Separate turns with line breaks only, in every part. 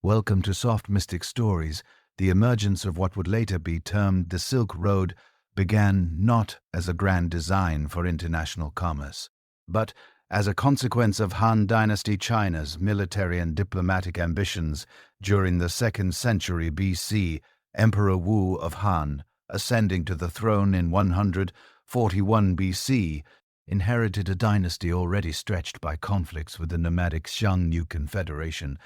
Welcome to Soft Mystic Stories. The emergence of what would later be termed the Silk Road began not as a grand design for international commerce, but as a consequence of Han Dynasty China's military and diplomatic ambitions. During the 2nd century BC, Emperor Wu of Han, ascending to the throne in 141 BC, inherited a dynasty already stretched by conflicts with the nomadic Xiongnu Confederation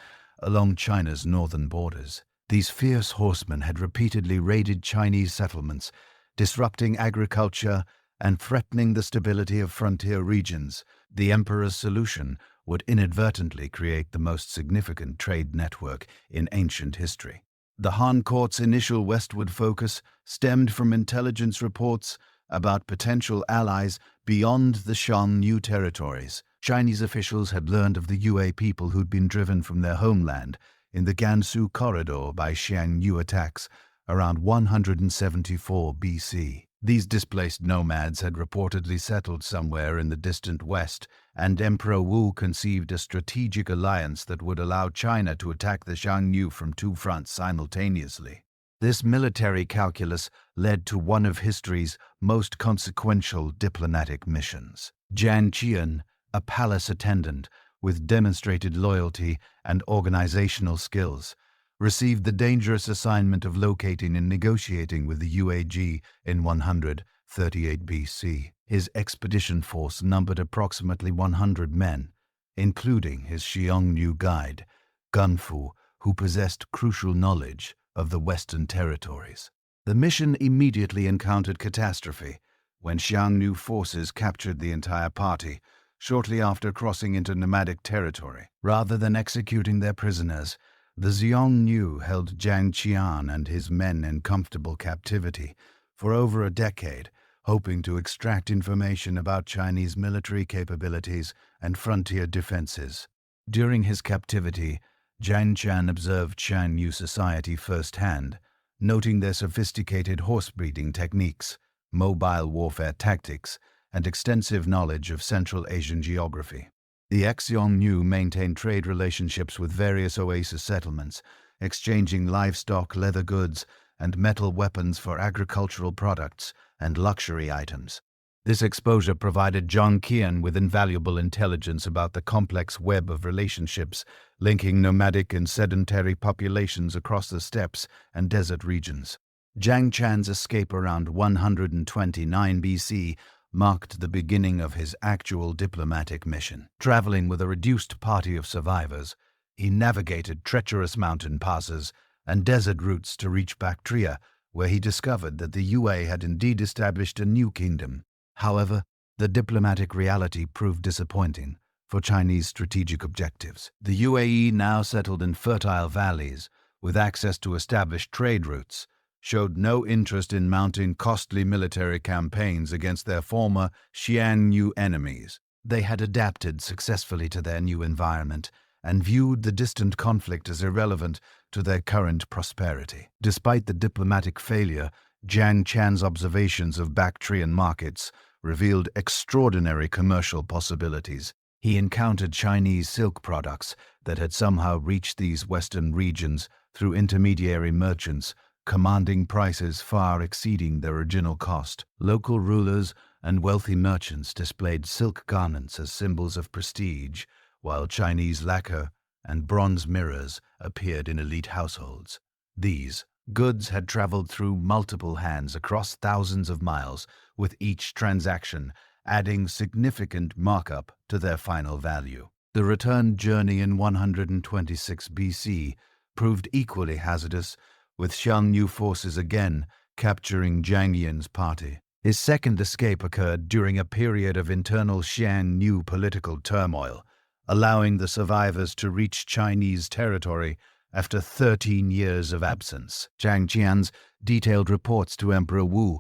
along China's northern borders. These fierce horsemen had repeatedly raided Chinese settlements, disrupting agriculture and threatening the stability of frontier regions. The emperor's solution would inadvertently create the most significant trade network in ancient history. The Han court's initial westward focus stemmed from intelligence reports about potential allies beyond the Xiongnu territories. Chinese officials had learned of the Yue people who'd been driven from their homeland in the Gansu corridor by Xiongnu attacks around 174 BC. These displaced nomads had reportedly settled somewhere in the distant west, and Emperor Wu conceived a strategic alliance that would allow China to attack the Xiongnu from two fronts simultaneously. This military calculus led to one of history's most consequential diplomatic missions. Jiang Qian, a palace attendant with demonstrated loyalty and organizational skills, received the dangerous assignment of locating and negotiating with the UAG in 138 BC. His expedition force numbered approximately 100 men, including his Xiongnu guide, Gunfu, who possessed crucial knowledge of the Western territories. The mission immediately encountered catastrophe when Xiongnu forces captured the entire party shortly after crossing into nomadic territory. Rather than executing their prisoners, the Xiongnu held Jiang Qian and his men in comfortable captivity for over a decade, hoping to extract information about Chinese military capabilities and frontier defenses. During his captivity, Jiang Qian observed Xiongnu society firsthand, noting their sophisticated horse-breeding techniques, mobile warfare tactics, and extensive knowledge of Central Asian geography. The ex-Xiongnu maintained trade relationships with various oasis settlements, exchanging livestock, leather goods, and metal weapons for agricultural products and luxury items. This exposure provided Jiang Qian with invaluable intelligence about the complex web of relationships linking nomadic and sedentary populations across the steppes and desert regions. Jiang Qian's escape around 129 BC marked the beginning of his actual diplomatic mission. Traveling with a reduced party of survivors, he navigated treacherous mountain passes and desert routes to reach Bactria, where he discovered that the Yue had indeed established a new kingdom. However, the diplomatic reality proved disappointing for Chinese strategic objectives. The UAE, now settled in fertile valleys with access to established trade routes, showed no interest in mounting costly military campaigns against their former Xiongnu enemies. They had adapted successfully to their new environment and viewed the distant conflict as irrelevant to their current prosperity. Despite the diplomatic failure, Jiang Qian's observations of Bactrian markets revealed extraordinary commercial possibilities. He encountered Chinese silk products that had somehow reached these western regions through intermediary merchants, commanding prices far exceeding their original cost. Local rulers and wealthy merchants displayed silk garments as symbols of prestige, while Chinese lacquer and bronze mirrors appeared in elite households. These goods had traveled through multiple hands across thousands of miles, with each transaction adding significant markup to their final value. The return journey in 126 BC proved equally hazardous, with Xiongnu forces again capturing Jiang Yan's party. His second escape occurred during a period of internal Xiongnu political turmoil, allowing the survivors to reach Chinese territory after 13 years of absence. Jiang Qian's detailed reports to Emperor Wu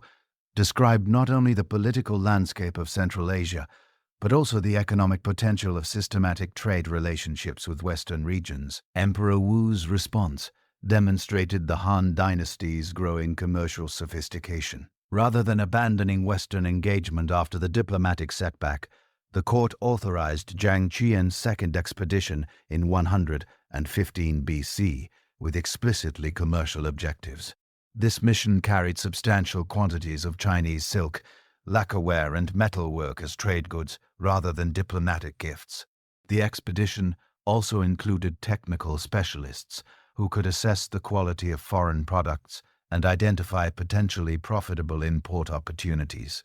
described not only the political landscape of Central Asia, but also the economic potential of systematic trade relationships with Western regions. Emperor Wu's response demonstrated the Han dynasty's growing commercial sophistication. Rather than abandoning Western engagement after the diplomatic setback, The court authorized Zhang Qian's second expedition in 115 BC with explicitly commercial objectives. This mission carried substantial quantities of Chinese silk, lacquerware, and metalwork as trade goods rather than diplomatic gifts. The expedition also included technical specialists who could assess the quality of foreign products and identify potentially profitable import opportunities.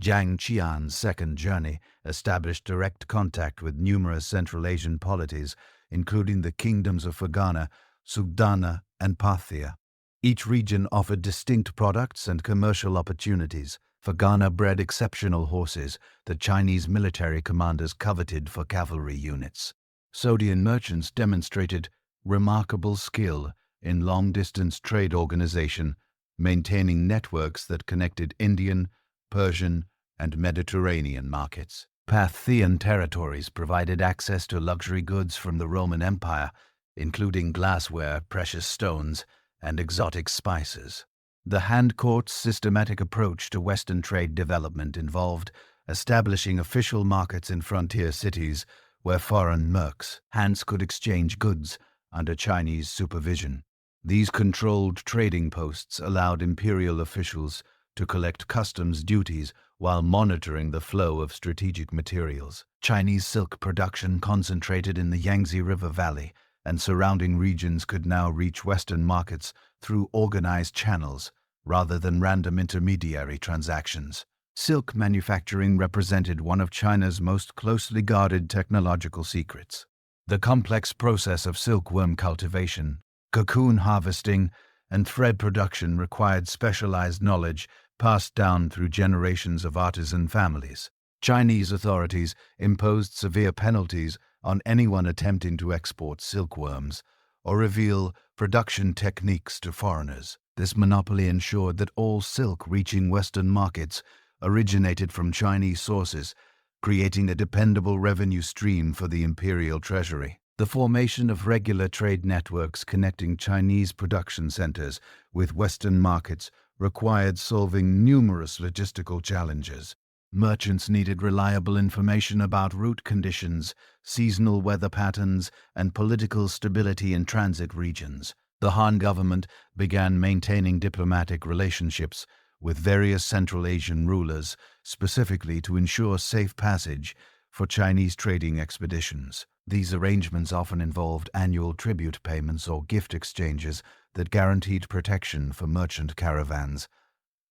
Zhang Qian's second journey established direct contact with numerous Central Asian polities, including the kingdoms of Fergana, Sugdana, and Parthia. Each region offered distinct products and commercial opportunities. Fergana bred exceptional horses that Chinese military commanders coveted for cavalry units. Sogdian merchants demonstrated remarkable skill in long-distance trade organization, maintaining networks that connected Indian, Persian, and Mediterranean markets. Parthian territories provided access to luxury goods from the Roman Empire, including glassware, precious stones, and exotic spices. The Hand Court's systematic approach to Western trade development involved establishing official markets in frontier cities where foreign mercs, Hands could exchange goods under Chinese supervision. These controlled trading posts allowed imperial officials to collect customs duties while monitoring the flow of strategic materials. Chinese silk production concentrated in the Yangtze River Valley, and surrounding regions could now reach Western markets through organized channels rather than random intermediary transactions. Silk manufacturing represented one of China's most closely guarded technological secrets. The complex process of silkworm cultivation, cocoon harvesting, and thread production required specialized knowledge passed down through generations of artisan families. Chinese authorities imposed severe penalties on anyone attempting to export silkworms or reveal production techniques to foreigners. This monopoly ensured that all silk reaching Western markets originated from Chinese sources, creating a dependable revenue stream for the imperial treasury. The formation of regular trade networks connecting Chinese production centers with Western markets required solving numerous logistical challenges. Merchants needed reliable information about route conditions, seasonal weather patterns, and political stability in transit regions. The Han government began maintaining diplomatic relationships with various Central Asian rulers, specifically to ensure safe passage for Chinese trading expeditions. These arrangements often involved annual tribute payments or gift exchanges that guaranteed protection for merchant caravans.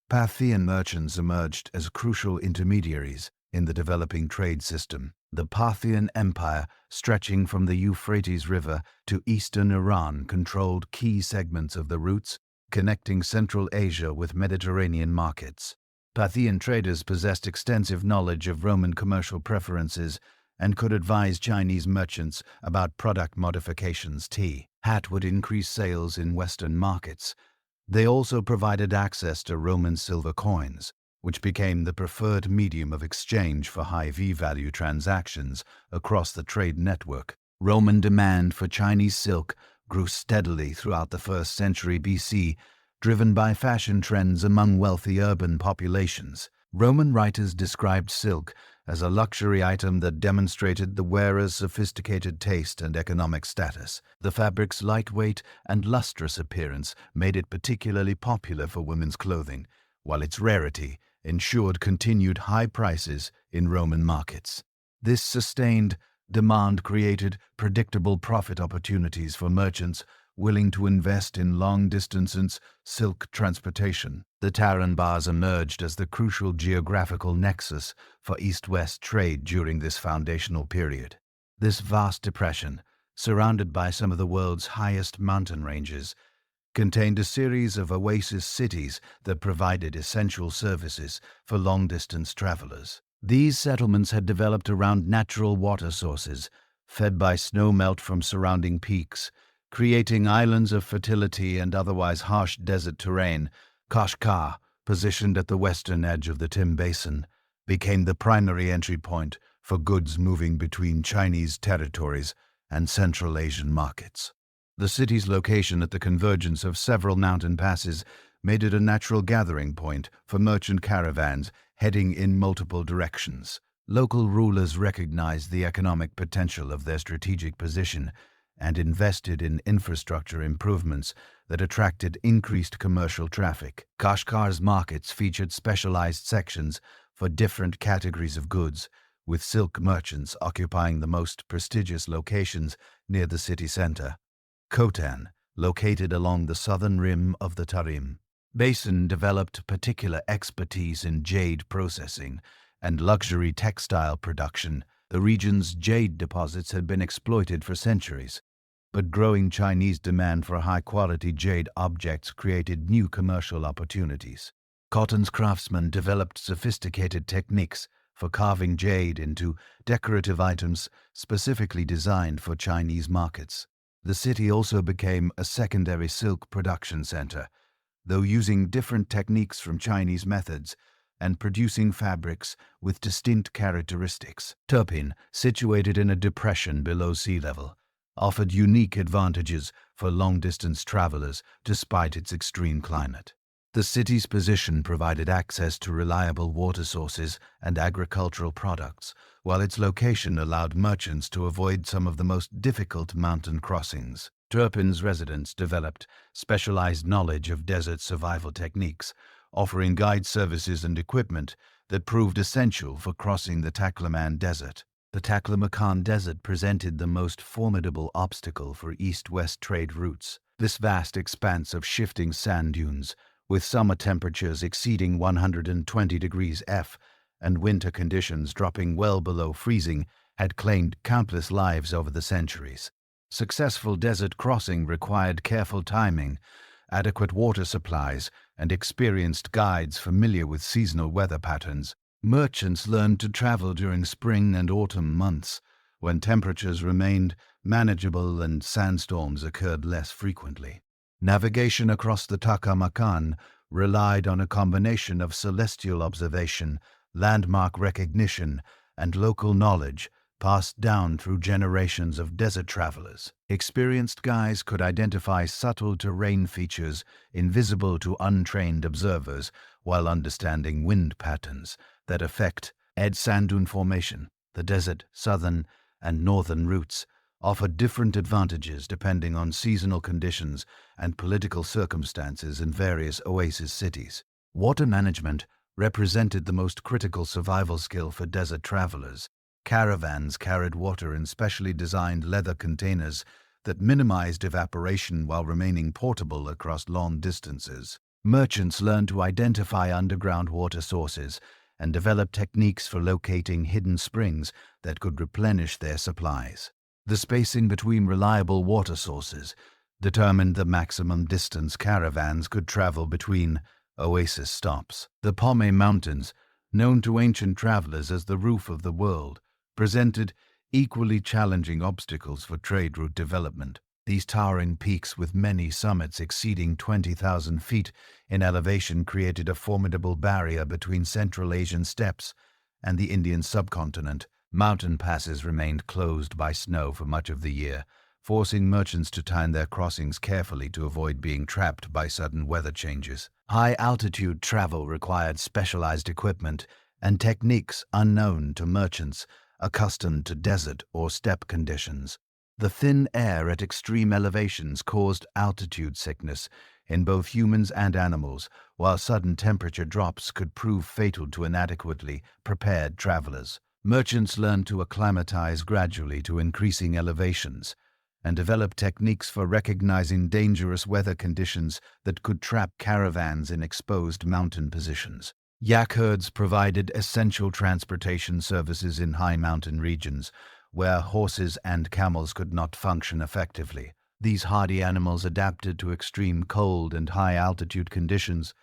Parthian merchants emerged as crucial intermediaries in the developing trade system. The Parthian Empire, stretching from the Euphrates River to eastern Iran, controlled key segments of the routes connecting Central Asia with Mediterranean markets. Parthian traders possessed extensive knowledge of Roman commercial preferences and could advise Chinese merchants about product modifications. Hat would increase sales in Western markets. They also provided access to Roman silver coins, which became the preferred medium of exchange for high V-value transactions across the trade network. Roman demand for Chinese silk grew steadily throughout the 1st century BC, driven by fashion trends among wealthy urban populations. Roman writers described silk as a luxury item that demonstrated the wearer's sophisticated taste and economic status. The fabric's lightweight and lustrous appearance made it particularly popular for women's clothing, while its rarity ensured continued high prices in Roman markets. This sustained demand created predictable profit opportunities for merchants willing to invest in long-distance silk transportation. The Taranbars emerged as the crucial geographical nexus for East-West trade during this foundational period. This vast depression, surrounded by some of the world's highest mountain ranges, contained a series of oasis cities that provided essential services for long-distance travelers. These settlements had developed around natural water sources, fed by snowmelt from surrounding peaks, creating islands of fertility and otherwise harsh desert terrain. Kashgar, positioned at the western edge of the Tim Basin, became the primary entry point for goods moving between Chinese territories and Central Asian markets. The city's location at the convergence of several mountain passes made it a natural gathering point for merchant caravans heading in multiple directions. Local rulers recognized the economic potential of their strategic position and invested in infrastructure improvements that attracted increased commercial traffic. Kashgar's markets featured specialized sections for different categories of goods, with silk merchants occupying the most prestigious locations near the city center. Khotan, located along the southern rim of the Tarim Basin, developed particular expertise in jade processing and luxury textile production. The region's jade deposits had been exploited for centuries, but growing Chinese demand for high-quality jade objects created new commercial opportunities. Khotan's craftsmen developed sophisticated techniques for carving jade into decorative items specifically designed for Chinese markets. The city also became a secondary silk production center, though using different techniques from Chinese methods and producing fabrics with distinct characteristics. Turpin, situated in a depression below sea level, offered unique advantages for long-distance travelers despite its extreme climate. The city's position provided access to reliable water sources and agricultural products, while its location allowed merchants to avoid some of the most difficult mountain crossings. Turpin's residents developed specialized knowledge of desert survival techniques, offering guide services and equipment that proved essential for crossing the Taklamakan Desert. The Taklamakan Desert presented the most formidable obstacle for east-west trade routes. This vast expanse of shifting sand dunes, with summer temperatures exceeding 120 degrees F and winter conditions dropping well below freezing, had claimed countless lives over the centuries. Successful desert crossing required careful timing, adequate water supplies, and experienced guides familiar with seasonal weather patterns. Merchants learned to travel during spring and autumn months, when temperatures remained manageable and sandstorms occurred less frequently. Navigation across the Taklamakan relied on a combination of celestial observation, landmark recognition, and local knowledge passed down through generations of desert travelers. Experienced guides could identify subtle terrain features invisible to untrained observers while understanding wind patterns that affect sand dune formation. The desert, southern, and northern routes offered different advantages depending on seasonal conditions and political circumstances in various oasis cities. Water management represented the most critical survival skill for desert travelers. Caravans carried water in specially designed leather containers that minimized evaporation while remaining portable across long distances. Merchants learned to identify underground water sources and develop techniques for locating hidden springs that could replenish their supplies. The spacing between reliable water sources determined the maximum distance caravans could travel between oasis stops. The Pome Mountains, known to ancient travelers as the roof of the world, presented equally challenging obstacles for trade route development. These towering peaks, with many summits exceeding 20,000 feet in elevation, created a formidable barrier between Central Asian steppes and the Indian subcontinent. Mountain passes remained closed by snow for much of the year, forcing merchants to time their crossings carefully to avoid being trapped by sudden weather changes. High-altitude travel required specialized equipment and techniques unknown to merchants accustomed to desert or steppe conditions. The thin air at extreme elevations caused altitude sickness in both humans and animals, while sudden temperature drops could prove fatal to inadequately prepared travelers. Merchants learned to acclimatize gradually to increasing elevations and develop techniques for recognizing dangerous weather conditions that could trap caravans in exposed mountain positions. Yak herds provided essential transportation services in high mountain regions, where horses and camels could not function effectively. These hardy animals, adapted to extreme cold and high-altitude conditions,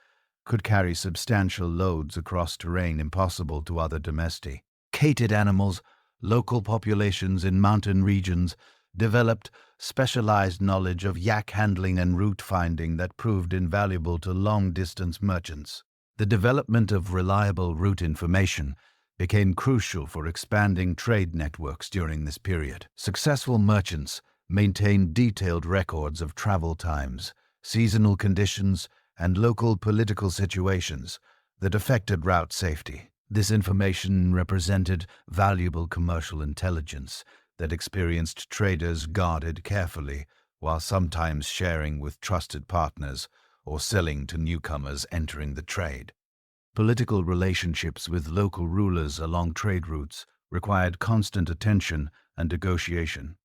could carry substantial loads across terrain impossible to other domesticated animals. Local populations in mountain regions developed specialized knowledge of yak handling and route finding that proved invaluable to long-distance merchants. The development of reliable route information became crucial for expanding trade networks during this period. Successful merchants maintained detailed records of travel times, seasonal conditions, and local political situations that affected route safety. This information represented valuable commercial intelligence that experienced traders guarded carefully, while sometimes sharing with trusted partners or selling to newcomers entering the trade. Political relationships with local rulers along trade routes required constant attention and negotiation.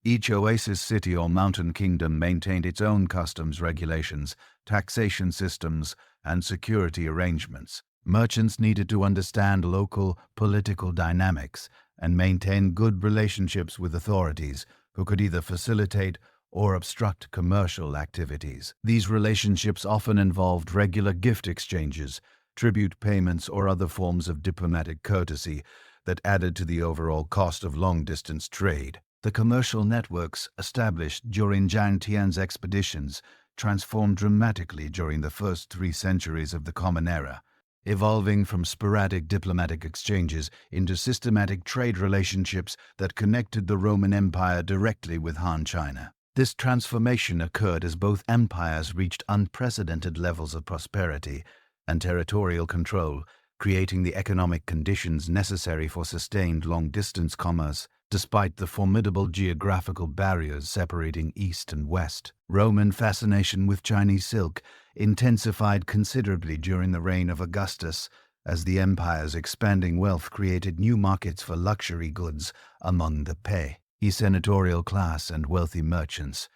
Each oasis city or mountain kingdom maintained its own customs regulations, taxation systems, and security arrangements. Merchants needed to understand local political dynamics and maintain good relationships with authorities who could either facilitate or obstruct commercial activities. These relationships often involved regular gift exchanges, tribute payments, or other forms of diplomatic courtesy that added to the overall cost of long-distance trade. The commercial networks established during Zhang Tian's expeditions transformed dramatically during the first 3 centuries of the Common Era, evolving from sporadic diplomatic exchanges into systematic trade relationships that connected the Roman Empire directly with Han China. This transformation occurred as both empires reached unprecedented levels of prosperity and territorial control, creating the economic conditions necessary for sustained long-distance commerce. Despite the formidable geographical barriers separating East and West, Roman fascination with Chinese silk intensified considerably during the reign of Augustus, as the empire's expanding wealth created new markets for luxury goods among the senatorial class and wealthy merchants.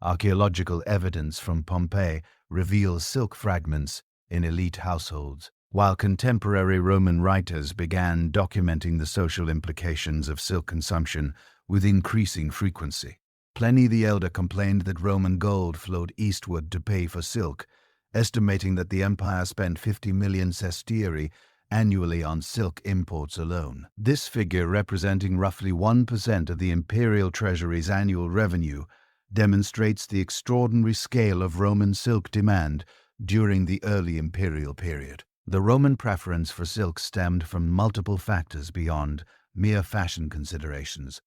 Archaeological evidence from Pompeii reveals silk fragments in elite households, while contemporary Roman writers began documenting the social implications of silk consumption with increasing frequency. Pliny the Elder complained that Roman gold flowed eastward to pay for silk, estimating that the empire spent 50 million sestertii annually on silk imports alone. This figure, representing roughly 1% of the imperial treasury's annual revenue, demonstrates the extraordinary scale of Roman silk demand during the early imperial period. The Roman preference for silk stemmed from multiple factors beyond mere fashion considerations.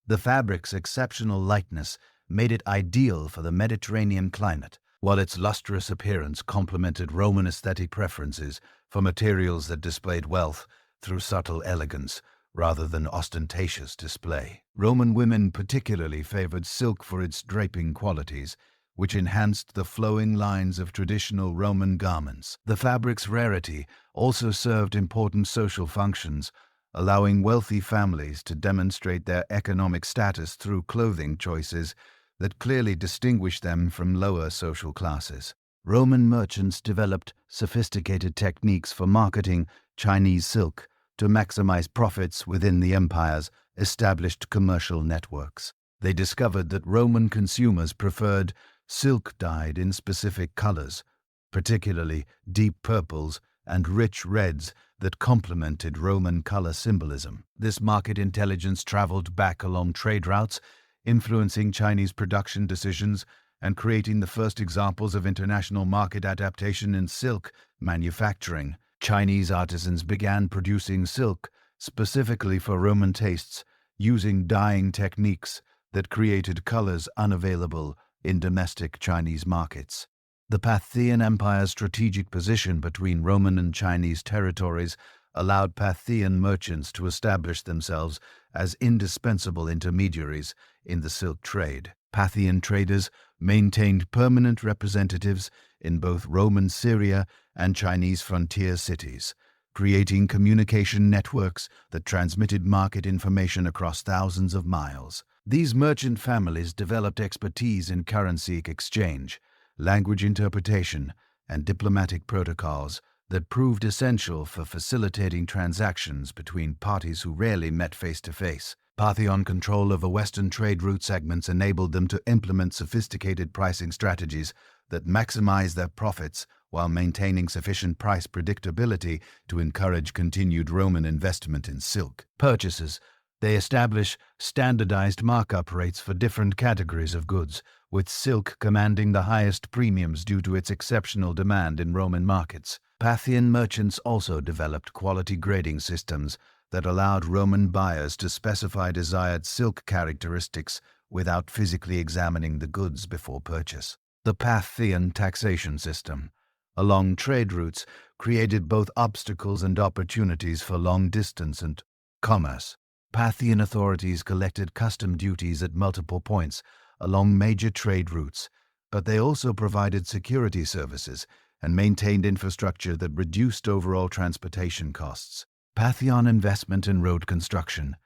The fabric's exceptional lightness made it ideal for the Mediterranean climate, while its lustrous appearance complemented Roman aesthetic preferences for materials that displayed wealth through subtle elegance rather than ostentatious display. Roman women particularly favored silk for its draping qualities, which enhanced the flowing lines of traditional Roman garments. The fabric's rarity also served important social functions, allowing wealthy families to demonstrate their economic status through clothing choices that clearly distinguished them from lower social classes. Roman merchants developed sophisticated techniques for marketing Chinese silk to maximize profits within the empire's established commercial networks. They discovered that Roman consumers preferred silk dyed in specific colors, particularly deep purples and rich reds that complemented Roman color symbolism. This market intelligence traveled back along trade routes, influencing Chinese production decisions and creating the first examples of international market adaptation in silk manufacturing. Chinese artisans began producing silk specifically for Roman tastes, using dyeing techniques that created colors unavailable in domestic Chinese markets. The Parthian Empire's strategic position between Roman and Chinese territories allowed Parthian merchants to establish themselves as indispensable intermediaries in the silk trade. Parthian traders maintained permanent representatives in both Roman Syria and Chinese frontier cities, creating communication networks that transmitted market information across thousands of miles. These merchant families developed expertise in currency exchange, language interpretation, and diplomatic protocols that proved essential for facilitating transactions between parties who rarely met face-to-face. Parthian control over Western trade route segments enabled them to implement sophisticated pricing strategies that maximize their profits while maintaining sufficient price predictability to encourage continued Roman investment in silk purchases. They establish standardized markup rates for different categories of goods, with silk commanding the highest premiums due to its exceptional demand in Roman markets. Parthian merchants also developed quality grading systems that allowed Roman buyers to specify desired silk characteristics without physically examining the goods before purchase. The Parthian taxation system, along trade routes created both obstacles and opportunities for long-distance and commerce. Parthian authorities collected custom duties at multiple points along major trade routes, but they also provided security services and maintained infrastructure that reduced overall transportation costs. Parthian investment in road construction,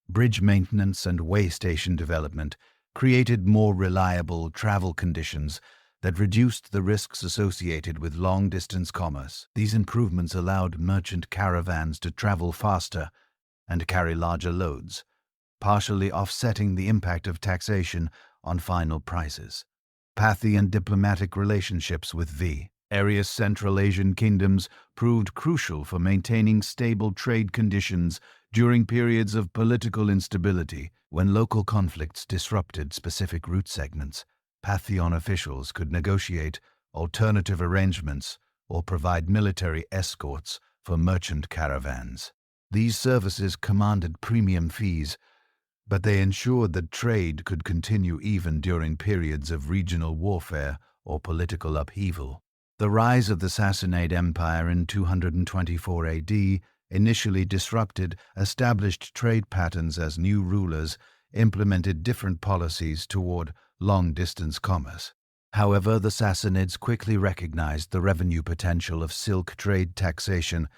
bridge maintenance, and way station development created more reliable travel conditions that reduced the risks associated with long-distance commerce. These improvements allowed merchant caravans to travel faster and carry larger loads, partially offsetting the impact of taxation on final prices. Parthian diplomatic relationships with various Central Asian kingdoms proved crucial for maintaining stable trade conditions during periods of political instability. When local conflicts disrupted specific route segments, Parthian officials could negotiate alternative arrangements or provide military escorts for merchant caravans. These services commanded premium fees, but they ensured that trade could continue even during periods of regional warfare or political upheaval. The rise of the Sassanid Empire in 224 AD initially disrupted established trade patterns as new rulers implemented different policies toward long-distance commerce. However, the Sassanids quickly recognized the revenue potential of silk trade taxation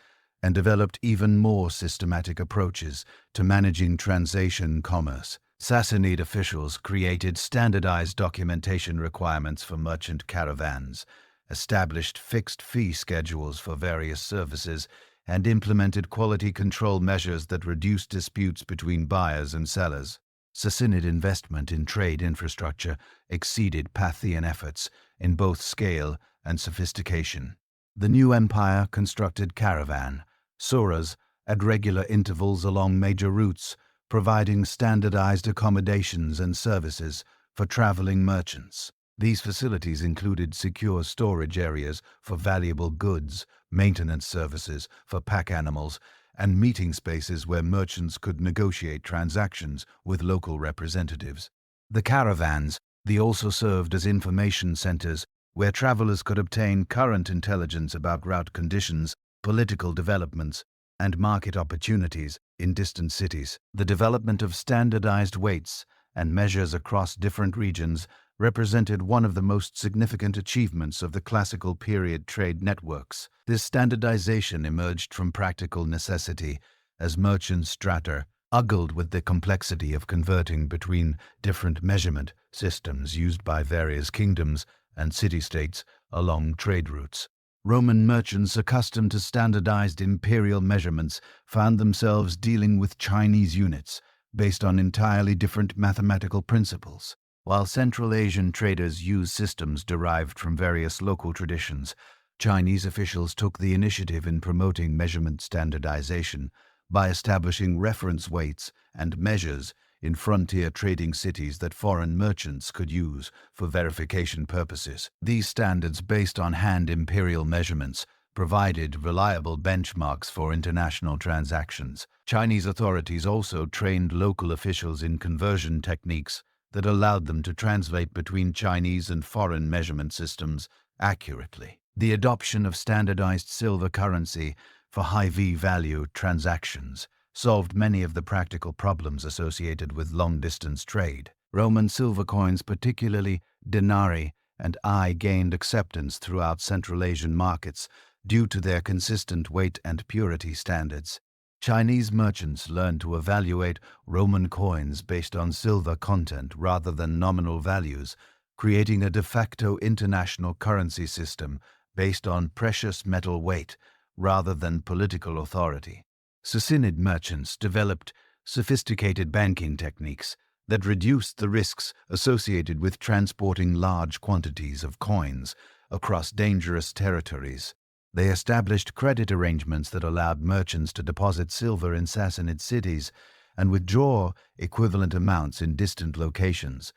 and developed even more systematic approaches to managing transaction commerce. Sassanid officials created standardized documentation requirements for merchant caravans, established fixed fee schedules for various services, and implemented quality control measures that reduced disputes between buyers and sellers. Sassanid investment in trade infrastructure exceeded Parthian efforts in both scale and sophistication. The new empire constructed caravan suras at regular intervals along major routes, providing standardized accommodations and services for traveling merchants. These facilities included secure storage areas for valuable goods, maintenance services for pack animals, and meeting spaces where merchants could negotiate transactions with local representatives. The caravans, they also served as information centers where travelers could obtain current intelligence about route conditions, political developments, and market opportunities in distant cities. The development of standardized weights and measures across different regions represented one of the most significant achievements of the classical period trade networks. This standardization emerged from practical necessity as merchant strata struggled with the complexity of converting between different measurement systems used by various kingdoms and city-states along trade routes. Roman merchants accustomed to standardized imperial measurements found themselves dealing with Chinese units based on entirely different mathematical principles. While Central Asian traders used systems derived from various local traditions, Chinese officials took the initiative in promoting measurement standardization by establishing reference weights and measures in frontier trading cities that foreign merchants could use for verification purposes. These standards, based on hand imperial measurements, provided reliable benchmarks for international transactions. Chinese authorities also trained local officials in conversion techniques that allowed them to translate between Chinese and foreign measurement systems accurately. The adoption of standardized silver currency for high V-value transactions solved many of the practical problems associated with long-distance trade. Roman silver coins, particularly denarii and gained acceptance throughout Central Asian markets due to their consistent weight and purity standards. Chinese merchants learned to evaluate Roman coins based on silver content rather than nominal values, creating a de facto international currency system based on precious metal weight rather than political authority. Sassanid merchants developed sophisticated banking techniques that reduced the risks associated with transporting large quantities of coins across dangerous territories. They established credit arrangements that allowed merchants to deposit silver in Sassanid cities and withdraw equivalent amounts in distant locations,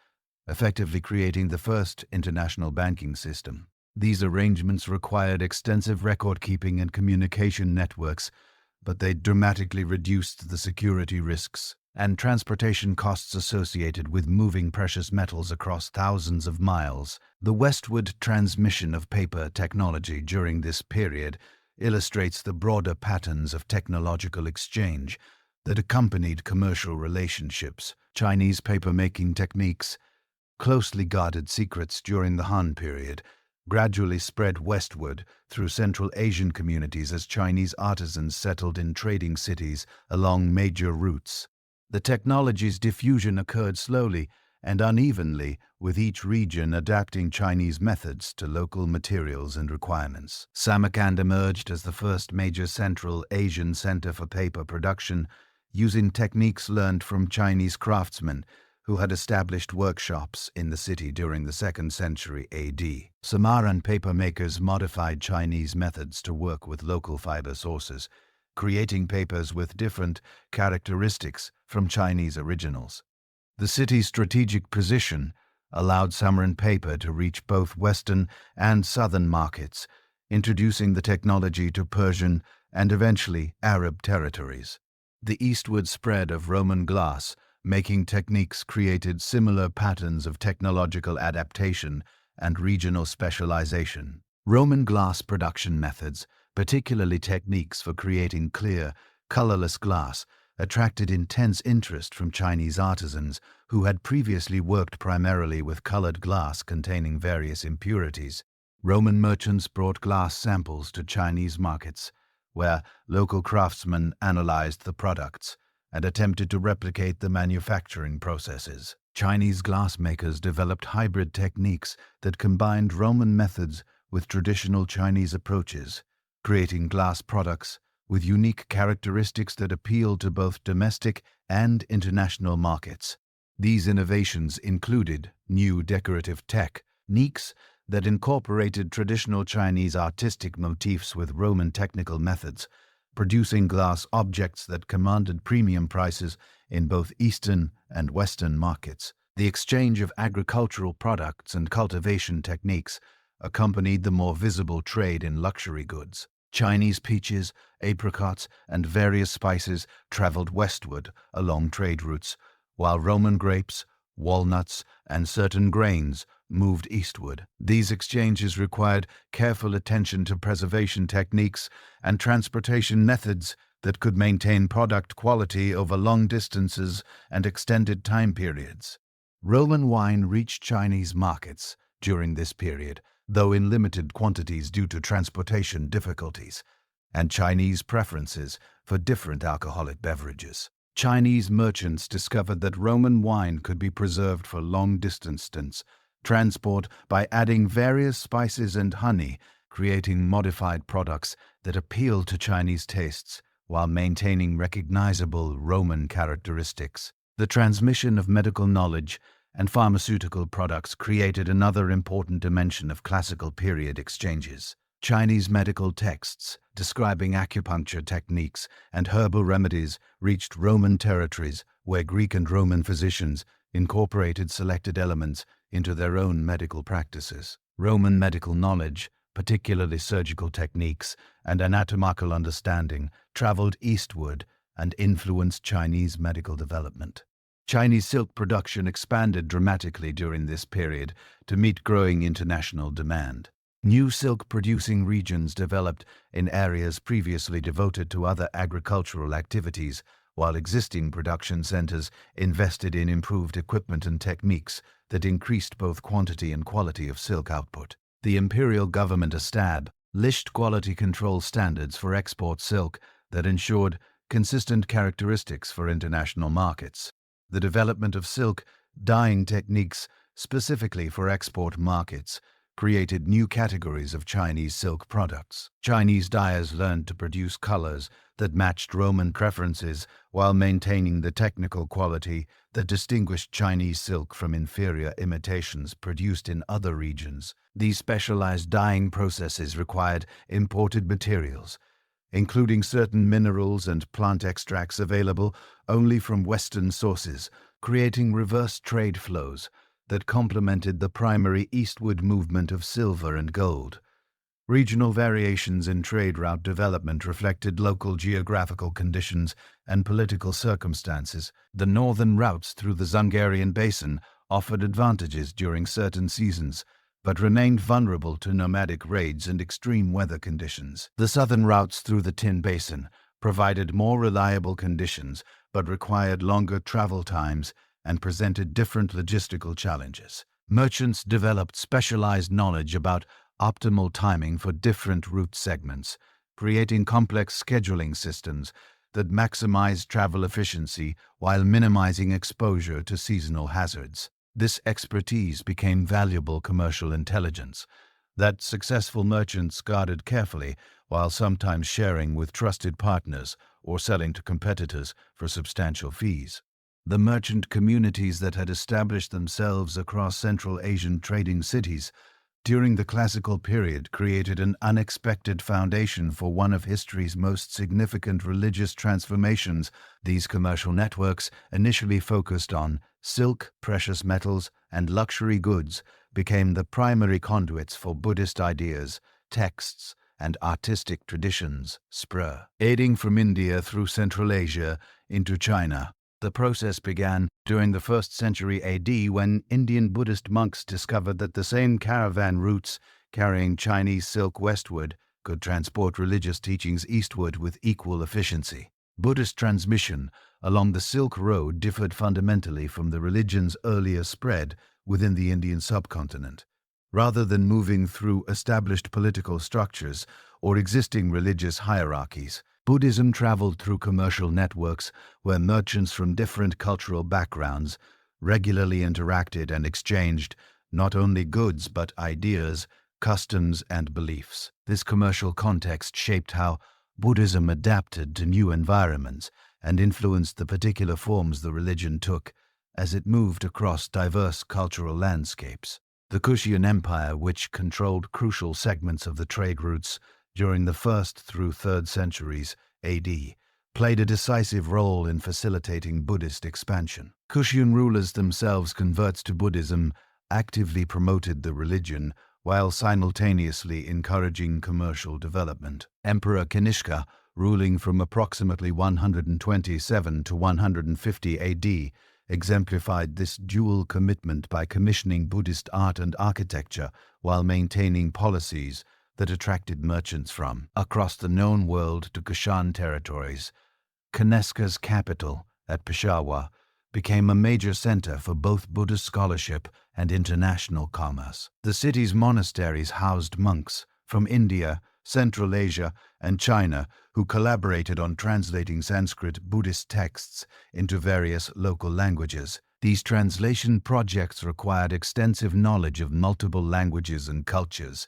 effectively creating the first international banking system. These arrangements required extensive record-keeping and communication networks, but they dramatically reduced the security risks and transportation costs associated with moving precious metals across thousands of miles. The westward transmission of paper technology during this period illustrates the broader patterns of technological exchange that accompanied commercial relationships. Chinese paper-making techniques, closely guarded secrets during the Han period, gradually spread westward through Central Asian communities as Chinese artisans settled in trading cities along major routes. The technology's diffusion occurred slowly and unevenly, with each region adapting Chinese methods to local materials and requirements. Samarkand emerged as the first major Central Asian center for paper production, using techniques learned from Chinese craftsmen who had established workshops in the city during the 2nd century AD. Samarkand paper makers modified Chinese methods to work with local fiber sources, creating papers with different characteristics from Chinese originals. The city's strategic position allowed Samarkand paper to reach both Western and Southern markets, introducing the technology to Persian and eventually Arab territories. The eastward spread of Roman glass making techniques created similar patterns of technological adaptation and regional specialization. Roman glass production methods, particularly techniques for creating clear, colorless glass, attracted intense interest from Chinese artisans who had previously worked primarily with colored glass containing various impurities. Roman merchants brought glass samples to Chinese markets, where local craftsmen analyzed the products and attempted to replicate the manufacturing processes. Chinese glassmakers developed hybrid techniques that combined Roman methods with traditional Chinese approaches, creating glass products with unique characteristics that appealed to both domestic and international markets. These innovations included new decorative techniques that incorporated traditional Chinese artistic motifs with Roman technical methods, producing glass objects that commanded premium prices in both Eastern and Western markets. The exchange of agricultural products and cultivation techniques accompanied the more visible trade in luxury goods. Chinese peaches, apricots, and various spices traveled westward along trade routes, while Roman grapes, walnuts, and certain grains moved eastward. These exchanges required careful attention to preservation techniques and transportation methods that could maintain product quality over long distances and extended time periods. Roman wine reached Chinese markets during this period, though in limited quantities due to transportation difficulties and Chinese preferences for different alcoholic beverages. Chinese merchants discovered that Roman wine could be preserved for long-distance transport by adding various spices and honey, creating modified products that appeal to Chinese tastes while maintaining recognizable Roman characteristics. The transmission of medical knowledge and pharmaceutical products created another important dimension of classical period exchanges. Chinese medical texts describing acupuncture techniques and herbal remedies reached Roman territories where Greek and Roman physicians incorporated selected elements into their own medical practices. Roman medical knowledge, particularly surgical techniques and anatomical understanding, traveled eastward and influenced Chinese medical development. Chinese silk production expanded dramatically during this period to meet growing international demand. New silk-producing regions developed in areas previously devoted to other agricultural activities, while existing production centers invested in improved equipment and techniques that increased both quantity and quality of silk output. The imperial government established quality control standards for export silk that ensured consistent characteristics for international markets. The development of silk dyeing techniques specifically for export markets created new categories of Chinese silk products. Chinese dyers learned to produce colors that matched Roman preferences while maintaining the technical quality that distinguished Chinese silk from inferior imitations produced in other regions. These specialized dyeing processes required imported materials, including certain minerals and plant extracts available only from Western sources, creating reverse trade flows that complemented the primary eastward movement of silver and gold. Regional variations in trade route development reflected local geographical conditions and political circumstances. The northern routes through the Zungarian basin offered advantages during certain seasons, but remained vulnerable to nomadic raids and extreme weather conditions. The southern routes through the Tin Basin provided more reliable conditions, but required longer travel times and presented different logistical challenges. Merchants developed specialized knowledge about optimal timing for different route segments, creating complex scheduling systems that maximized travel efficiency while minimizing exposure to seasonal hazards. This expertise became valuable commercial intelligence that successful merchants guarded carefully, while sometimes sharing with trusted partners or selling to competitors for substantial fees. The merchant communities that had established themselves across Central Asian trading cities during the classical period created an unexpected foundation for one of history's most significant religious transformations. These commercial networks, initially focused on silk, precious metals, and luxury goods, became the primary conduits for Buddhist ideas, texts, and artistic traditions, aiding from India through Central Asia into China. The process began during the 1st century AD when Indian Buddhist monks discovered that the same caravan routes carrying Chinese silk westward could transport religious teachings eastward with equal efficiency. Buddhist transmission along the Silk Road differed fundamentally from the religion's earlier spread within the Indian subcontinent. Rather than moving through established political structures or existing religious hierarchies, Buddhism traveled through commercial networks where merchants from different cultural backgrounds regularly interacted and exchanged not only goods but ideas, customs, and beliefs. This commercial context shaped how Buddhism adapted to new environments and influenced the particular forms the religion took as it moved across diverse cultural landscapes. The Kushan Empire, which controlled crucial segments of the trade routes during the 1st through 3rd centuries AD, played a decisive role in facilitating Buddhist expansion. Kushan rulers themselves, converts to Buddhism, actively promoted the religion while simultaneously encouraging commercial development. Emperor Kanishka, ruling from approximately 127 to 150 AD, exemplified this dual commitment by commissioning Buddhist art and architecture while maintaining policies that attracted merchants from across the known world to Kushan territories. Kanishka's capital, at Peshawar, became a major center for both Buddhist scholarship and international commerce. The city's monasteries housed monks from India, Central Asia, and China who collaborated on translating Sanskrit Buddhist texts into various local languages. These translation projects required extensive knowledge of multiple languages and cultures,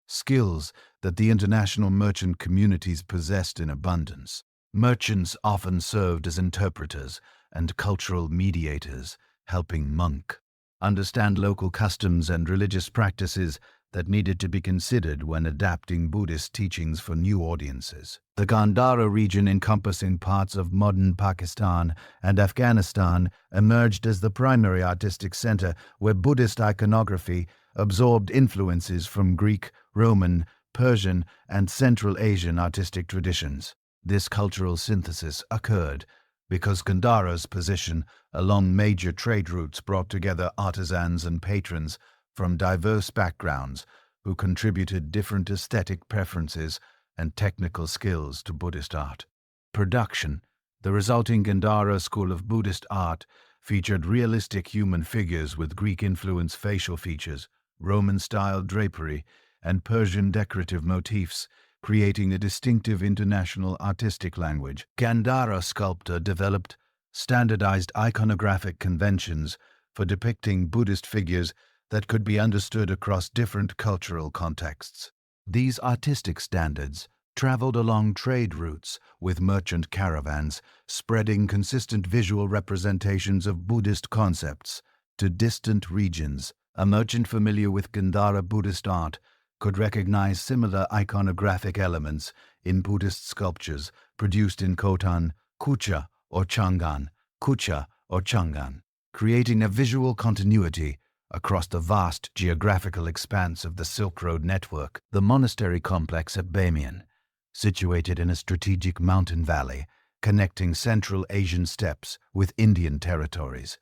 skills that the international merchant communities possessed in abundance. Merchants often served as interpreters and cultural mediators, helping monks understand local customs and religious practices that needed to be considered when adapting Buddhist teachings for new audiences. The Gandhara region, encompassing parts of modern Pakistan and Afghanistan, emerged as the primary artistic center where Buddhist iconography absorbed influences from Greek, Roman, Persian, and Central Asian artistic traditions. This cultural synthesis occurred because Gandhara's position along major trade routes brought together artisans and patrons from diverse backgrounds who contributed different aesthetic preferences and technical skills to Buddhist art. Production. The resulting Gandhara school of Buddhist art featured realistic human figures with Greek-influenced facial features, Roman-style drapery, and Persian decorative motifs, creating a distinctive international artistic language. Gandhara sculptor developed standardized iconographic conventions for depicting Buddhist figures that could be understood across different cultural contexts. These artistic standards traveled along trade routes with merchant caravans, spreading consistent visual representations of Buddhist concepts to distant regions. A merchant familiar with Gandhara Buddhist art could recognize similar iconographic elements in Buddhist sculptures produced in Khotan, Kucha or Changan, creating a visual continuity across the vast geographical expanse of the Silk Road network. The monastery complex at Bamiyan, situated in a strategic mountain valley connecting Central Asian steppes with Indian territories,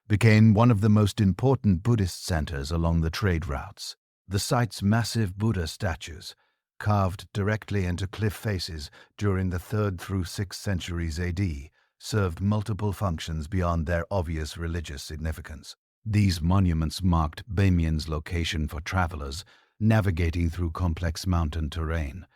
became one of the most important Buddhist centers along the trade routes. The site's massive Buddha statues, carved directly into cliff faces during the 3rd through 6th centuries AD, served multiple functions beyond their obvious religious significance. These monuments marked Bamiyan's location for travelers navigating through complex mountain terrain,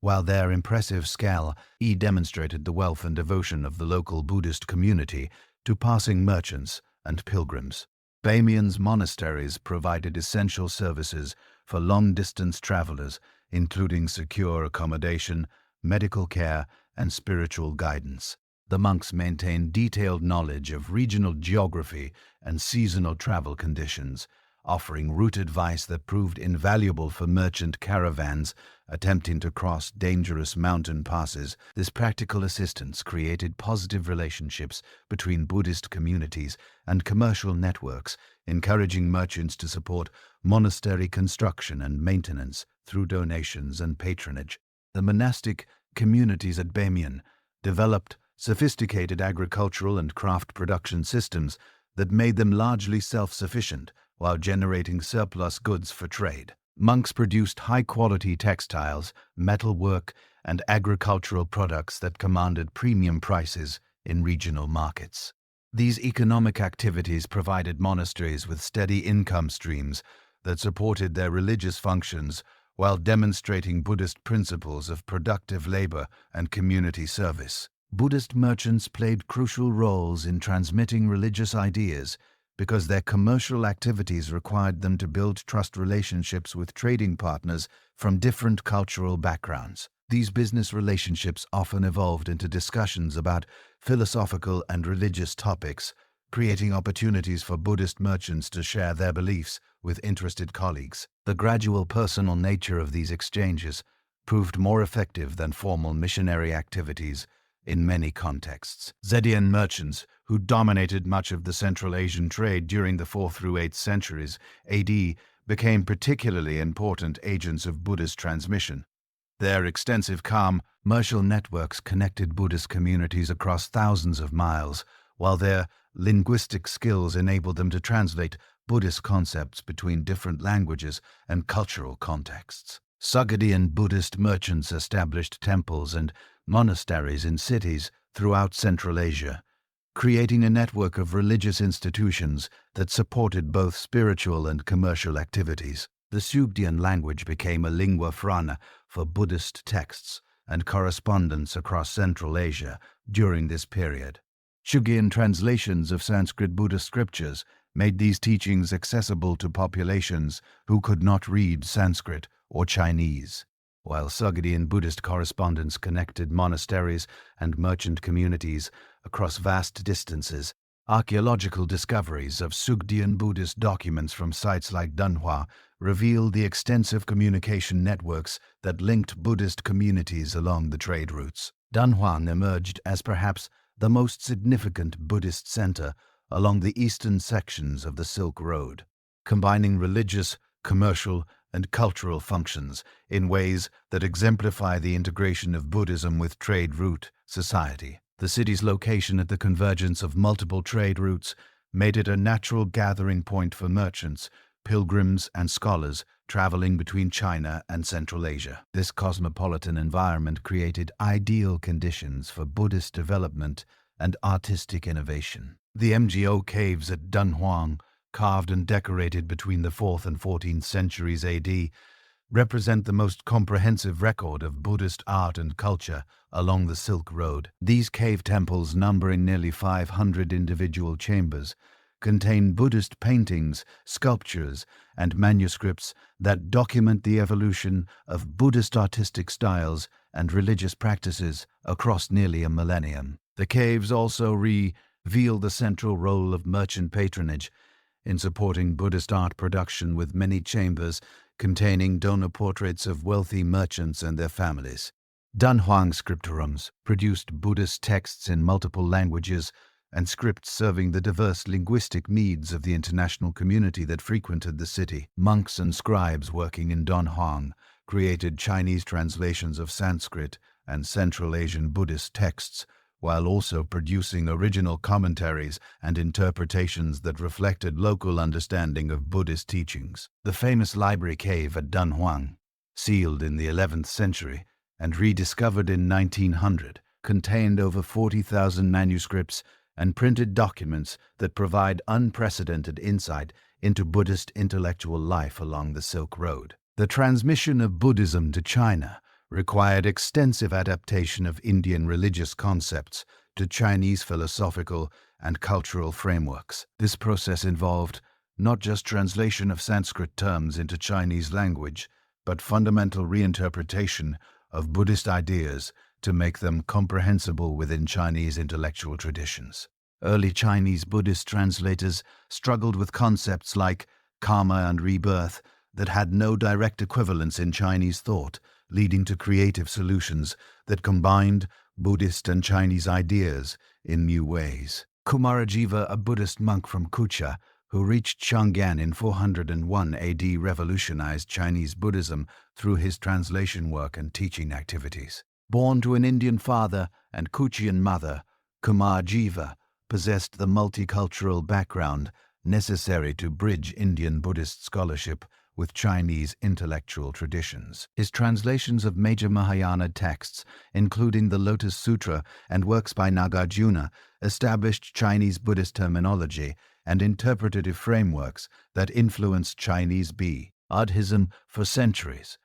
while their impressive scale demonstrated the wealth and devotion of the local Buddhist community to passing merchants and pilgrims. Bamiyan's monasteries provided essential services for long-distance travelers, including secure accommodation, medical care, and spiritual guidance. The monks maintained detailed knowledge of regional geography and seasonal travel conditions, offering route advice that proved invaluable for merchant caravans attempting to cross dangerous mountain passes. This practical assistance created positive relationships between Buddhist communities and commercial networks, encouraging merchants to support monastery construction and maintenance through donations and patronage. The monastic communities at Bamiyan developed sophisticated agricultural and craft production systems that made them largely self-sufficient while generating surplus goods for trade. Monks produced high-quality textiles, metalwork, and agricultural products that commanded premium prices in regional markets. These economic activities provided monasteries with steady income streams that supported their religious functions while demonstrating Buddhist principles of productive labor and community service. Buddhist merchants played crucial roles in transmitting religious ideas because their commercial activities required them to build trust relationships with trading partners from different cultural backgrounds. These business relationships often evolved into discussions about philosophical and religious topics, creating opportunities for Buddhist merchants to share their beliefs with interested colleagues. The gradual personal nature of these exchanges proved more effective than formal missionary activities in many contexts. Zedian merchants, who dominated much of the Central Asian trade during the 4th through 8th centuries AD, became particularly important agents of Buddhist transmission. Their extensive commercial networks connected Buddhist communities across thousands of miles, while their linguistic skills enabled them to translate Buddhist concepts between different languages and cultural contexts. Sogdian Buddhist merchants established temples and monasteries in cities throughout Central Asia, creating a network of religious institutions that supported both spiritual and commercial activities. The Sogdian language became a lingua franca for Buddhist texts and correspondence across Central Asia during this period. Sogdian translations of Sanskrit Buddhist scriptures made these teachings accessible to populations who could not read Sanskrit or Chinese. While Sogdian Buddhist correspondence connected monasteries and merchant communities across vast distances, archaeological discoveries of Sogdian Buddhist documents from sites like Dunhua revealed the extensive communication networks that linked Buddhist communities along the trade routes. Dunhuan emerged as perhaps the most significant Buddhist center along the eastern sections of the Silk Road, combining religious, commercial, and cultural functions in ways that exemplify the integration of Buddhism with trade route society. The city's location at the convergence of multiple trade routes made it a natural gathering point for merchants, pilgrims, and scholars traveling between China and Central Asia. This cosmopolitan environment created ideal conditions for Buddhist development and artistic innovation. The MGO caves at Dunhuang, carved and decorated between the 4th and 14th centuries AD, represent the most comprehensive record of Buddhist art and culture along the Silk Road. These cave temples, numbering nearly 500 individual chambers, contain Buddhist paintings, sculptures, and manuscripts that document the evolution of Buddhist artistic styles and religious practices across nearly a millennium. The caves also reveal the central role of merchant patronage in supporting Buddhist art production, with many chambers containing donor portraits of wealthy merchants and their families. Dunhuang scripturums produced Buddhist texts in multiple languages and scripts serving the diverse linguistic needs of the international community that frequented the city. Monks and scribes working in Dunhuang created Chinese translations of Sanskrit and Central Asian Buddhist texts, while also producing original commentaries and interpretations that reflected local understanding of Buddhist teachings. The famous library cave at Dunhuang, sealed in the 11th century and rediscovered in 1900, contained over 40,000 manuscripts and printed documents that provide unprecedented insight into Buddhist intellectual life along the Silk Road. The transmission of Buddhism to China required extensive adaptation of Indian religious concepts to Chinese philosophical and cultural frameworks. This process involved not just translation of Sanskrit terms into Chinese language, but fundamental reinterpretation of Buddhist ideas to make them comprehensible within Chinese intellectual traditions. Early Chinese Buddhist translators struggled with concepts like karma and rebirth that had no direct equivalence in Chinese thought, leading to creative solutions that combined Buddhist and Chinese ideas in new ways. Kumarajiva, a Buddhist monk from Kucha, who reached Chang'an in 401 AD, revolutionized Chinese Buddhism through his translation work and teaching activities. Born to an Indian father and Kuchian mother, Kumarajiva possessed the multicultural background necessary to bridge Indian Buddhist scholarship with Chinese intellectual traditions. His translations of major Mahayana texts, including the Lotus Sutra and works by Nagarjuna, established Chinese Buddhist terminology and interpretative frameworks that influenced Chinese Buddhism for centuries.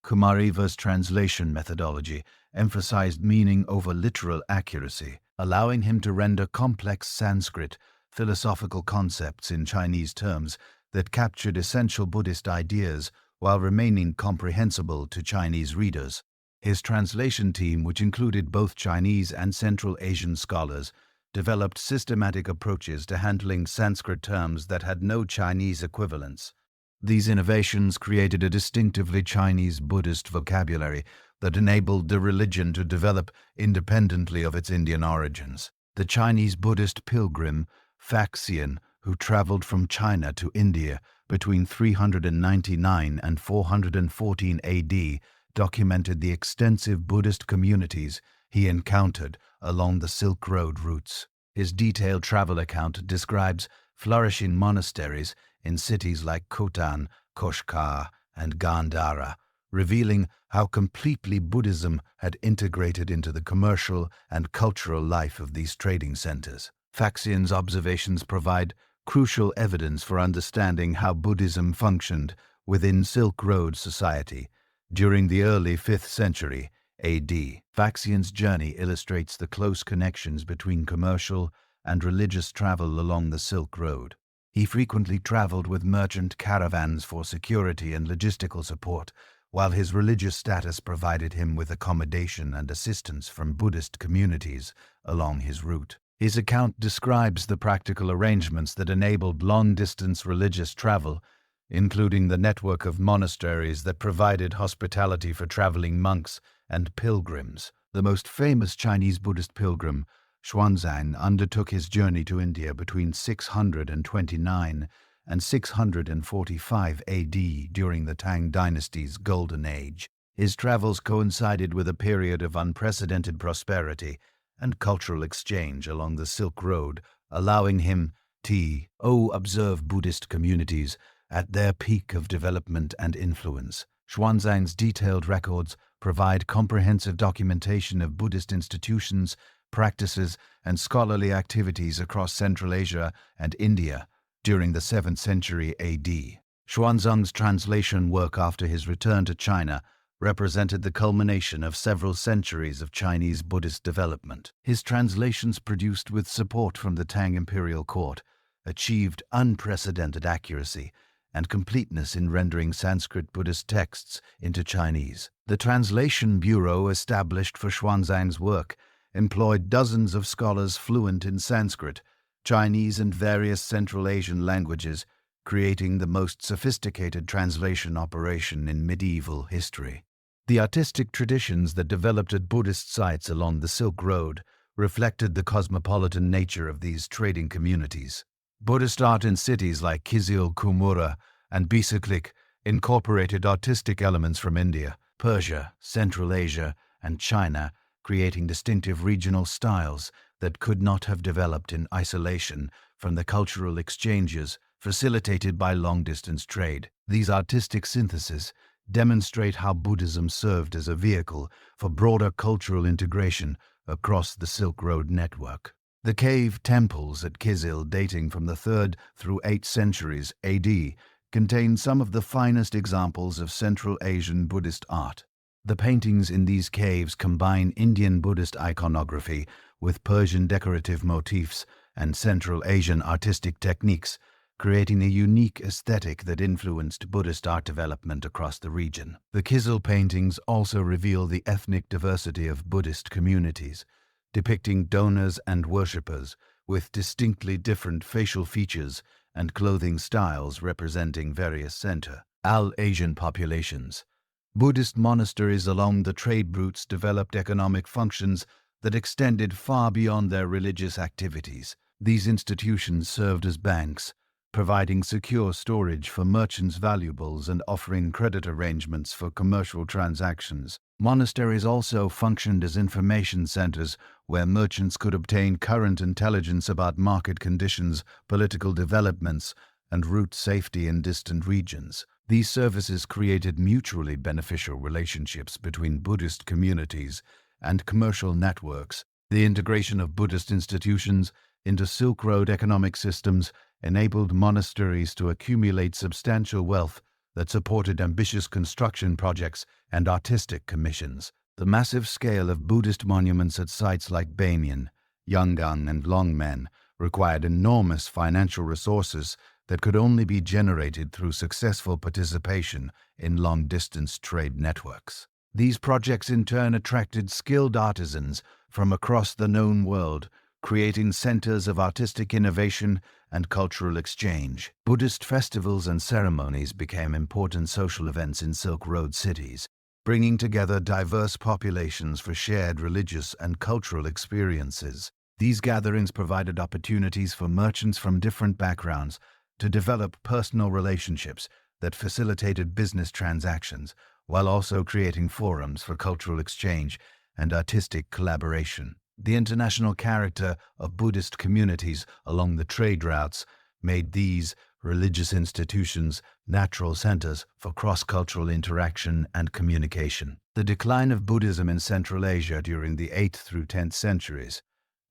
Kumarajiva's translation methodology emphasized meaning over literal accuracy, allowing him to render complex Sanskrit philosophical concepts in Chinese terms that captured essential Buddhist ideas while remaining comprehensible to Chinese readers. His translation team, which included both Chinese and Central Asian scholars, developed systematic approaches to handling Sanskrit terms that had no Chinese equivalents. These innovations created a distinctively Chinese Buddhist vocabulary that enabled the religion to develop independently of its Indian origins. The Chinese Buddhist pilgrim, Faxian, who traveled from China to India between 399 and 414 AD, documented the extensive Buddhist communities he encountered along the Silk Road routes. His detailed travel account describes flourishing monasteries in cities like Khotan, Koshkar, and Gandhara, revealing how completely Buddhism had integrated into the commercial and cultural life of these trading centers. Faxian's observations provide crucial evidence for understanding how Buddhism functioned within Silk Road society during the early 5th century AD. Faxian's journey illustrates the close connections between commercial and religious travel along the Silk Road. He frequently traveled with merchant caravans for security and logistical support, while his religious status provided him with accommodation and assistance from Buddhist communities along his route. His account describes the practical arrangements that enabled long-distance religious travel, including the network of monasteries that provided hospitality for traveling monks and pilgrims. The most famous Chinese Buddhist pilgrim, Xuanzang, undertook his journey to India between 629 and 645 AD during the Tang dynasty's golden age. His travels coincided with a period of unprecedented prosperity and cultural exchange along the Silk Road, allowing him to observe Buddhist communities at their peak of development and influence. Xuanzang's detailed records provide comprehensive documentation of Buddhist institutions, practices, and scholarly activities across Central Asia and India during the 7th century AD. Xuanzang's translation work after his return to China represented the culmination of several centuries of Chinese Buddhist development. His translations, produced with support from the Tang imperial court, achieved unprecedented accuracy and completeness in rendering Sanskrit Buddhist texts into Chinese. The Translation Bureau, established for Xuanzang's work, employed dozens of scholars fluent in Sanskrit, Chinese, and various Central Asian languages, creating the most sophisticated translation operation in medieval history. The artistic traditions that developed at Buddhist sites along the Silk Road reflected the cosmopolitan nature of these trading communities. Buddhist art in cities like Kizil, Kumura, and Bisaklik incorporated artistic elements from India, Persia, Central Asia, and China, creating distinctive regional styles that could not have developed in isolation from the cultural exchanges facilitated by long-distance trade. These artistic syntheses demonstrate how Buddhism served as a vehicle for broader cultural integration across the Silk Road network. The cave temples at Kizil, dating from the 3rd through 8th centuries AD, contain some of the finest examples of Central Asian Buddhist art. The paintings in these caves combine Indian Buddhist iconography with Persian decorative motifs and Central Asian artistic techniques, creating a unique aesthetic that influenced Buddhist art development across the region. The Kizil paintings also reveal the ethnic diversity of Buddhist communities, depicting donors and worshippers with distinctly different facial features and clothing styles representing various Central Asian populations. Buddhist monasteries along the trade routes developed economic functions that extended far beyond their religious activities. These institutions served as banks, providing secure storage for merchants' valuables and offering credit arrangements for commercial transactions. Monasteries also functioned as information centers where merchants could obtain current intelligence about market conditions, political developments, and route safety in distant regions. These services created mutually beneficial relationships between Buddhist communities and commercial networks. The integration of Buddhist institutions into Silk Road economic systems enabled monasteries to accumulate substantial wealth that supported ambitious construction projects and artistic commissions. The massive scale of Buddhist monuments at sites like Banyan, Yangon, and Longmen required enormous financial resources that could only be generated through successful participation in long-distance trade networks. These projects in turn attracted skilled artisans from across the known world, creating centers of artistic innovation and cultural exchange. Buddhist festivals and ceremonies became important social events in Silk Road cities, bringing together diverse populations for shared religious and cultural experiences. These gatherings provided opportunities for merchants from different backgrounds to develop personal relationships that facilitated business transactions, while also creating forums for cultural exchange and artistic collaboration. The international character of Buddhist communities along the trade routes made these religious institutions natural centers for cross-cultural interaction and communication. The decline of Buddhism in Central Asia during the 8th through 10th centuries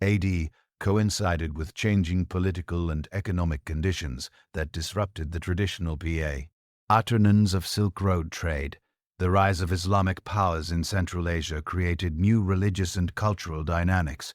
AD coincided with changing political and economic conditions that disrupted the traditional patterns of Silk Road trade. The rise of Islamic powers in Central Asia created new religious and cultural dynamics,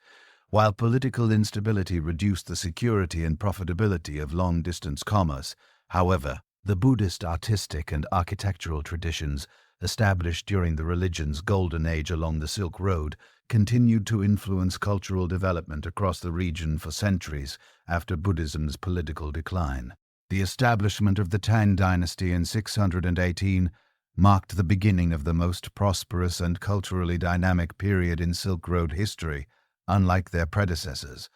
while political instability reduced the security and profitability of long-distance commerce. However, the Buddhist artistic and architectural traditions established during the religion's golden age along the Silk Road continued to influence cultural development across the region for centuries after Buddhism's political decline. The establishment of the Tang dynasty in 618 marked the beginning of the most prosperous and culturally dynamic period in Silk Road history. Unlike their predecessors,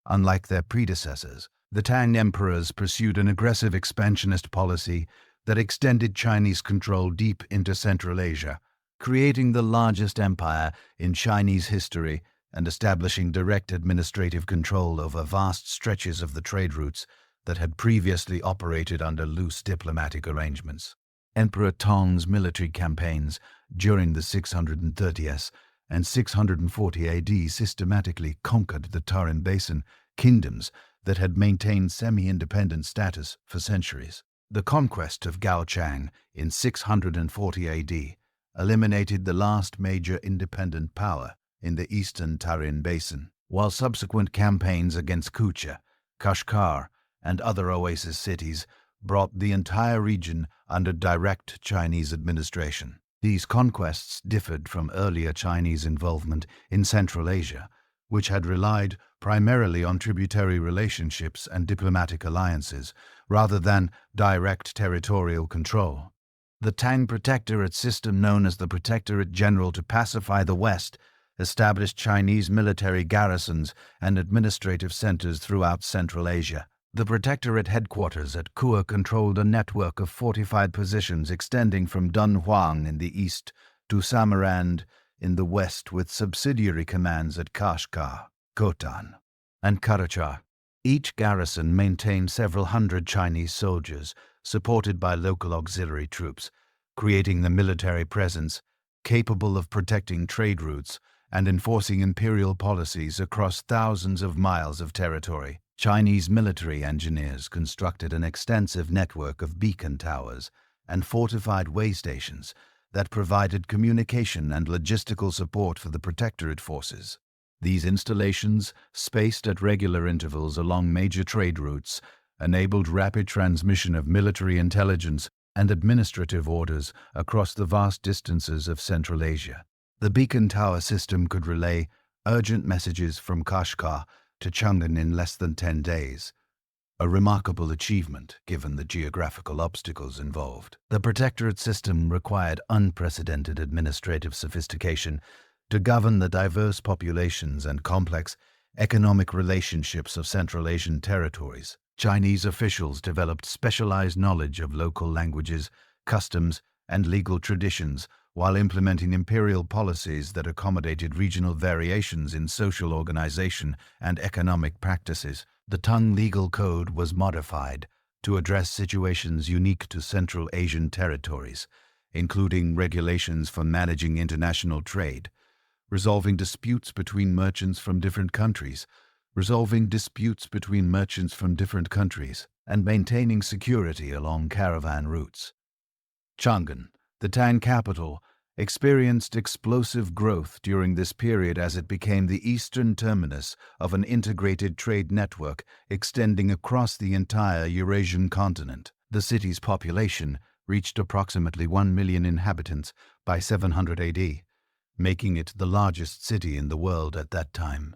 the Tang emperors pursued an aggressive expansionist policy that extended Chinese control deep into Central Asia, creating the largest empire in Chinese history and establishing direct administrative control over vast stretches of the trade routes that had previously operated under loose diplomatic arrangements. Emperor Tong's military campaigns during the 630s and 640 AD systematically conquered the Tarim Basin kingdoms that had maintained semi-independent status for centuries. The conquest of Gaochang in 640 AD eliminated the last major independent power in the eastern Tarim Basin, while subsequent campaigns against Kucha, Kashgar, and other oasis cities brought the entire region under direct Chinese administration. These conquests differed from earlier Chinese involvement in Central Asia, which had relied primarily on tributary relationships and diplomatic alliances, rather than direct territorial control. The Tang Protectorate system, known as the Protectorate General to pacify the West, established Chinese military garrisons and administrative centers throughout Central Asia. The Protectorate headquarters at Kua controlled a network of fortified positions extending from Dunhuang in the east to Samarkand in the west, with subsidiary commands at Kashgar, Khotan, and Karachar. Each garrison maintained several hundred Chinese soldiers, supported by local auxiliary troops, creating the military presence capable of protecting trade routes and enforcing imperial policies across thousands of miles of territory. Chinese military engineers constructed an extensive network of beacon towers and fortified way stations that provided communication and logistical support for the Protectorate forces. These installations, spaced at regular intervals along major trade routes, enabled rapid transmission of military intelligence and administrative orders across the vast distances of Central Asia. The beacon tower system could relay urgent messages from Kashgar to Chang'an in less than 10 days, a remarkable achievement given the geographical obstacles involved. The Protectorate system required unprecedented administrative sophistication to govern the diverse populations and complex economic relationships of Central Asian territories. Chinese officials developed specialized knowledge of local languages, customs, and legal traditions while implementing imperial policies that accommodated regional variations in social organization and economic practices. The Tang legal code was modified to address situations unique to Central Asian territories, including regulations for managing international trade, resolving disputes between merchants from different countries, and maintaining security along caravan routes. Chang'an, the Tang capital, experienced explosive growth during this period as it became the eastern terminus of an integrated trade network extending across the entire Eurasian continent. The city's population reached approximately 1 million inhabitants by 700 AD, making it the largest city in the world at that time.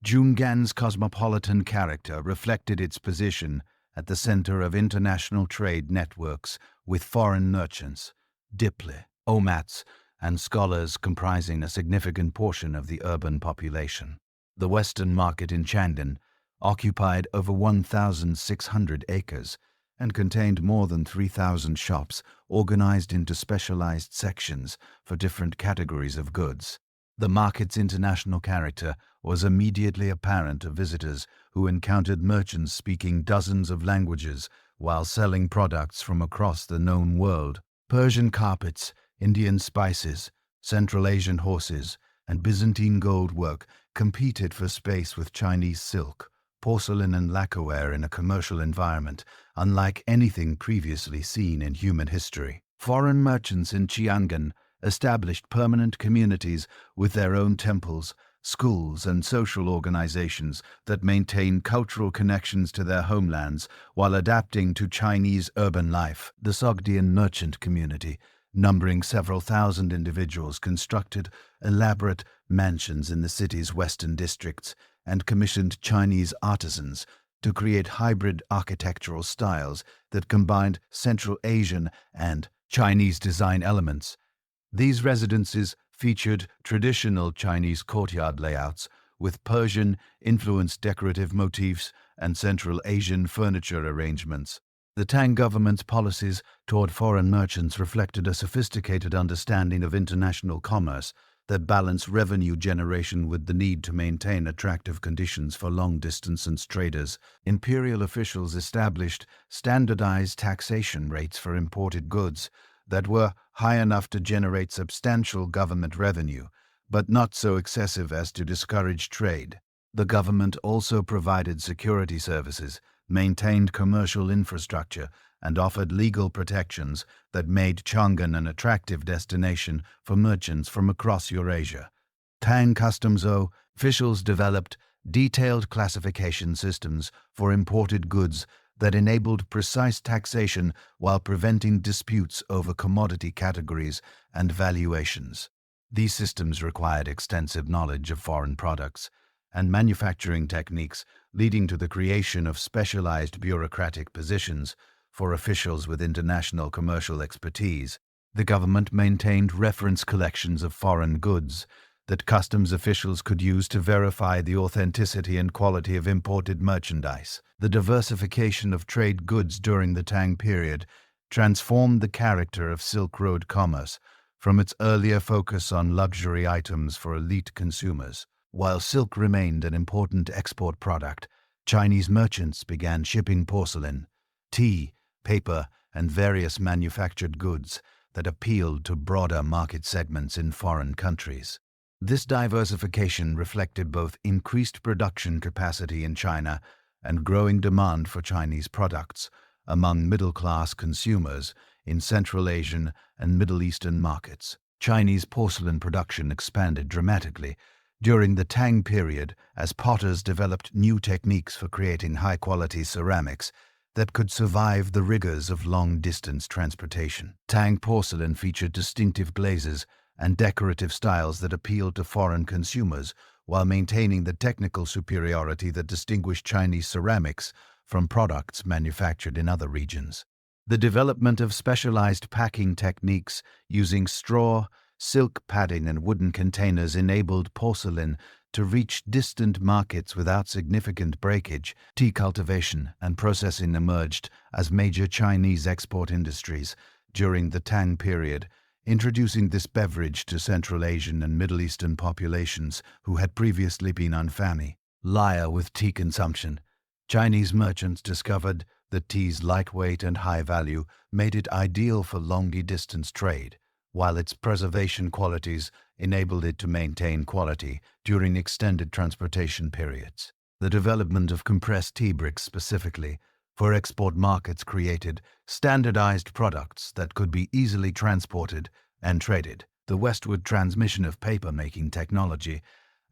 Zhonggan's cosmopolitan character reflected its position at the center of international trade networks with foreign merchants, diplomats, and scholars comprising a significant portion of the urban population. The Western market in Chang'an occupied over 1,600 acres and contained more than 3,000 shops organized into specialized sections for different categories of goods. The market's international character was immediately apparent to visitors who encountered merchants speaking dozens of languages while selling products from across the known world. Persian carpets, Indian spices, Central Asian horses, and Byzantine gold work competed for space with Chinese silk, porcelain, and lacquerware in a commercial environment unlike anything previously seen in human history. Foreign merchants in Chang'an established permanent communities with their own temples, schools, and social organizations that maintained cultural connections to their homelands while adapting to Chinese urban life. The Sogdian merchant community, numbering several thousand individuals, constructed elaborate mansions in the city's western districts and commissioned Chinese artisans to create hybrid architectural styles that combined Central Asian and Chinese design elements. These residences featured traditional Chinese courtyard layouts with Persian-influenced decorative motifs and Central Asian furniture arrangements. The Tang government's policies toward foreign merchants reflected a sophisticated understanding of international commerce that balanced revenue generation with the need to maintain attractive conditions for long-distance traders. Imperial officials established standardized taxation rates for imported goods that were high enough to generate substantial government revenue, but not so excessive as to discourage trade. The government also provided security services, maintained commercial infrastructure, and offered legal protections that made Chang'an an attractive destination for merchants from across Eurasia. Tang customs officials developed detailed classification systems for imported goods that enabled precise taxation while preventing disputes over commodity categories and valuations. These systems required extensive knowledge of foreign products and manufacturing techniques, leading to the creation of specialized bureaucratic positions for officials with international commercial expertise. The government maintained reference collections of foreign goods that customs officials could use to verify the authenticity and quality of imported merchandise. The diversification of trade goods during the Tang period transformed the character of Silk Road commerce from its earlier focus on luxury items for elite consumers. While silk remained an important export product, Chinese merchants began shipping porcelain, tea, paper, and various manufactured goods that appealed to broader market segments in foreign countries. This diversification reflected both increased production capacity in China and growing demand for Chinese products among middle-class consumers in Central Asian and Middle Eastern markets. Chinese porcelain production expanded dramatically during the Tang period as potters developed new techniques for creating high-quality ceramics that could survive the rigors of long-distance transportation. Tang porcelain featured distinctive glazes and decorative styles that appealed to foreign consumers while maintaining the technical superiority that distinguished Chinese ceramics from products manufactured in other regions. The development of specialized packing techniques using straw, silk padding, and wooden containers enabled porcelain to reach distant markets without significant breakage. Tea cultivation and processing emerged as major Chinese export industries during the Tang period, introducing this beverage to Central Asian and Middle Eastern populations who had previously been unfamiliar with tea consumption. Chinese merchants discovered that tea's lightweight and high value made it ideal for long-distance trade, while its preservation qualities enabled it to maintain quality during extended transportation periods. The development of compressed tea bricks specifically for export markets created standardized products that could be easily transported and traded. The westward transmission of paper-making technology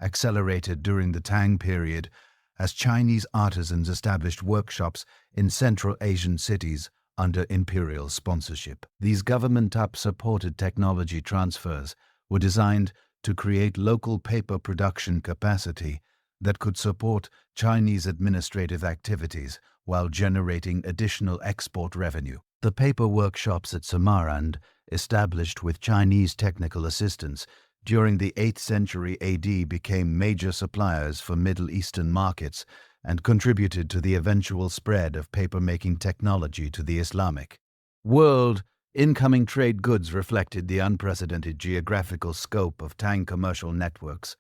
accelerated during the Tang period as Chinese artisans established workshops in Central Asian cities under imperial sponsorship. These government-supported technology transfers were designed to create local paper production capacity that could support Chinese administrative activities while generating additional export revenue. The paper workshops at Samarkand, established with Chinese technical assistance during the 8th century AD, became major suppliers for Middle Eastern markets and contributed to the eventual spread of paper-making technology to the Islamic world. Incoming trade goods reflected the unprecedented geographical scope of Tang commercial networks.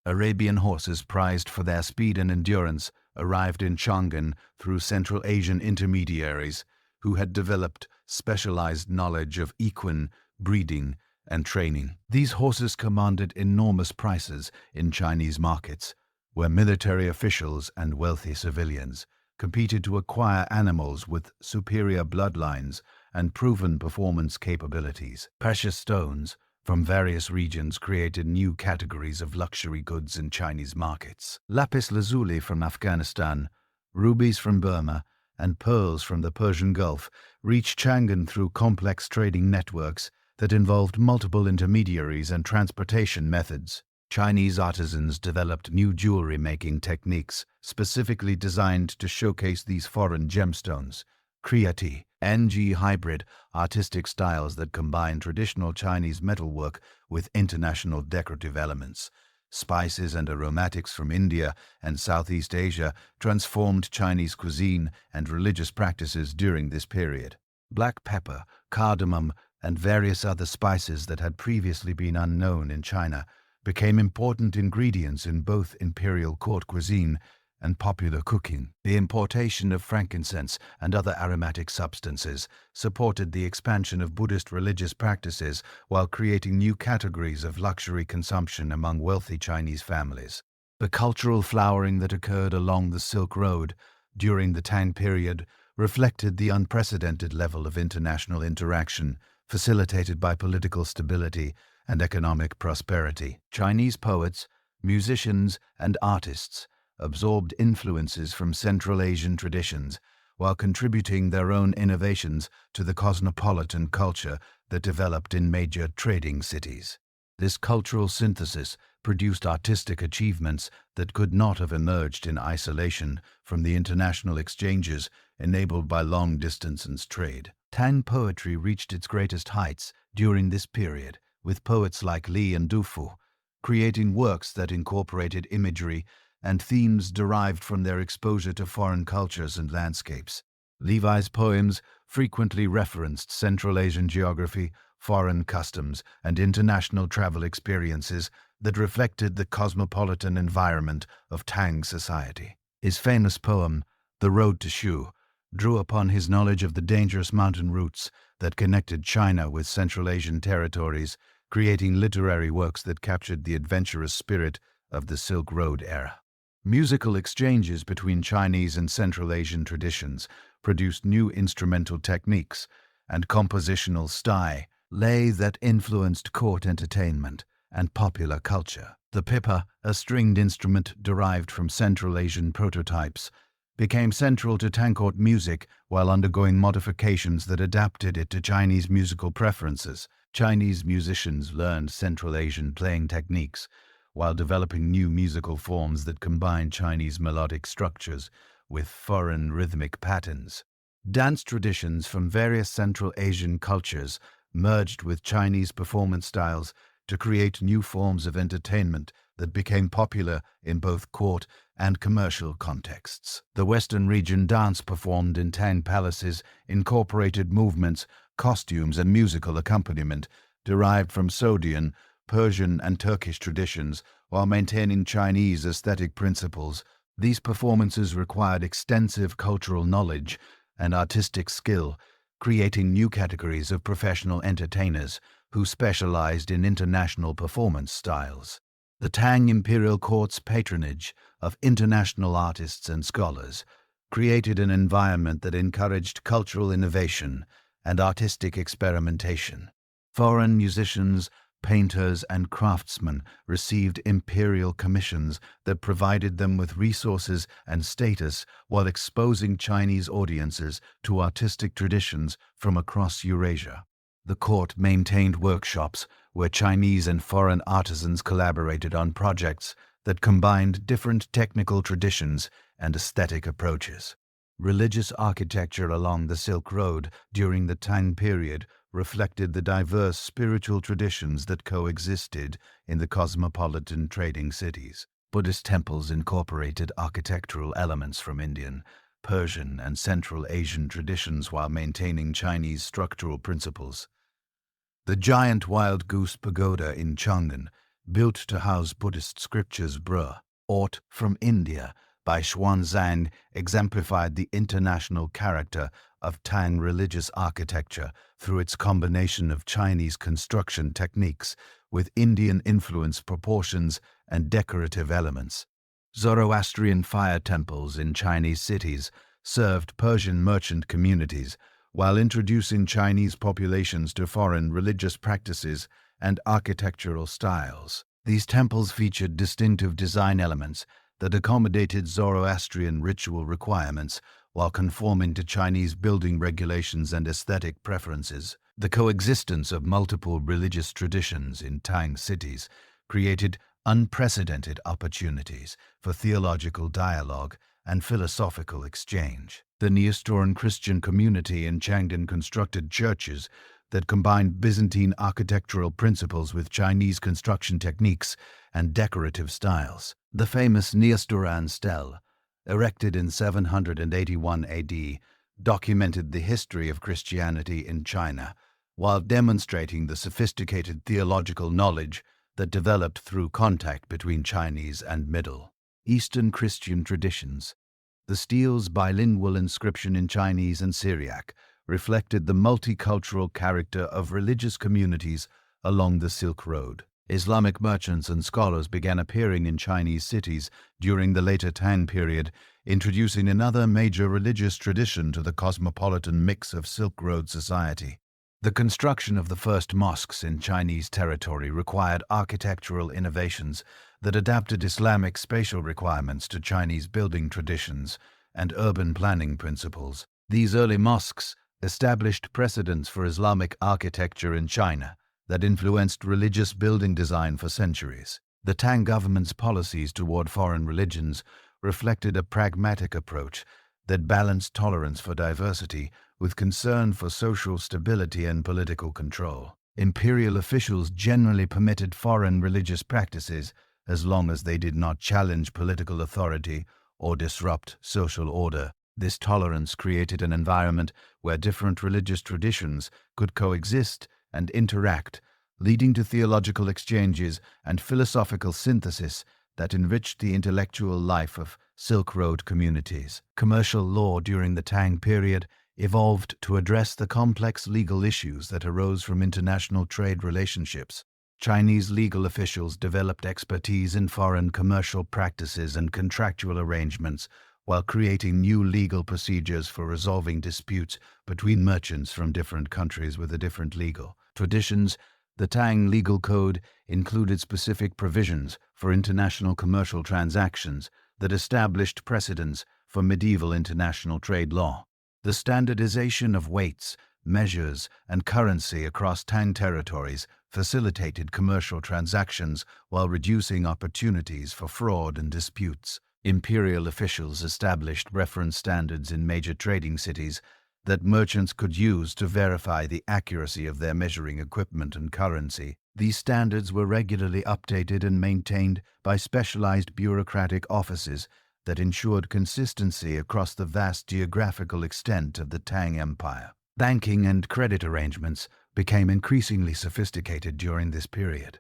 Arabian horses, prized for their speed and endurance, arrived in Chang'an through Central Asian intermediaries who had developed specialized knowledge of equine breeding and training. These horses commanded enormous prices in Chinese markets, where military officials and wealthy civilians competed to acquire animals with superior bloodlines and proven performance capabilities. Precious stones from various regions created new categories of luxury goods in Chinese markets. Lapis lazuli from Afghanistan, rubies from Burma, and pearls from the Persian Gulf reached Chang'an through complex trading networks that involved multiple intermediaries and transportation methods. Chinese artisans developed new jewelry-making techniques specifically designed to showcase these foreign gemstones. Creati, NG hybrid artistic styles that combine traditional Chinese metalwork with international decorative elements. Spices and aromatics from India and Southeast Asia transformed Chinese cuisine and religious practices during this period. Black pepper, cardamom, and various other spices that had previously been unknown in China became important ingredients in both imperial court cuisine and popular cooking. The importation of frankincense and other aromatic substances supported the expansion of Buddhist religious practices while creating new categories of luxury consumption among wealthy Chinese families. The cultural flowering that occurred along the Silk Road during the Tang period reflected the unprecedented level of international interaction facilitated by political stability and economic prosperity. Chinese poets, musicians, and artists absorbed influences from Central Asian traditions while contributing their own innovations to the cosmopolitan culture that developed in major trading cities. This cultural synthesis produced artistic achievements that could not have emerged in isolation from the international exchanges enabled by long-distance trade. Tang poetry reached its greatest heights during this period, with poets like Li and Dufu creating works that incorporated imagery and themes derived from their exposure to foreign cultures and landscapes. Levi's poems frequently referenced Central Asian geography, foreign customs, and international travel experiences that reflected the cosmopolitan environment of Tang society. His famous poem, The Road to Shu, drew upon his knowledge of the dangerous mountain routes that connected China with Central Asian territories, creating literary works that captured the adventurous spirit of the Silk Road era. Musical exchanges between Chinese and Central Asian traditions produced new instrumental techniques and compositional style that influenced court entertainment and popular culture. The pipa, a stringed instrument derived from Central Asian prototypes, became central to Tang court music while undergoing modifications that adapted it to Chinese musical preferences. Chinese musicians learned Central Asian playing techniques while developing new musical forms that combined Chinese melodic structures with foreign rhythmic patterns. Dance traditions from various Central Asian cultures merged with Chinese performance styles to create new forms of entertainment that became popular in both court and commercial contexts. The Western region dance performed in Tang palaces incorporated movements, costumes, and musical accompaniment derived from Sogdian, Persian, and Turkish traditions while maintaining Chinese aesthetic principles. These performances required extensive cultural knowledge and artistic skill, creating new categories of professional entertainers who specialized in international performance styles. The Tang imperial court's patronage of international artists and scholars created an environment that encouraged cultural innovation and artistic experimentation. Foreign musicians, painters, and craftsmen received imperial commissions that provided them with resources and status while exposing Chinese audiences to artistic traditions from across Eurasia. The court maintained workshops where Chinese and foreign artisans collaborated on projects that combined different technical traditions and aesthetic approaches. Religious architecture along the Silk Road during the Tang period reflected the diverse spiritual traditions that coexisted in the cosmopolitan trading cities. Buddhist temples incorporated architectural elements from Indian, Persian, and Central Asian traditions while maintaining Chinese structural principles. The giant wild goose pagoda in Chang'an, built to house Buddhist scriptures brought from India by Xuanzang, exemplified the international character of Tang religious architecture through its combination of Chinese construction techniques with Indian-influenced proportions and decorative elements. Zoroastrian fire temples in Chinese cities served Persian merchant communities while introducing Chinese populations to foreign religious practices and architectural styles. These temples featured distinctive design elements that accommodated Zoroastrian ritual requirements while conforming to Chinese building regulations and aesthetic preferences. The coexistence of multiple religious traditions in Tang cities created unprecedented opportunities for theological dialogue and philosophical exchange. The Nestorian Christian community in Chang'an constructed churches that combined Byzantine architectural principles with Chinese construction techniques and decorative styles. The famous Nestorian stele, erected in 781 AD, documented the history of Christianity in China, while demonstrating the sophisticated theological knowledge that developed through contact between Chinese and Middle Eastern Christian traditions. The stele's bilingual inscription in Chinese and Syriac reflected the multicultural character of religious communities along the Silk Road. Islamic merchants and scholars began appearing in Chinese cities during the later Tang period, introducing another major religious tradition to the cosmopolitan mix of Silk Road society. The construction of the first mosques in Chinese territory required architectural innovations that adapted Islamic spatial requirements to Chinese building traditions and urban planning principles. These early mosques established precedents for Islamic architecture in China that influenced religious building design for centuries. The Tang government's policies toward foreign religions reflected a pragmatic approach that balanced tolerance for diversity with concern for social stability and political control. Imperial officials generally permitted foreign religious practices as long as they did not challenge political authority or disrupt social order. This tolerance created an environment where different religious traditions could coexist and interact, leading to theological exchanges and philosophical synthesis that enriched the intellectual life of Silk Road communities. Commercial law during the Tang period evolved to address the complex legal issues that arose from international trade relationships. Chinese legal officials developed expertise in foreign commercial practices and contractual arrangements, while creating new legal procedures for resolving disputes between merchants from different countries with a different legal traditions. The Tang legal code included specific provisions for international commercial transactions that established precedents for medieval international trade law. The standardization of weights, measures, and currency across Tang territories facilitated commercial transactions while reducing opportunities for fraud and disputes. Imperial officials established reference standards in major trading cities that merchants could use to verify the accuracy of their measuring equipment and currency. These standards were regularly updated and maintained by specialized bureaucratic offices that ensured consistency across the vast geographical extent of the Tang Empire. Banking and credit arrangements became increasingly sophisticated during this period,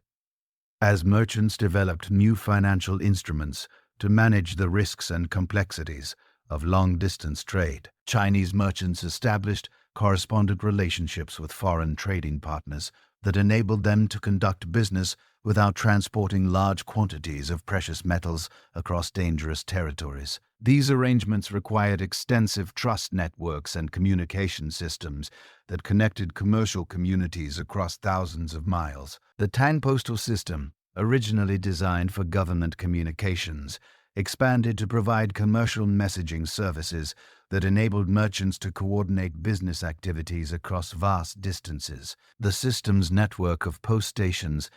as merchants developed new financial instruments to manage the risks and complexities of long-distance trade. Chinese merchants established correspondent relationships with foreign trading partners that enabled them to conduct business without transporting large quantities of precious metals across dangerous territories. These arrangements required extensive trust networks and communication systems that connected commercial communities across thousands of miles. The Tang postal system, originally designed for government communications, expanded to provide commercial messaging services that enabled merchants to coordinate business activities across vast distances. The system's network of post stations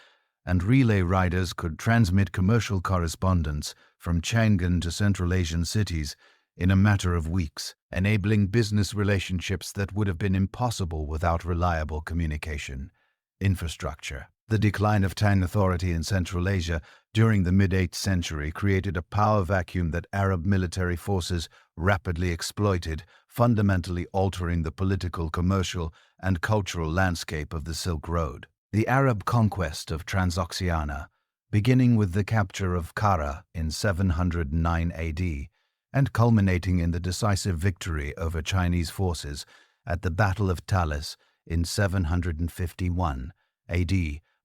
and relay riders could transmit commercial correspondence from Chang'an to Central Asian cities in a matter of weeks, enabling business relationships that would have been impossible without reliable communication infrastructure. The decline of Tang authority in Central Asia during the mid-8th century created a power vacuum that Arab military forces rapidly exploited, fundamentally altering the political, commercial, and cultural landscape of the Silk Road. The Arab conquest of Transoxiana, beginning with the capture of Kara in 709 AD and culminating in the decisive victory over Chinese forces at the Battle of Talis in 751 AD,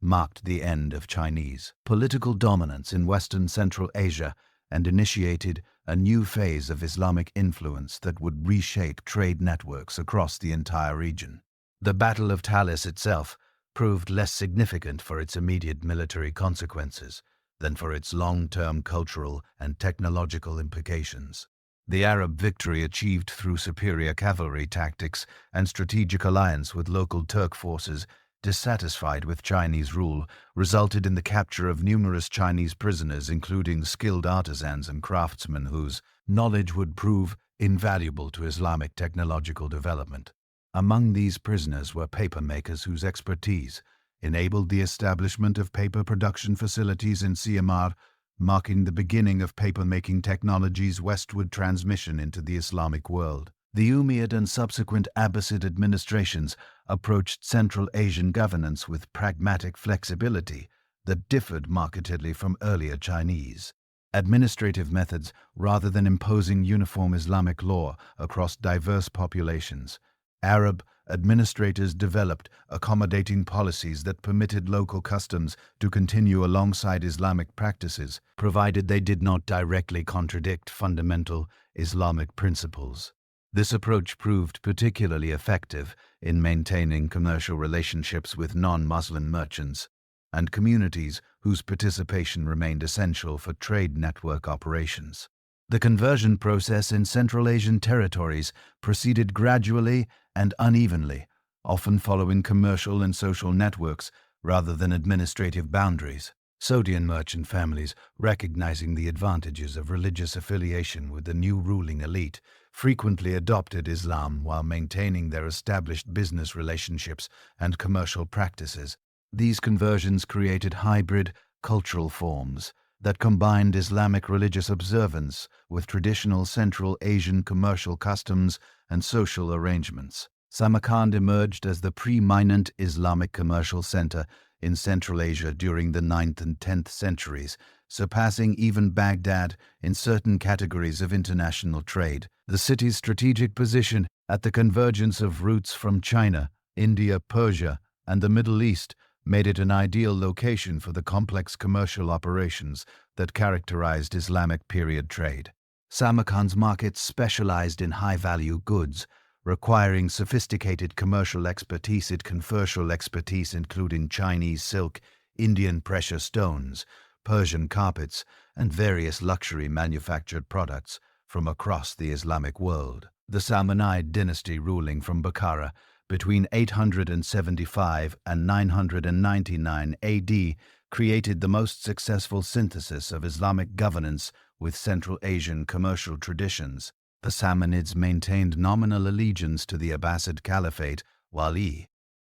marked the end of Chinese political dominance in Western Central Asia and initiated a new phase of Islamic influence that would reshape trade networks across the entire region. The Battle of Talis itself proved less significant for its immediate military consequences than for its long-term cultural and technological implications. The Arab victory, achieved through superior cavalry tactics and strategic alliance with local Turk forces, dissatisfied with Chinese rule, resulted in the capture of numerous Chinese prisoners, including skilled artisans and craftsmen whose knowledge would prove invaluable to Islamic technological development. Among these prisoners were papermakers whose expertise enabled the establishment of paper production facilities in Siamar, marking the beginning of papermaking technology's westward transmission into the Islamic world. The Umayyad and subsequent Abbasid administrations approached Central Asian governance with pragmatic flexibility that differed markedly from earlier Chinese administrative methods rather than imposing uniform Islamic law across diverse populations. Arab administrators developed accommodating policies that permitted local customs to continue alongside Islamic practices, provided they did not directly contradict fundamental Islamic principles. This approach proved particularly effective in maintaining commercial relationships with non-Muslim merchants and communities whose participation remained essential for trade network operations. The conversion process in Central Asian territories proceeded gradually and unevenly, often following commercial and social networks rather than administrative boundaries. Sogdian merchant families, recognizing the advantages of religious affiliation with the new ruling elite, frequently adopted Islam while maintaining their established business relationships and commercial practices. These conversions created hybrid cultural forms that combined Islamic religious observance with traditional Central Asian commercial customs and social arrangements. Samarkand emerged as the preeminent Islamic commercial center in Central Asia during the 9th and 10th centuries, surpassing even Baghdad in certain categories of international trade. The city's strategic position at the convergence of routes from China, India, Persia, and the Middle East made it an ideal location for the complex commercial operations that characterized Islamic period trade. Samarkand's markets specialized in high-value goods, requiring sophisticated commercial expertise including Chinese silk, Indian precious stones, Persian carpets, and various luxury manufactured products from across the Islamic world. The Samanid dynasty ruling from Bukhara between 875 and 999 AD created the most successful synthesis of Islamic governance with Central Asian commercial traditions. The Samanids maintained nominal allegiance to the Abbasid Caliphate while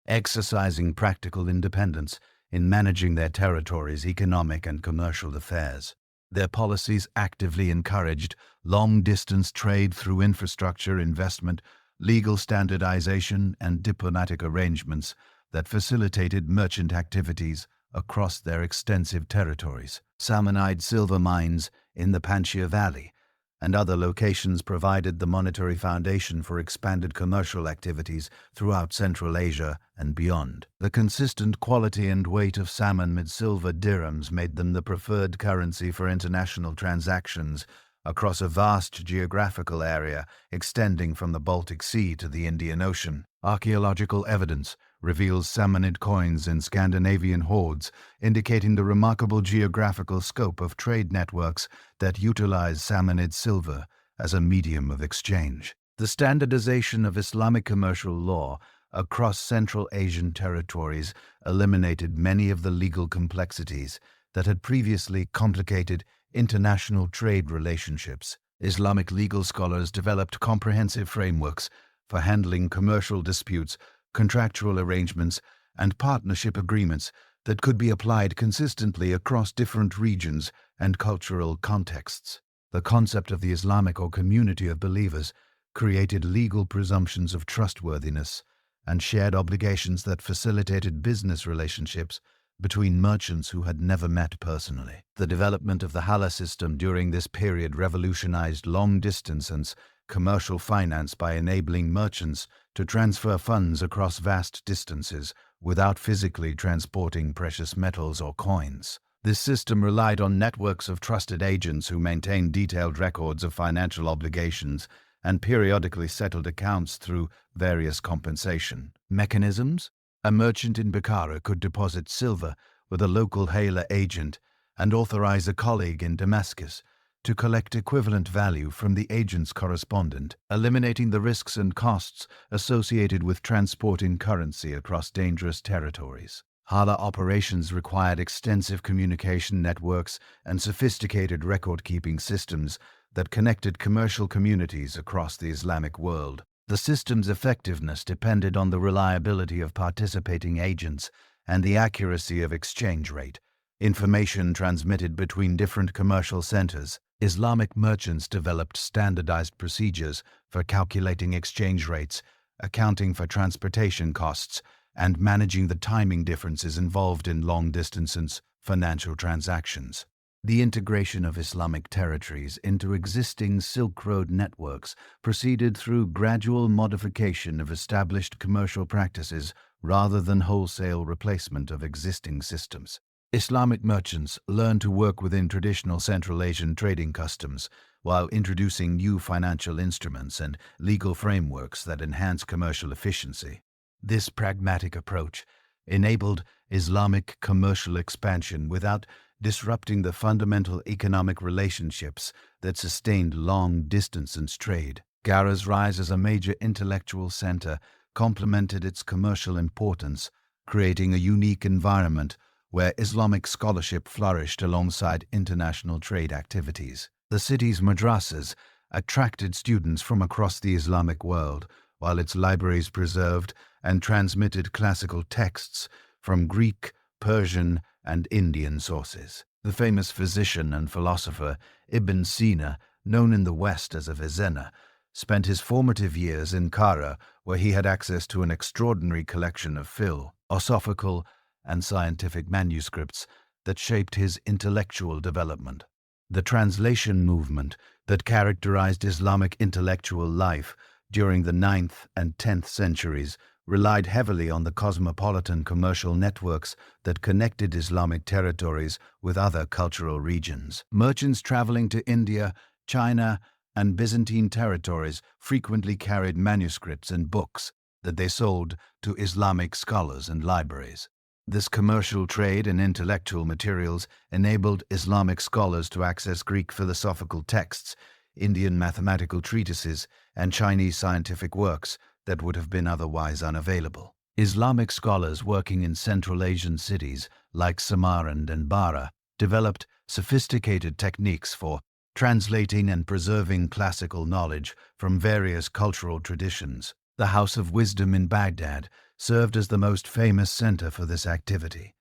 exercising practical independence in managing their territory's economic and commercial affairs. Their policies actively encouraged long-distance trade through infrastructure investment, legal standardization, and diplomatic arrangements that facilitated merchant activities across their extensive territories. Samanid silver mines in the Panjshir Valley and other locations provided the monetary foundation for expanded commercial activities throughout Central Asia and beyond. The consistent quality and weight of Samanid silver dirhams made them the preferred currency for international transactions across a vast geographical area extending from the Baltic Sea to the Indian Ocean. Archaeological evidence reveals Samanid coins in Scandinavian hoards, indicating the remarkable geographical scope of trade networks that utilize Samanid silver as a medium of exchange. The standardization of Islamic commercial law across Central Asian territories eliminated many of the legal complexities that had previously complicated international trade relationships. Islamic legal scholars developed comprehensive frameworks for handling commercial disputes, contractual arrangements, and partnership agreements that could be applied consistently across different regions and cultural contexts. The concept of the Islamic or community of believers created legal presumptions of trustworthiness and shared obligations that facilitated business relationships between merchants who had never met personally. The development of the Hala system during this period revolutionized long-distance and commercial finance by enabling merchants to transfer funds across vast distances without physically transporting precious metals or coins. This system relied on networks of trusted agents who maintained detailed records of financial obligations and periodically settled accounts through various compensation mechanisms. A merchant in Bukhara could deposit silver with a local Hala agent and authorize a colleague in Damascus to collect equivalent value from the agent's correspondent, eliminating the risks and costs associated with transporting currency across dangerous territories. Hala operations required extensive communication networks and sophisticated record-keeping systems that connected commercial communities across the Islamic world. The system's effectiveness depended on the reliability of participating agents and the accuracy of exchange rate. Information transmitted between different commercial centers. Islamic merchants developed standardized procedures for calculating exchange rates, accounting for transportation costs, and managing the timing differences involved in long-distance financial transactions. The integration of Islamic territories into existing Silk Road networks proceeded through gradual modification of established commercial practices rather than wholesale replacement of existing systems. Islamic merchants learned to work within traditional Central Asian trading customs while introducing new financial instruments and legal frameworks that enhance commercial efficiency. This pragmatic approach enabled Islamic commercial expansion without disrupting the fundamental economic relationships that sustained long-distance trade. Bukhara's rise as a major intellectual center complemented its commercial importance, creating a unique environment where Islamic scholarship flourished alongside international trade activities. The city's madrasas attracted students from across the Islamic world, while its libraries preserved and transmitted classical texts from Greek, Persian, and Indian sources. The famous physician and philosopher Ibn Sina, known in the West as Avicenna, spent his formative years in Cairo, where he had access to an extraordinary collection of philosophical and scientific manuscripts that shaped his intellectual development. The translation movement that characterized Islamic intellectual life during the 9th and 10th centuries relied heavily on the cosmopolitan commercial networks that connected Islamic territories with other cultural regions. Merchants traveling to India, China, and Byzantine territories frequently carried manuscripts and books that they sold to Islamic scholars and libraries. This commercial trade in intellectual materials enabled Islamic scholars to access Greek philosophical texts, Indian mathematical treatises, and Chinese scientific works that would have been otherwise unavailable. Islamic scholars working in Central Asian cities like Samarkand and Bara developed sophisticated techniques for translating and preserving classical knowledge from various cultural traditions. The House of Wisdom in Baghdad served as the most famous center for this activity.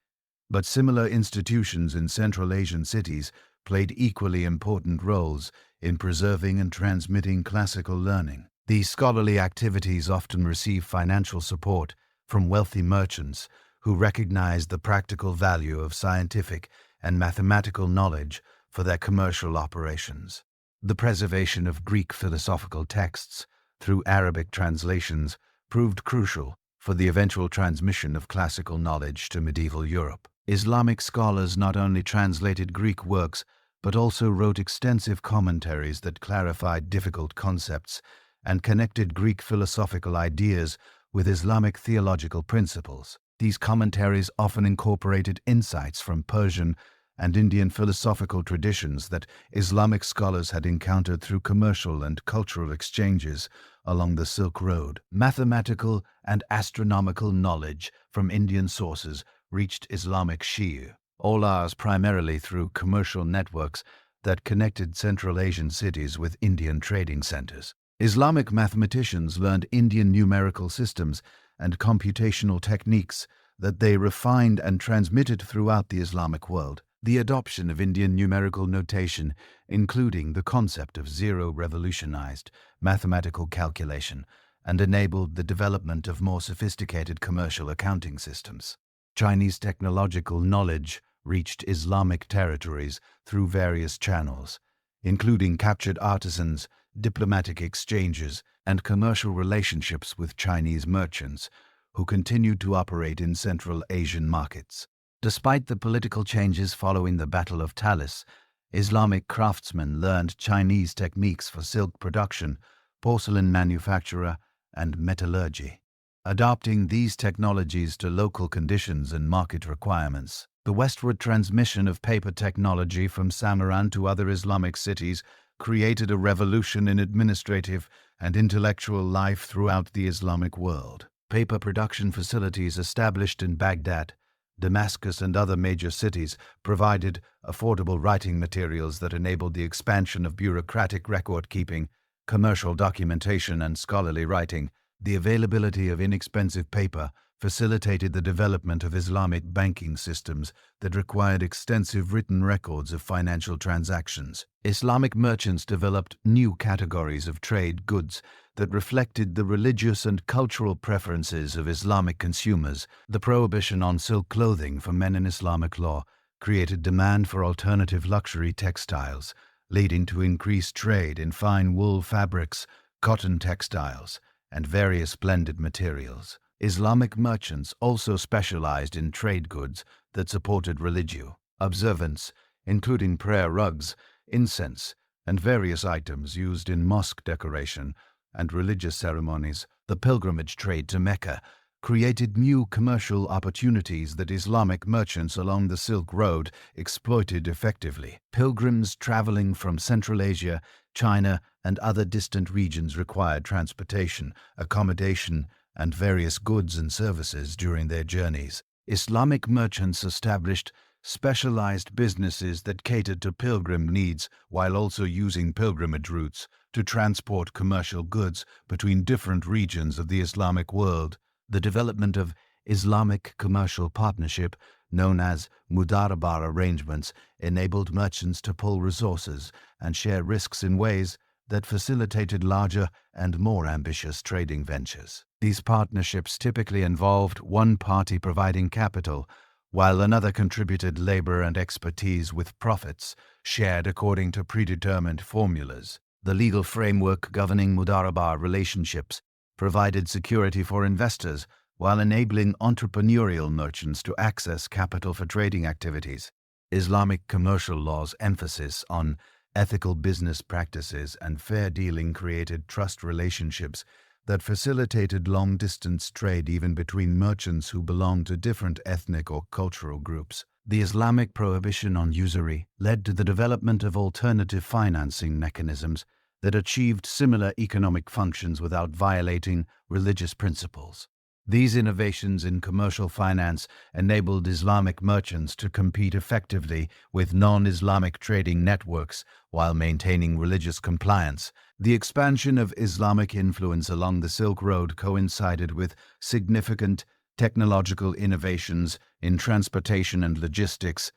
But similar institutions in Central Asian cities played equally important roles in preserving and transmitting classical learning. These scholarly activities often receive financial support from wealthy merchants who recognized the practical value of scientific and mathematical knowledge for their commercial operations. The preservation of Greek philosophical texts through Arabic translations proved crucial for the eventual transmission of classical knowledge to medieval Europe. Islamic scholars not only translated Greek works, but also wrote extensive commentaries that clarified difficult concepts and connected Greek philosophical ideas with Islamic theological principles. These commentaries often incorporated insights from Persian and Indian philosophical traditions that Islamic scholars had encountered through commercial and cultural exchanges along the Silk Road. Mathematical and astronomical knowledge from Indian sources reached Islamic Shia, all ours primarily through commercial networks that connected Central Asian cities with Indian trading centers. Islamic mathematicians learned Indian numerical systems and computational techniques that they refined and transmitted throughout the Islamic world. The adoption of Indian numerical notation, including the concept of zero, revolutionized mathematical calculation and enabled the development of more sophisticated commercial accounting systems. Chinese technological knowledge reached Islamic territories through various channels, including captured artisans, diplomatic exchanges, and commercial relationships with Chinese merchants who continued to operate in Central Asian markets. Despite the political changes following the Battle of Talis, Islamic craftsmen learned Chinese techniques for silk production, porcelain manufacture, and metallurgy. Adopting these technologies to local conditions and market requirements, the westward transmission of paper technology from Samarkand to other Islamic cities created a revolution in administrative and intellectual life throughout the Islamic world. Paper production facilities established in Baghdad, Damascus, and other major cities provided affordable writing materials that enabled the expansion of bureaucratic record-keeping, commercial documentation, and scholarly writing. The availability of inexpensive paper facilitated the development of Islamic banking systems that required extensive written records of financial transactions. Islamic merchants developed new categories of trade goods that reflected the religious and cultural preferences of Islamic consumers. The prohibition on silk clothing for men in Islamic law created demand for alternative luxury textiles, leading to increased trade in fine wool fabrics, cotton textiles, and various blended materials. Islamic merchants also specialized in trade goods that supported religious observance, including prayer rugs, incense, and various items used in mosque decoration and religious ceremonies. The pilgrimage trade to Mecca created new commercial opportunities that Islamic merchants along the Silk Road exploited effectively. Pilgrims traveling from Central Asia, China, and other distant regions required transportation, accommodation, and various goods and services during their journeys. Islamic merchants established specialized businesses that catered to pilgrim needs while also using pilgrimage routes to transport commercial goods between different regions of the Islamic world. The development of Islamic commercial partnership, known as Mudarabar arrangements, enabled merchants to pool resources and share risks in ways that facilitated larger and more ambitious trading ventures. These partnerships typically involved one party providing capital, while another contributed labor and expertise with profits shared according to predetermined formulas. The legal framework governing Mudarabar relationships provided security for investors while enabling entrepreneurial merchants to access capital for trading activities. Islamic commercial law's emphasis on ethical business practices and fair dealing created trust relationships that facilitated long-distance trade even between merchants who belonged to different ethnic or cultural groups. The Islamic prohibition on usury led to the development of alternative financing mechanisms that achieved similar economic functions without violating religious principles. These innovations in commercial finance enabled Islamic merchants to compete effectively with non-Islamic trading networks while maintaining religious compliance. The expansion of Islamic influence along the Silk Road coincided with significant technological innovations in transportation and logistics.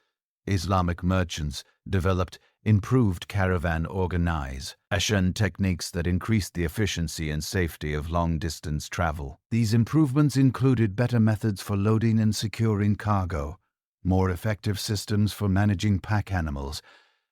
Islamic merchants developed improved caravan organization techniques that increased the efficiency and safety of long-distance travel. These improvements included better methods for loading and securing cargo, more effective systems for managing pack animals,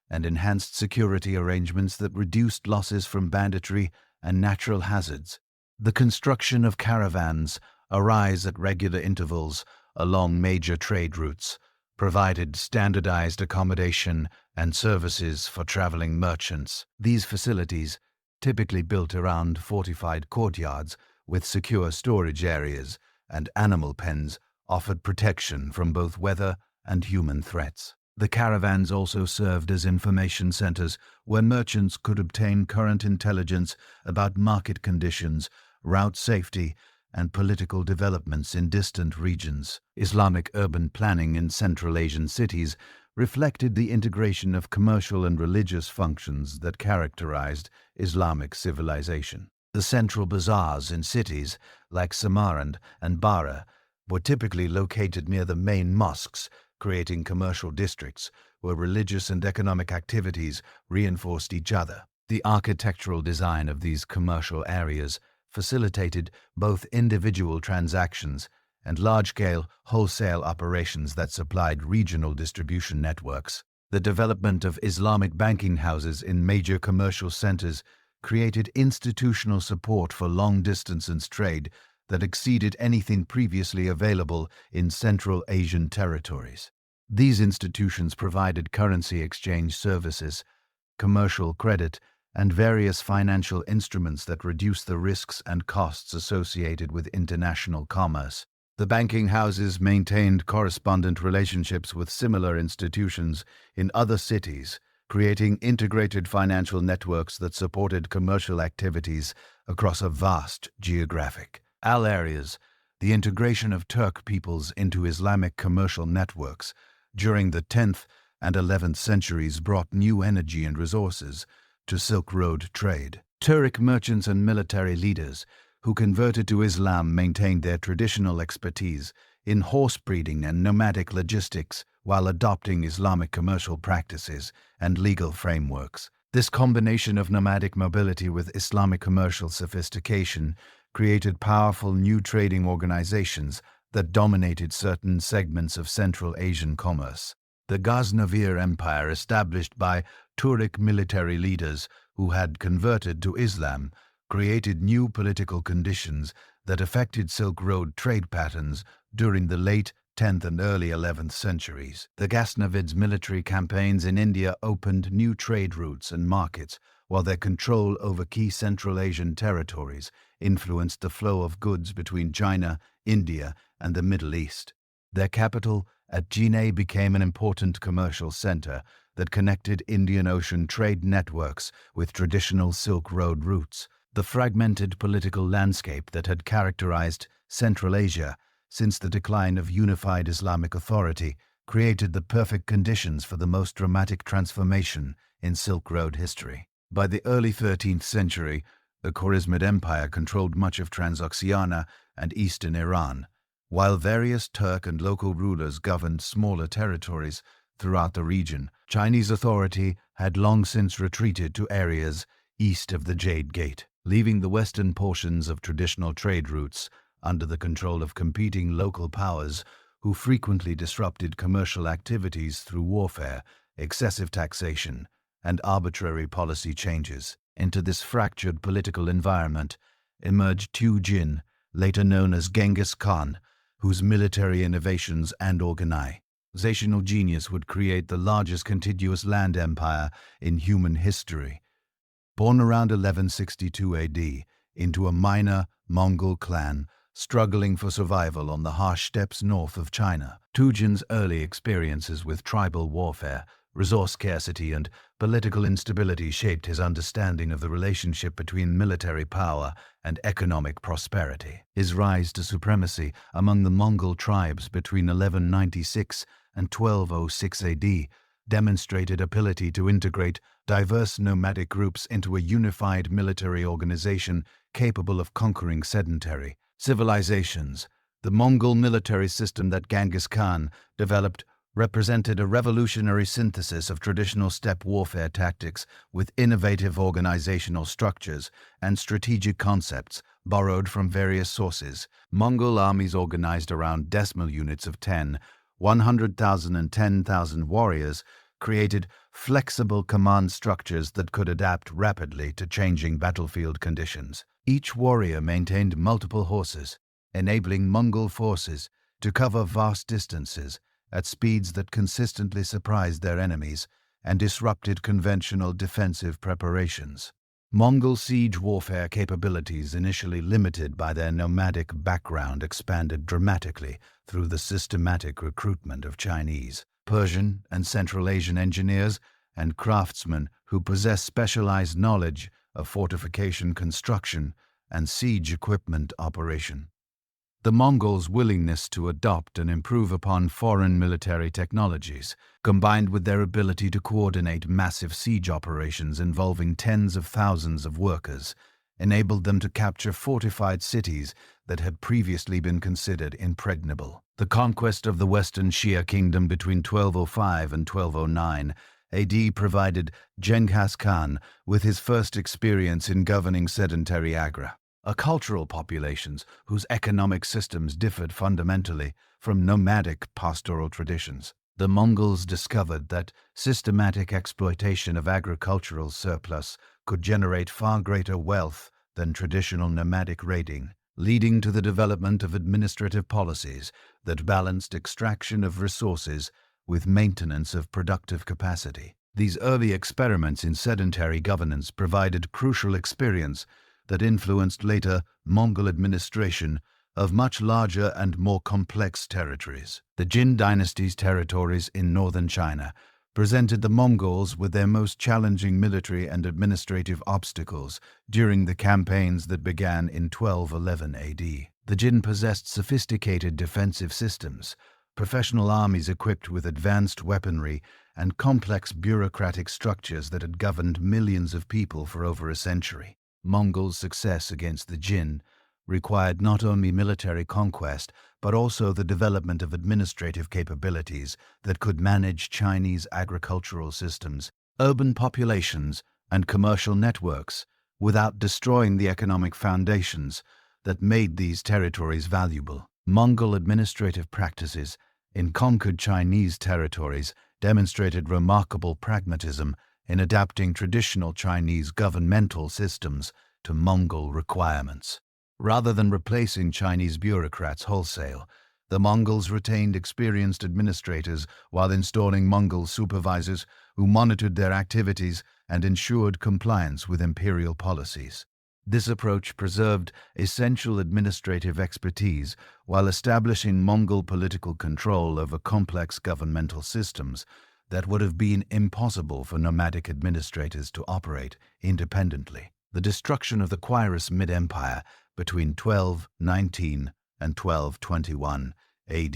and enhanced security arrangements that reduced losses from banditry and natural hazards. The construction of caravans arise at regular intervals along major trade routes, provided standardized accommodation and services for traveling merchants. These facilities, typically built around fortified courtyards with secure storage areas and animal pens, offered protection from both weather and human threats. The caravans also served as information centers where merchants could obtain current intelligence about market conditions, route safety, and political developments in distant regions. Islamic urban planning in Central Asian cities reflected the integration of commercial and religious functions that characterized Islamic civilization. The central bazaars in cities like Samarkand and Bara were typically located near the main mosques, creating commercial districts where religious and economic activities reinforced each other. The architectural design of these commercial areas facilitated both individual transactions and large-scale wholesale operations that supplied regional distribution networks. The development of Islamic banking houses in major commercial centers created institutional support for long-distance trade that exceeded anything previously available in Central Asian territories. These institutions provided currency exchange services, commercial credit, and various financial instruments that reduce the risks and costs associated with international commerce. The banking houses maintained correspondent relationships with similar institutions in other cities, creating integrated financial networks that supported commercial activities across a vast geographic areas. The integration of Turk peoples into Islamic commercial networks during the 10th and 11th centuries brought new energy and resources to Silk Road trade. Turkic merchants and military leaders who converted to Islam maintained their traditional expertise in horse breeding and nomadic logistics while adopting Islamic commercial practices and legal frameworks. This combination of nomadic mobility with Islamic commercial sophistication created powerful new trading organizations that dominated certain segments of Central Asian commerce. The Ghaznavid Empire, established by Turkic military leaders who had converted to Islam, created new political conditions that affected Silk Road trade patterns during the late 10th and early 11th centuries. The Ghaznavids' military campaigns in India opened new trade routes and markets, while their control over key Central Asian territories influenced the flow of goods between China, India, and the Middle East. Their capital at Jinei became an important commercial center that connected Indian Ocean trade networks with traditional Silk Road routes. The fragmented political landscape that had characterized Central Asia since the decline of unified Islamic authority created the perfect conditions for the most dramatic transformation in Silk Road history. By the early 13th century, the Khwarizmid Empire controlled much of Transoxiana and eastern Iran, while various Turk and local rulers governed smaller territories throughout the region. Chinese authority had long since retreated to areas east of the Jade Gate, leaving the western portions of traditional trade routes under the control of competing local powers who frequently disrupted commercial activities through warfare, excessive taxation, and arbitrary policy changes. Into this fractured political environment emerged Tu Jin, later known as Genghis Khan, whose military innovations and organizational genius would create the largest contiguous land empire in human history. Born around 1162 AD into a minor Mongol clan struggling for survival on the harsh steppes north of China, Tujin's early experiences with tribal warfare, resource scarcity, and political instability shaped his understanding of the relationship between military power and economic prosperity. His rise to supremacy among the Mongol tribes between 1196 and 1206 AD demonstrated ability to integrate diverse nomadic groups into a unified military organization capable of conquering sedentary civilizations. The Mongol military system that Genghis Khan developed represented a revolutionary synthesis of traditional steppe warfare tactics with innovative organizational structures and strategic concepts borrowed from various sources. Mongol armies organized around decimal units of 10, 100,000 and 10,000 warriors created flexible command structures that could adapt rapidly to changing battlefield conditions. Each warrior maintained multiple horses, enabling Mongol forces to cover vast distances at speeds that consistently surprised their enemies and disrupted conventional defensive preparations. Mongol siege warfare capabilities, initially limited by their nomadic background, expanded dramatically through the systematic recruitment of Chinese, Persian, and Central Asian engineers and craftsmen who possessed specialized knowledge of fortification construction and siege equipment operation. The Mongols' willingness to adopt and improve upon foreign military technologies, combined with their ability to coordinate massive siege operations involving tens of thousands of workers, enabled them to capture fortified cities that had previously been considered impregnable. The conquest of the Western Xia Kingdom between 1205 and 1209 AD provided Genghis Khan with his first experience in governing sedentary agricultural populations whose economic systems differed fundamentally from nomadic pastoral traditions. The Mongols discovered that systematic exploitation of agricultural surplus could generate far greater wealth than traditional nomadic raiding, leading to the development of administrative policies that balanced extraction of resources with maintenance of productive capacity. These early experiments in sedentary governance provided crucial experience that influenced later Mongol administration of much larger and more complex territories. The Jin dynasty's territories in northern China presented the Mongols with their most challenging military and administrative obstacles during the campaigns that began in 1211 AD. The Jin possessed sophisticated defensive systems, professional armies equipped with advanced weaponry, and complex bureaucratic structures that had governed millions of people for over a century. Mongol success against the Jin required not only military conquest, but also the development of administrative capabilities that could manage Chinese agricultural systems, urban populations, and commercial networks without destroying the economic foundations that made these territories valuable. Mongol administrative practices in conquered Chinese territories demonstrated remarkable pragmatism in adapting traditional Chinese governmental systems to Mongol requirements. Rather than replacing Chinese bureaucrats wholesale, the Mongols retained experienced administrators while installing Mongol supervisors who monitored their activities and ensured compliance with imperial policies. This approach preserved essential administrative expertise while establishing Mongol political control over complex governmental systems that would have been impossible for nomadic administrators to operate independently. The destruction of the Khwarizmid Empire between 1219 and 1221 AD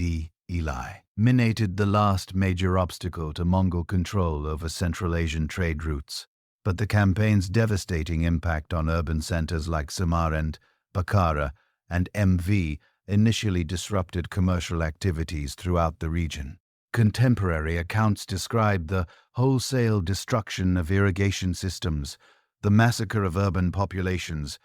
Eli, minated the last major obstacle to Mongol control over Central Asian trade routes. But the campaign's devastating impact on urban centers like Samarkand, Bukhara, and MV initially disrupted commercial activities throughout the region. Contemporary accounts describe the wholesale destruction of irrigation systems, the massacre of urban populations,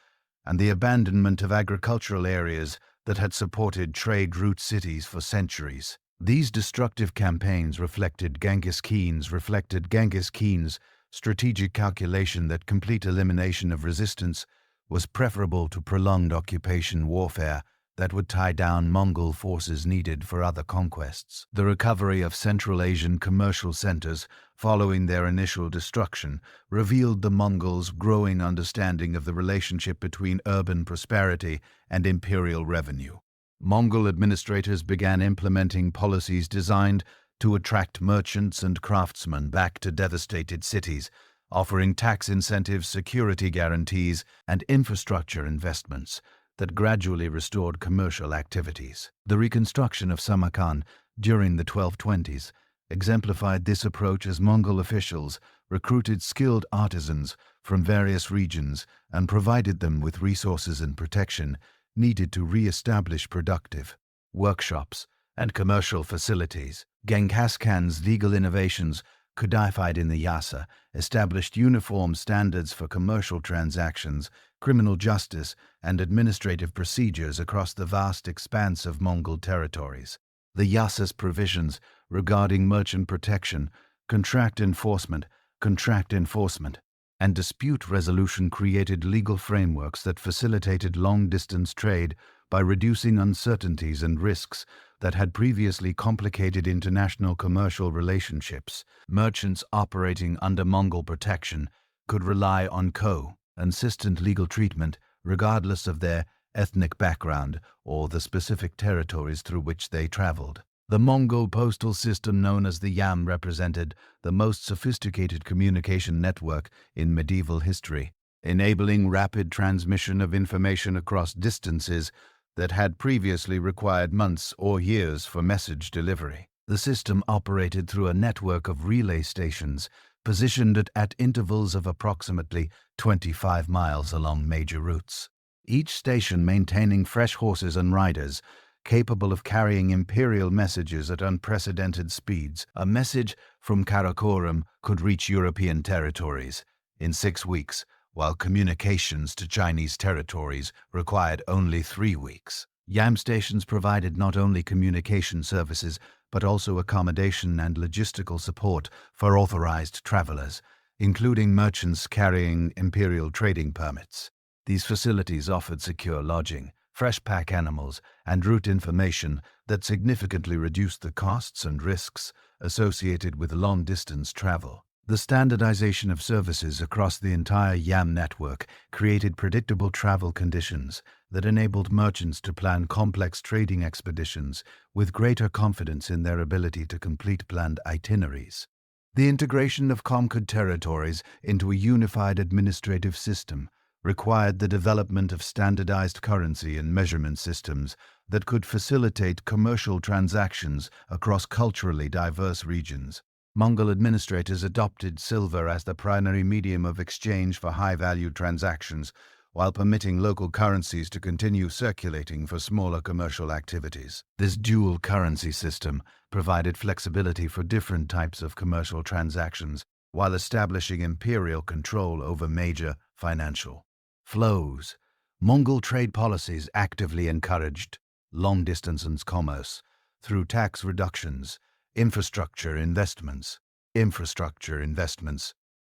and the abandonment of agricultural areas that had supported trade route cities for centuries. These destructive campaigns reflected Genghis Khan's strategic calculation that complete elimination of resistance was preferable to prolonged occupation warfare that would tie down Mongol forces needed for other conquests. The recovery of Central Asian commercial centers following their initial destruction revealed the Mongols' growing understanding of the relationship between urban prosperity and imperial revenue. Mongol administrators began implementing policies designed to attract merchants and craftsmen back to devastated cities, offering tax incentives, security guarantees, and infrastructure investments that gradually restored commercial activities. The reconstruction of Samarkand during the 1220s exemplified this approach as Mongol officials recruited skilled artisans from various regions and provided them with resources and protection needed to re-establish productive workshops and commercial facilities. Genghis Khan's legal innovations, codified in the Yasa, established uniform standards for commercial transactions, criminal justice, and administrative procedures across the vast expanse of Mongol territories. The Yasa's provisions regarding merchant protection, contract enforcement, and dispute resolution created legal frameworks that facilitated long-distance trade by reducing uncertainties and risks that had previously complicated international commercial relationships. Merchants operating under Mongol protection could rely on consistent legal treatment regardless of their ethnic background or the specific territories through which they traveled. The Mongol postal system known as the Yam represented the most sophisticated communication network in medieval history, enabling rapid transmission of information across distances that had previously required months or years for message delivery. The system operated through a network of relay stations positioned at intervals of approximately 25 miles along major routes. Each station maintaining fresh horses and riders capable of carrying imperial messages at unprecedented speeds. A message from Karakoram could reach European territories in 6 weeks, while communications to Chinese territories required only 3 weeks. Yam stations provided not only communication services, but also accommodation and logistical support for authorized travelers, including merchants carrying imperial trading permits. These facilities offered secure lodging, fresh pack animals, and route information that significantly reduced the costs and risks associated with long-distance travel. The standardization of services across the entire Yam network created predictable travel conditions that enabled merchants to plan complex trading expeditions with greater confidence in their ability to complete planned itineraries. The integration of conquered territories into a unified administrative system required the development of standardized currency and measurement systems that could facilitate commercial transactions across culturally diverse regions. Mongol administrators adopted silver as the primary medium of exchange for high-value transactions, while permitting local currencies to continue circulating for smaller commercial activities. This dual currency system provided flexibility for different types of commercial transactions, while establishing imperial control over major financial flows. Mongol trade policies actively encouraged long-distance commerce through tax reductions, infrastructure investments,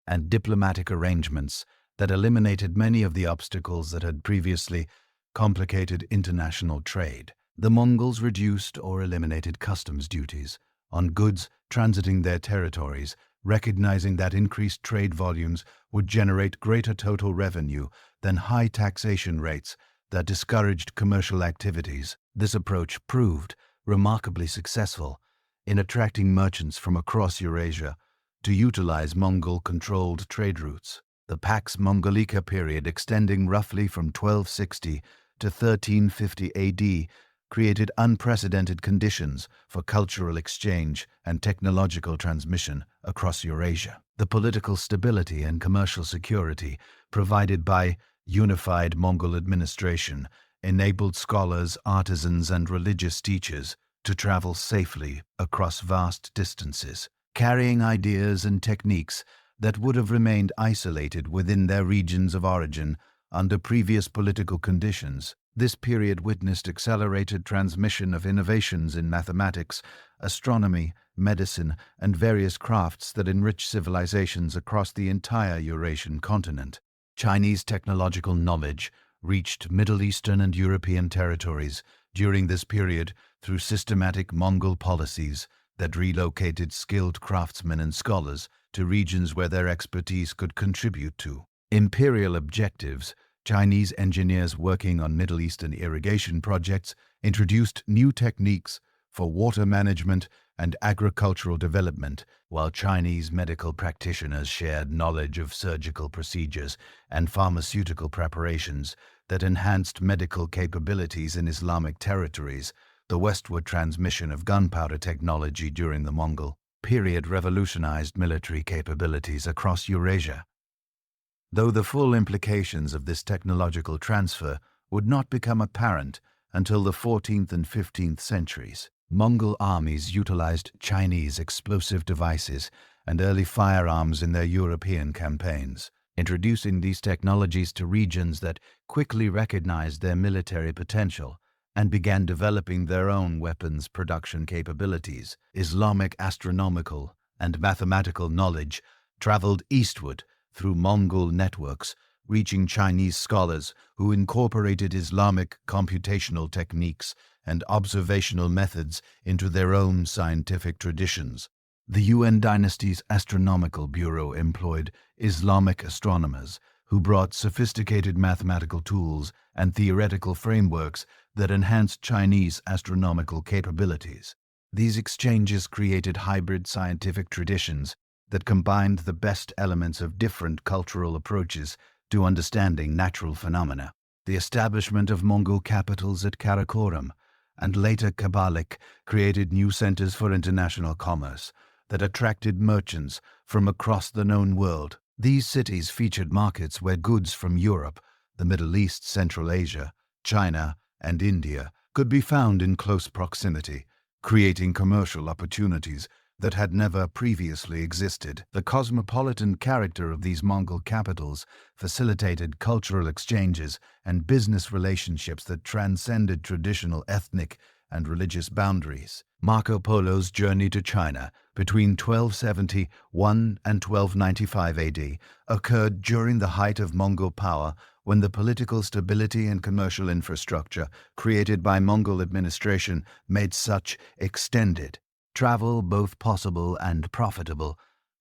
and diplomatic arrangements that eliminated many of the obstacles that had previously complicated international trade. The Mongols reduced or eliminated customs duties on goods transiting their territories, recognizing that increased trade volumes would generate greater total revenue than high taxation rates that discouraged commercial activities. This approach proved remarkably successful in attracting merchants from across Eurasia to utilize Mongol-controlled trade routes. The Pax Mongolica period, extending roughly from 1260 to 1350 AD, created unprecedented conditions for cultural exchange and technological transmission across Eurasia. The political stability and commercial security provided by unified Mongol administration enabled scholars, artisans, and religious teachers to travel safely across vast distances, carrying ideas and techniques that would have remained isolated within their regions of origin under previous political conditions. This period witnessed accelerated transmission of innovations in mathematics, astronomy, medicine, and various crafts that enriched civilizations across the entire Eurasian continent. Chinese technological knowledge reached Middle Eastern and European territories during this period through systematic Mongol policies that relocated skilled craftsmen and scholars to regions where their expertise could contribute to imperial objectives. Chinese engineers working on Middle Eastern irrigation projects introduced new techniques for water management and agricultural development, while Chinese medical practitioners shared knowledge of surgical procedures and pharmaceutical preparations that enhanced medical capabilities in Islamic territories. The westward transmission of gunpowder technology during the Mongol period revolutionized military capabilities across Eurasia. Though the full implications of this technological transfer would not become apparent until the 14th and 15th centuries, Mongol armies utilized Chinese explosive devices and early firearms in their European campaigns, introducing these technologies to regions that quickly recognized their military potential and began developing their own weapons production capabilities. Islamic astronomical and mathematical knowledge traveled eastward through Mongol networks, reaching Chinese scholars who incorporated Islamic computational techniques and observational methods into their own scientific traditions. The Yuan dynasty's astronomical bureau employed Islamic astronomers who brought sophisticated mathematical tools and theoretical frameworks that enhanced Chinese astronomical capabilities. These exchanges created hybrid scientific traditions that combined the best elements of different cultural approaches to understanding natural phenomena. The establishment of Mongol capitals at Karakoram and later Kabalik created new centers for international commerce that attracted merchants from across the known world. These cities featured markets where goods from Europe, the Middle East, Central Asia, China, and India could be found in close proximity, creating commercial opportunities that had never previously existed. The cosmopolitan character of these Mongol capitals facilitated cultural exchanges and business relationships that transcended traditional ethnic and religious boundaries. Marco Polo's journey to China between 1271 and 1295 AD occurred during the height of Mongol power, when the political stability and commercial infrastructure created by Mongol administration made such extended travel both possible and profitable.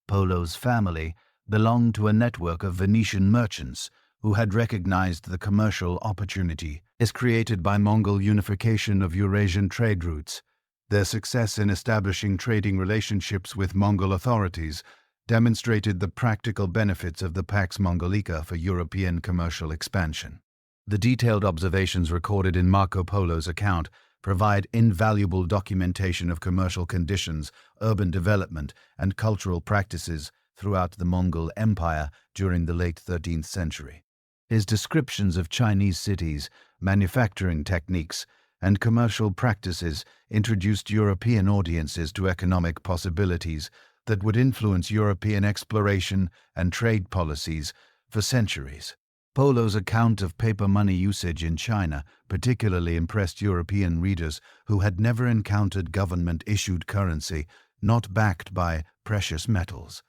Polo's family belonged to a network of Venetian merchants who had recognized the commercial opportunity as created by Mongol unification of Eurasian trade routes. Their success in establishing trading relationships with Mongol authorities demonstrated the practical benefits of the Pax Mongolica for European commercial expansion. The detailed observations recorded in Marco Polo's account provide invaluable documentation of commercial conditions, urban development, and cultural practices throughout the Mongol Empire during the late 13th century. His descriptions of Chinese cities, manufacturing techniques, and commercial practices introduced European audiences to economic possibilities that would influence European exploration and trade policies for centuries. Polo's account of paper money usage in China particularly impressed European readers who had never encountered government-issued currency not backed by precious metals.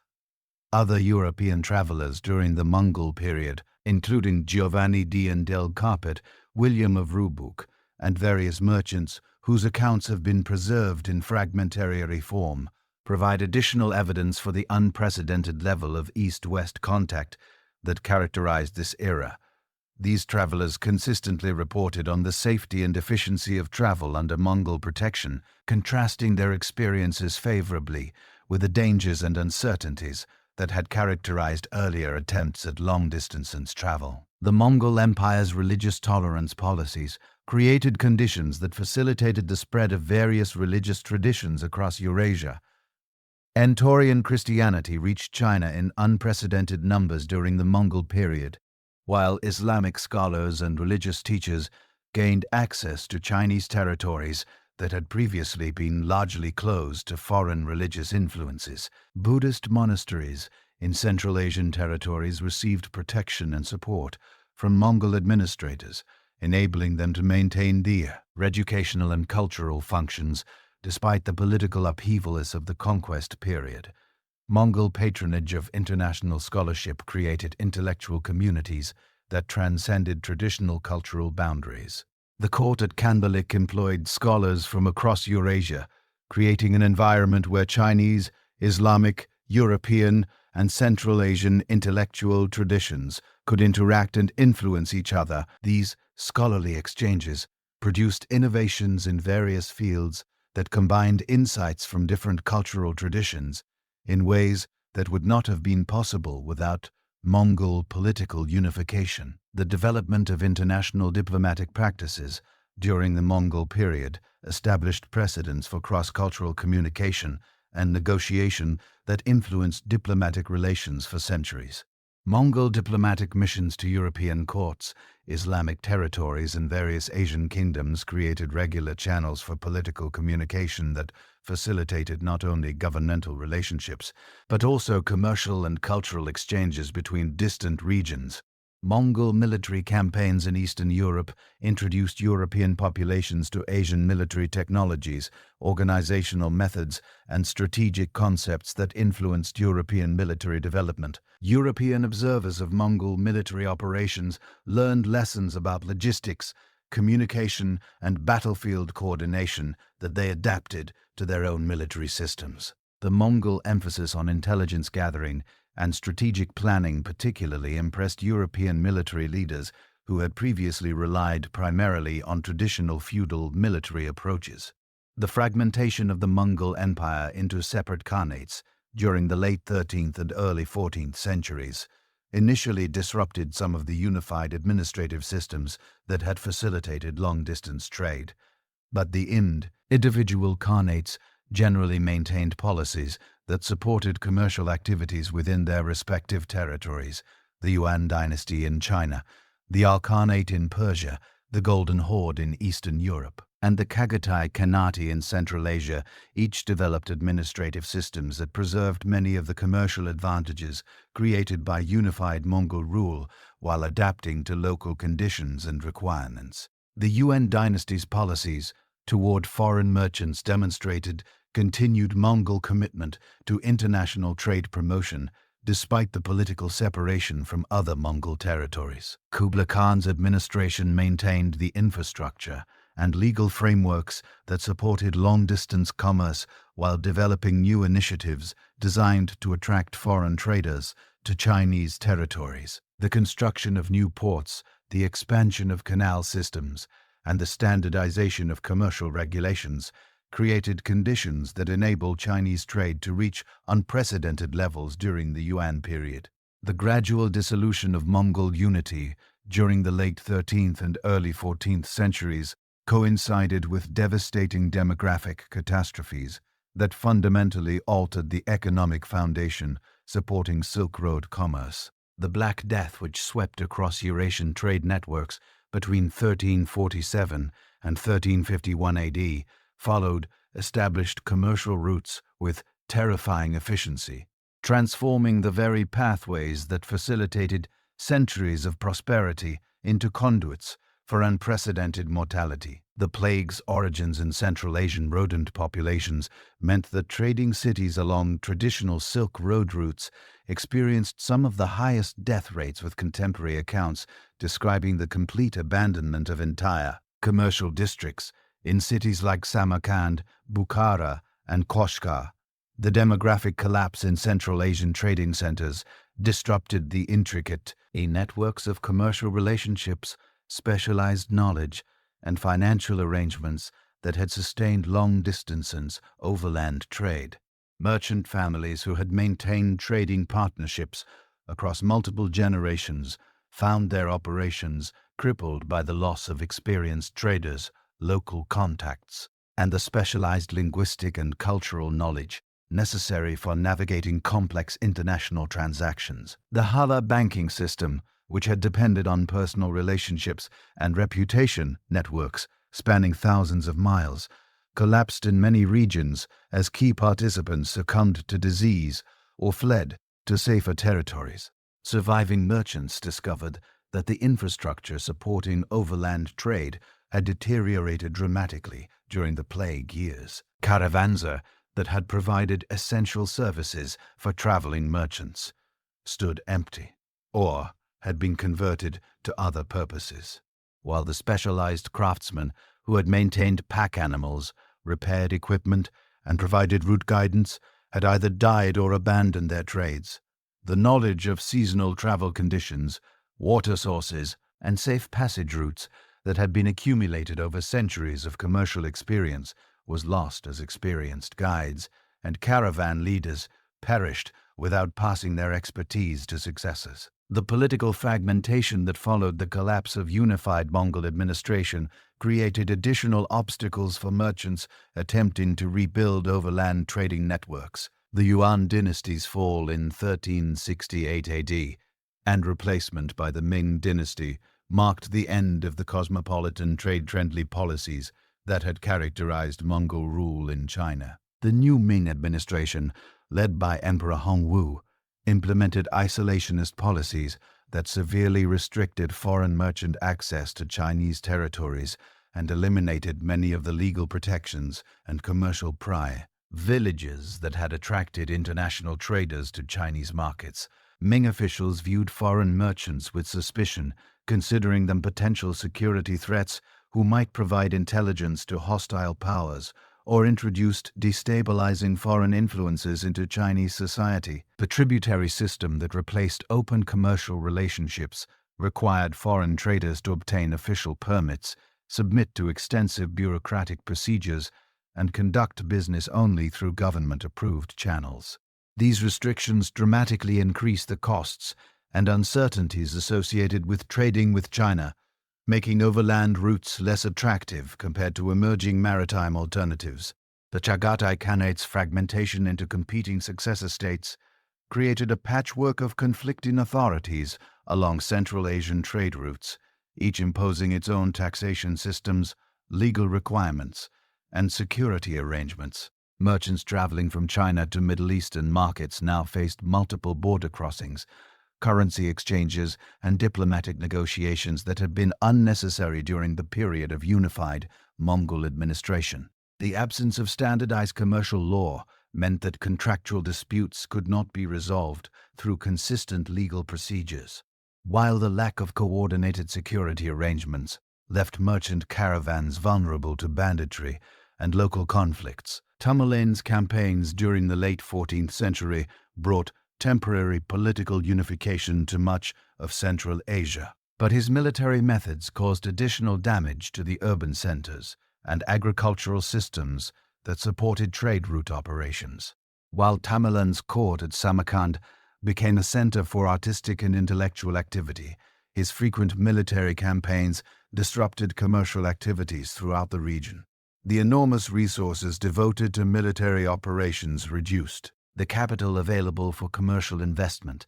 Other European travelers during the Mongol period, including Giovanni Dian del Carpet, William of Rubruck, and various merchants whose accounts have been preserved in fragmentary form, provide additional evidence for the unprecedented level of East-West contact that characterized this era. These travelers consistently reported on the safety and efficiency of travel under Mongol protection, contrasting their experiences favorably with the dangers and uncertainties that had characterized earlier attempts at long-distance travel. The Mongol Empire's religious tolerance policies created conditions that facilitated the spread of various religious traditions across Eurasia. Antaurian Christianity reached China in unprecedented numbers during the Mongol period, while Islamic scholars and religious teachers gained access to Chinese territories that had previously been largely closed to foreign religious influences. Buddhist monasteries in Central Asian territories received protection and support from Mongol administrators, enabling them to maintain their educational and cultural functions despite the political upheavals of the conquest period. Mongol patronage of international scholarship created intellectual communities that transcended traditional cultural boundaries. The court at Kanbalik employed scholars from across Eurasia, creating an environment where Chinese, Islamic, European, and Central Asian intellectual traditions could interact and influence each other. These scholarly exchanges produced innovations in various fields that combined insights from different cultural traditions in ways that would not have been possible without Mongol political unification. The development of international diplomatic practices during the Mongol period established precedents for cross-cultural communication and negotiation that influenced diplomatic relations for centuries. Mongol diplomatic missions to European courts, Islamic territories, and various Asian kingdoms created regular channels for political communication that facilitated not only governmental relationships, but also commercial and cultural exchanges between distant regions. Mongol military campaigns in Eastern Europe introduced European populations to Asian military technologies, organizational methods, and strategic concepts that influenced European military development. European observers of Mongol military operations learned lessons about logistics, communication, and battlefield coordination that they adapted to their own military systems. The Mongol emphasis on intelligence gathering and strategic planning particularly impressed European military leaders who had previously relied primarily on traditional feudal military approaches. The fragmentation of the Mongol Empire into separate khanates during the late 13th and early 14th centuries initially disrupted some of the unified administrative systems that had facilitated long-distance trade. But the individual khanates generally maintained policies that supported commercial activities within their respective territories: the Yuan dynasty in China, the Al-Khanate in Persia, the Golden Horde in Eastern Europe, and the Chagatai Khanate in Central Asia. Each developed administrative systems that preserved many of the commercial advantages created by unified Mongol rule while adapting to local conditions and requirements. The Yuan dynasty's policies toward foreign merchants demonstrated continued Mongol commitment to international trade promotion despite the political separation from other Mongol territories. Kublai Khan's administration maintained the infrastructure and legal frameworks that supported long-distance commerce while developing new initiatives designed to attract foreign traders to Chinese territories. The construction of new ports, the expansion of canal systems, and the standardization of commercial regulations created conditions that enabled Chinese trade to reach unprecedented levels during the Yuan period. The gradual dissolution of Mongol unity during the late 13th and early 14th centuries coincided with devastating demographic catastrophes that fundamentally altered the economic foundation supporting Silk Road commerce. The Black Death, which swept across Eurasian trade networks between 1347 and 1351 AD, followed established commercial routes with terrifying efficiency, transforming the very pathways that facilitated centuries of prosperity into conduits for unprecedented mortality. The plague's origins in Central Asian rodent populations meant that trading cities along traditional Silk Road routes experienced some of the highest death rates, with contemporary accounts describing the complete abandonment of entire commercial districts in cities like Samarkand, Bukhara, and Koshgar. The demographic collapse in Central Asian trading centers disrupted the intricate networks of commercial relationships, specialized knowledge, and financial arrangements that had sustained long-distance and overland trade. Merchant families who had maintained trading partnerships across multiple generations found their operations crippled by the loss of experienced traders, local contacts, and the specialized linguistic and cultural knowledge necessary for navigating complex international transactions. The Hala banking system, which had depended on personal relationships and reputation networks spanning thousands of miles, collapsed in many regions as key participants succumbed to disease or fled to safer territories. Surviving merchants discovered that the infrastructure supporting overland trade had deteriorated dramatically during the plague years. Caravanser that had provided essential services for traveling merchants stood empty or had been converted to other purposes, while the specialized craftsmen who had maintained pack animals, repaired equipment, and provided route guidance had either died or abandoned their trades. The knowledge of seasonal travel conditions, water sources, and safe passage routes that had been accumulated over centuries of commercial experience was lost as experienced guides, and caravan leaders perished without passing their expertise to successors. The political fragmentation that followed the collapse of unified Mongol administration created additional obstacles for merchants attempting to rebuild overland trading networks. The Yuan dynasty's fall in 1368 AD and replacement by the Ming dynasty marked the end of the cosmopolitan trade-friendly policies that had characterized Mongol rule in China. The new Ming administration, led by Emperor Hongwu, implemented isolationist policies that severely restricted foreign merchant access to Chinese territories and eliminated many of the legal protections and commercial pry. Villages that had attracted international traders to Chinese markets. Ming officials viewed foreign merchants with suspicion, considering them potential security threats who might provide intelligence to hostile powers or introduced destabilizing foreign influences into Chinese society. The tributary system that replaced open commercial relationships required foreign traders to obtain official permits, submit to extensive bureaucratic procedures, and conduct business only through government-approved channels. These restrictions dramatically increased the costs and uncertainties associated with trading with China, making overland routes less attractive compared to emerging maritime alternatives. The Chagatai Khanate's fragmentation into competing successor states created a patchwork of conflicting authorities along Central Asian trade routes, each imposing its own taxation systems, legal requirements, and security arrangements. Merchants traveling from China to Middle Eastern markets now faced multiple border crossings, currency exchanges, and diplomatic negotiations that had been unnecessary during the period of unified Mongol administration. The absence of standardized commercial law meant that contractual disputes could not be resolved through consistent legal procedures, while the lack of coordinated security arrangements left merchant caravans vulnerable to banditry and local conflicts. Tamerlane's campaigns during the late 14th century brought temporary political unification to much of Central Asia, but his military methods caused additional damage to the urban centers and agricultural systems that supported trade route operations. While Tamerlane's court at Samarkand became a center for artistic and intellectual activity, his frequent military campaigns disrupted commercial activities throughout the region. The enormous resources devoted to military operations reduced the capital available for commercial investment,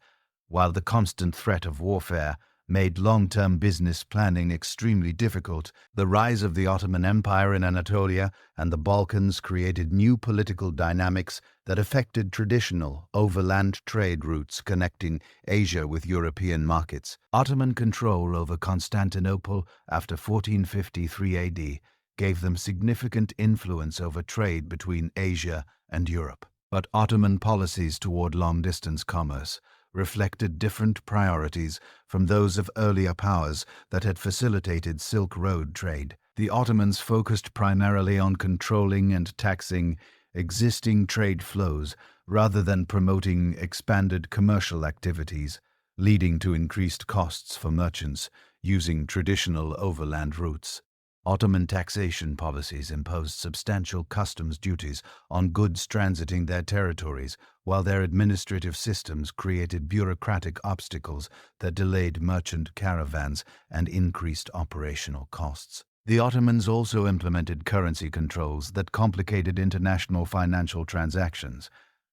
while the constant threat of warfare made long-term business planning extremely difficult. The rise of the Ottoman Empire in Anatolia and the Balkans created new political dynamics that affected traditional overland trade routes connecting Asia with European markets. Ottoman control over Constantinople after 1453 AD gave them significant influence over trade between Asia and Europe. But Ottoman policies toward long-distance commerce reflected different priorities from those of earlier powers that had facilitated Silk Road trade. The Ottomans focused primarily on controlling and taxing existing trade flows rather than promoting expanded commercial activities, leading to increased costs for merchants using traditional overland routes. Ottoman taxation policies imposed substantial customs duties on goods transiting their territories, while their administrative systems created bureaucratic obstacles that delayed merchant caravans and increased operational costs. The Ottomans also implemented currency controls that complicated international financial transactions,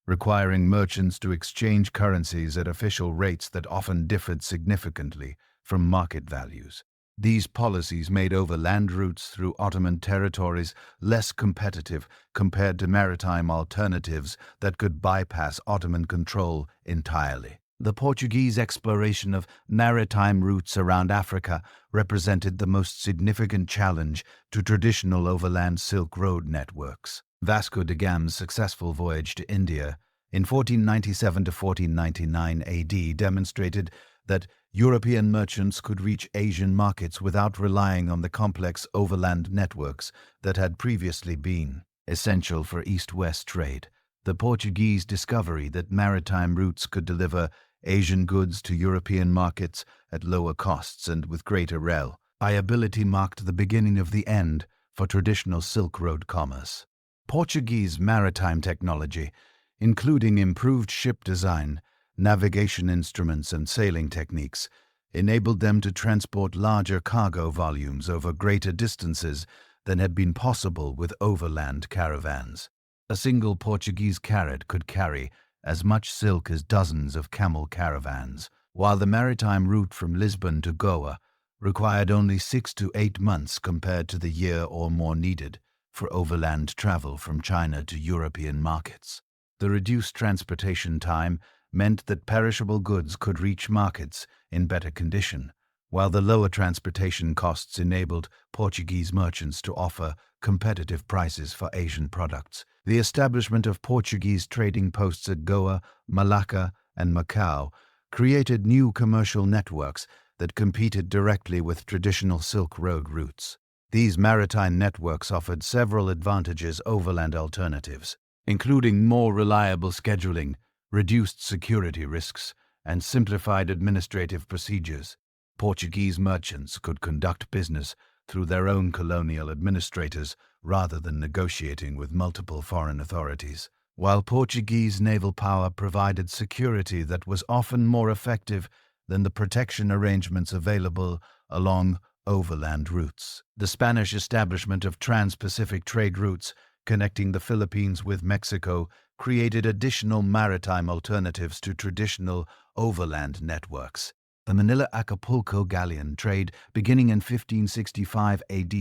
requiring merchants to exchange currencies at official rates that often differed significantly from market values. These policies made overland routes through Ottoman territories less competitive compared to maritime alternatives that could bypass Ottoman control entirely. The Portuguese exploration of maritime routes around Africa represented the most significant challenge to traditional overland Silk Road networks. Vasco da Gama's successful voyage to India in 1497 to 1499 AD demonstrated that European merchants could reach Asian markets without relying on the complex overland networks that had previously been essential for East-West trade. The Portuguese discovery that maritime routes could deliver Asian goods to European markets at lower costs and with greater reliability marked the beginning of the end for traditional Silk Road commerce. Portuguese maritime technology, including improved ship design, navigation instruments, and sailing techniques, enabled them to transport larger cargo volumes over greater distances than had been possible with overland caravans. A single Portuguese carrack could carry as much silk as dozens of camel caravans, while the maritime route from Lisbon to Goa required only 6 to 8 months compared to the year or more needed for overland travel from China to European markets. The reduced transportation time meant that perishable goods could reach markets in better condition, while the lower transportation costs enabled Portuguese merchants to offer competitive prices for Asian products. The establishment of Portuguese trading posts at Goa, Malacca, and Macau created new commercial networks that competed directly with traditional Silk Road routes. These maritime networks offered several advantages overland alternatives, including more reliable scheduling, reduced security risks, and simplified administrative procedures. Portuguese merchants could conduct business through their own colonial administrators rather than negotiating with multiple foreign authorities, while Portuguese naval power provided security that was often more effective than the protection arrangements available along overland routes. The Spanish establishment of trans-Pacific trade routes connecting the Philippines with Mexico created additional maritime alternatives to traditional overland networks. The Manila-Acapulco galleon trade, beginning in 1565 AD,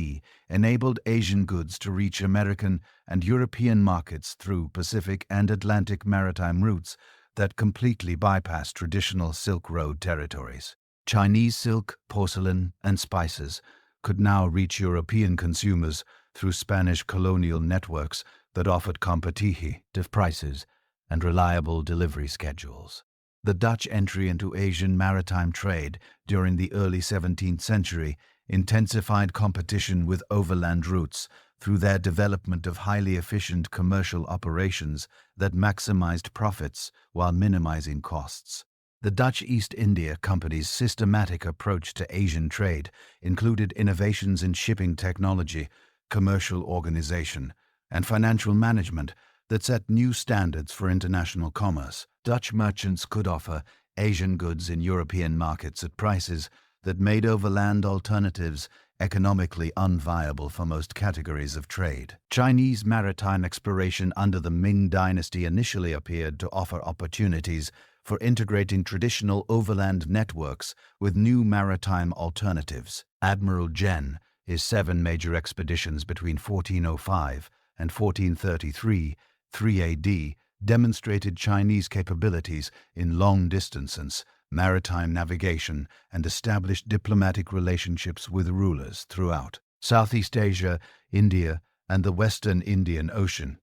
enabled Asian goods to reach American and European markets through Pacific and Atlantic maritime routes that completely bypassed traditional Silk Road territories. Chinese silk, porcelain, and spices could now reach European consumers through Spanish colonial networks that offered competitive prices and reliable delivery schedules. The Dutch entry into Asian maritime trade during the early 17th century intensified competition with overland routes through their development of highly efficient commercial operations that maximized profits while minimizing costs. The Dutch East India Company's systematic approach to Asian trade included innovations in shipping technology, commercial organization, and financial management that set new standards for international commerce. Dutch merchants could offer Asian goods in European markets at prices that made overland alternatives economically unviable for most categories of trade. Chinese maritime exploration under the Ming Dynasty initially appeared to offer opportunities for integrating traditional overland networks with new maritime alternatives. Admiral Jen, his 7 major expeditions between 1405 and 1433, 3 AD, demonstrated Chinese capabilities in long-distance and maritime navigation and established diplomatic relationships with rulers throughout Southeast Asia, India, and the Western Indian Ocean.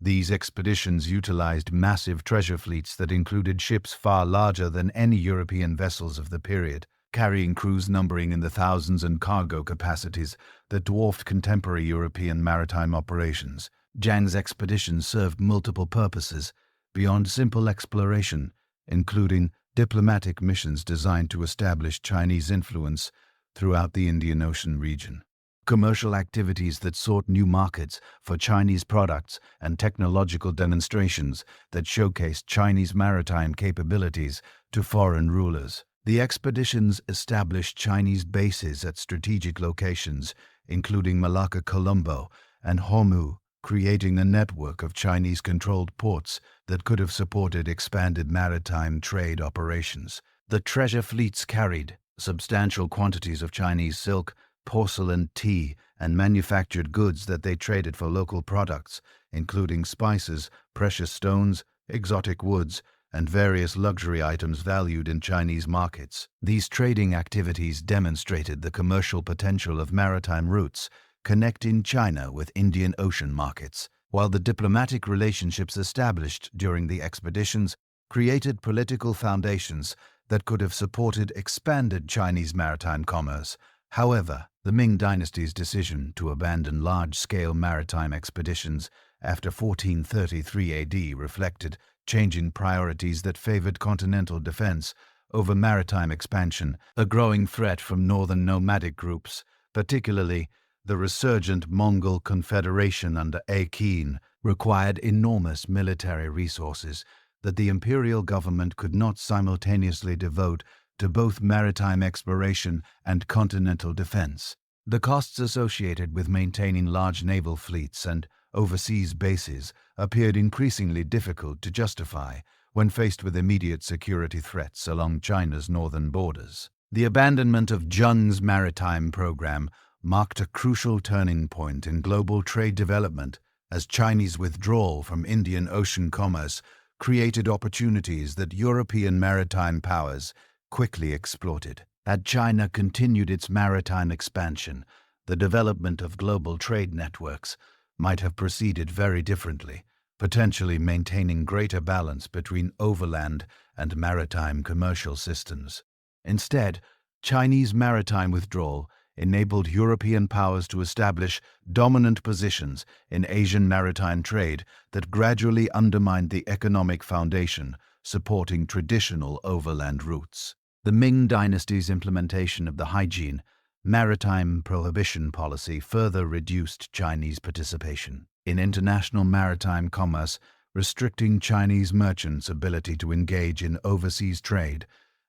These expeditions utilized massive treasure fleets that included ships far larger than any European vessels of the period, carrying crews numbering in the thousands and cargo capacities that dwarfed contemporary European maritime operations. Zhang's expeditions served multiple purposes beyond simple exploration, including diplomatic missions designed to establish Chinese influence throughout the Indian Ocean region. commercial activities that sought new markets for Chinese products and technological demonstrations that showcased Chinese maritime capabilities to foreign rulers. The expeditions established Chinese bases at strategic locations, including Malacca, Colombo, and Hormu, creating a network of Chinese-controlled ports that could have supported expanded maritime trade operations. The treasure fleets carried substantial quantities of Chinese silk, porcelain, tea, and manufactured goods that they traded for local products, including spices, precious stones, exotic woods, and various luxury items valued in Chinese markets. These trading activities demonstrated the commercial potential of maritime routes connecting China with Indian Ocean markets, while the diplomatic relationships established during the expeditions created political foundations that could have supported expanded Chinese maritime commerce. However, the Ming dynasty's decision to abandon large-scale maritime expeditions after 1433 AD reflected changing priorities that favored continental defense over maritime expansion, a growing threat from northern nomadic groups, particularly the resurgent Mongol Confederation under Aqin, required enormous military resources that the imperial government could not simultaneously devote to both maritime exploration and continental defense. The costs associated with maintaining large naval fleets and overseas bases appeared increasingly difficult to justify when faced with immediate security threats along China's northern borders. The abandonment of Zheng's maritime program marked a crucial turning point in global trade development, as Chinese withdrawal from Indian Ocean commerce created opportunities that European maritime powers quickly exploited. Had China continued its maritime expansion, the development of global trade networks might have proceeded very differently, potentially maintaining greater balance between overland and maritime commercial systems. Instead, Chinese maritime withdrawal enabled European powers to establish dominant positions in Asian maritime trade that gradually undermined the economic foundation supporting traditional overland routes. The Ming dynasty's implementation of the hygiene maritime prohibition policy further reduced Chinese participation in international maritime commerce, restricting Chinese merchants' ability to engage in overseas trade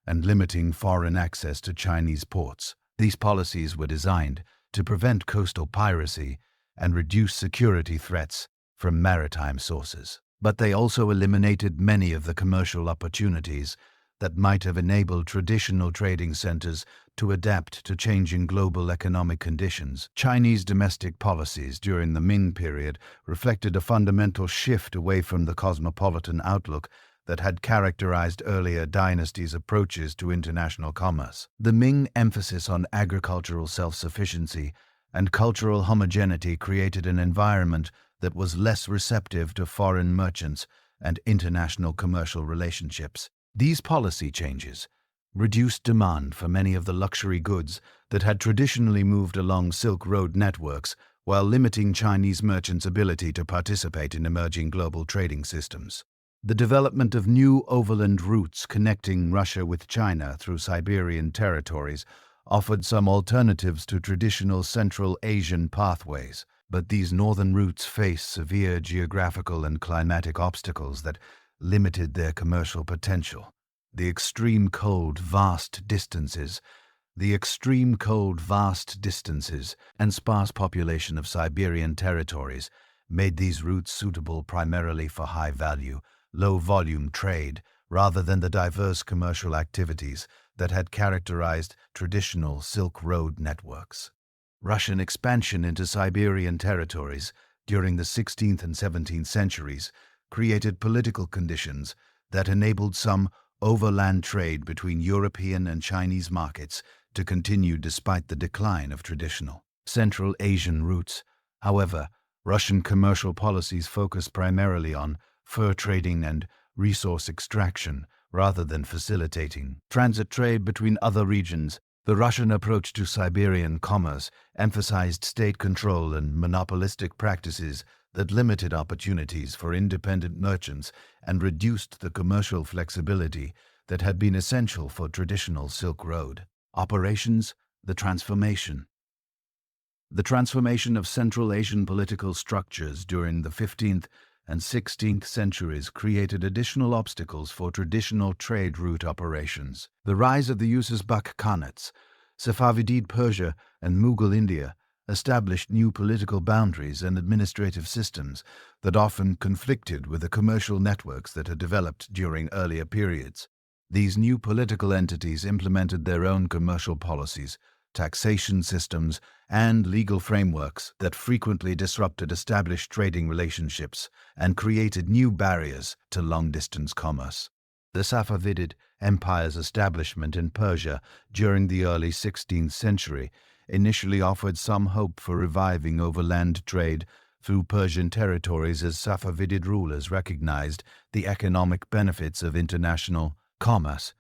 and limiting foreign access to Chinese ports. These policies were designed to prevent coastal piracy and reduce security threats from maritime sources. But they also eliminated many of the commercial opportunities that might have enabled traditional trading centers to adapt to changing global economic conditions. Chinese domestic policies during the Ming period reflected a fundamental shift away from the cosmopolitan outlook that had characterized earlier dynasties' approaches to international commerce. The Ming emphasis on agricultural self-sufficiency and cultural homogeneity created an environment that was less receptive to foreign merchants and international commercial relationships. These policy changes reduced demand for many of the luxury goods that had traditionally moved along Silk Road networks, while limiting Chinese merchants' ability to participate in emerging global trading systems. The development of new overland routes connecting Russia with China through Siberian territories offered some alternatives to traditional Central Asian pathways, but these northern routes faced severe geographical and climatic obstacles that limited their commercial potential. The extreme cold, vast distances, and sparse population of Siberian territories made these routes suitable primarily for high-value, low-volume trade rather than the diverse commercial activities that had characterized traditional Silk Road networks. Russian expansion into Siberian territories during the 16th and 17th centuries created political conditions that enabled some overland trade between European and Chinese markets to continue despite the decline of traditional Central Asian routes. However, Russian commercial policies focused primarily on fur trading and resource extraction rather than facilitating transit trade between other regions. The Russian approach to Siberian commerce emphasized state control and monopolistic practices that limited opportunities for independent merchants and reduced the commercial flexibility that had been essential for traditional Silk Road operations. The transformation The transformation of Central Asian political structures during the 15th and 16th centuries created additional obstacles for traditional trade route operations. The rise of the Uzbek Khanates, Safavid Persia, and Mughal India established new political boundaries and administrative systems that often conflicted with the commercial networks that had developed during earlier periods. These new political entities implemented their own commercial policies, taxation systems, and legal frameworks that frequently disrupted established trading relationships and created new barriers to long-distance commerce. The Safavid Empire's establishment in Persia during the early 16th century initially offered some hope for reviving overland trade through Persian territories as Safavid rulers recognized the economic benefits of international commerce.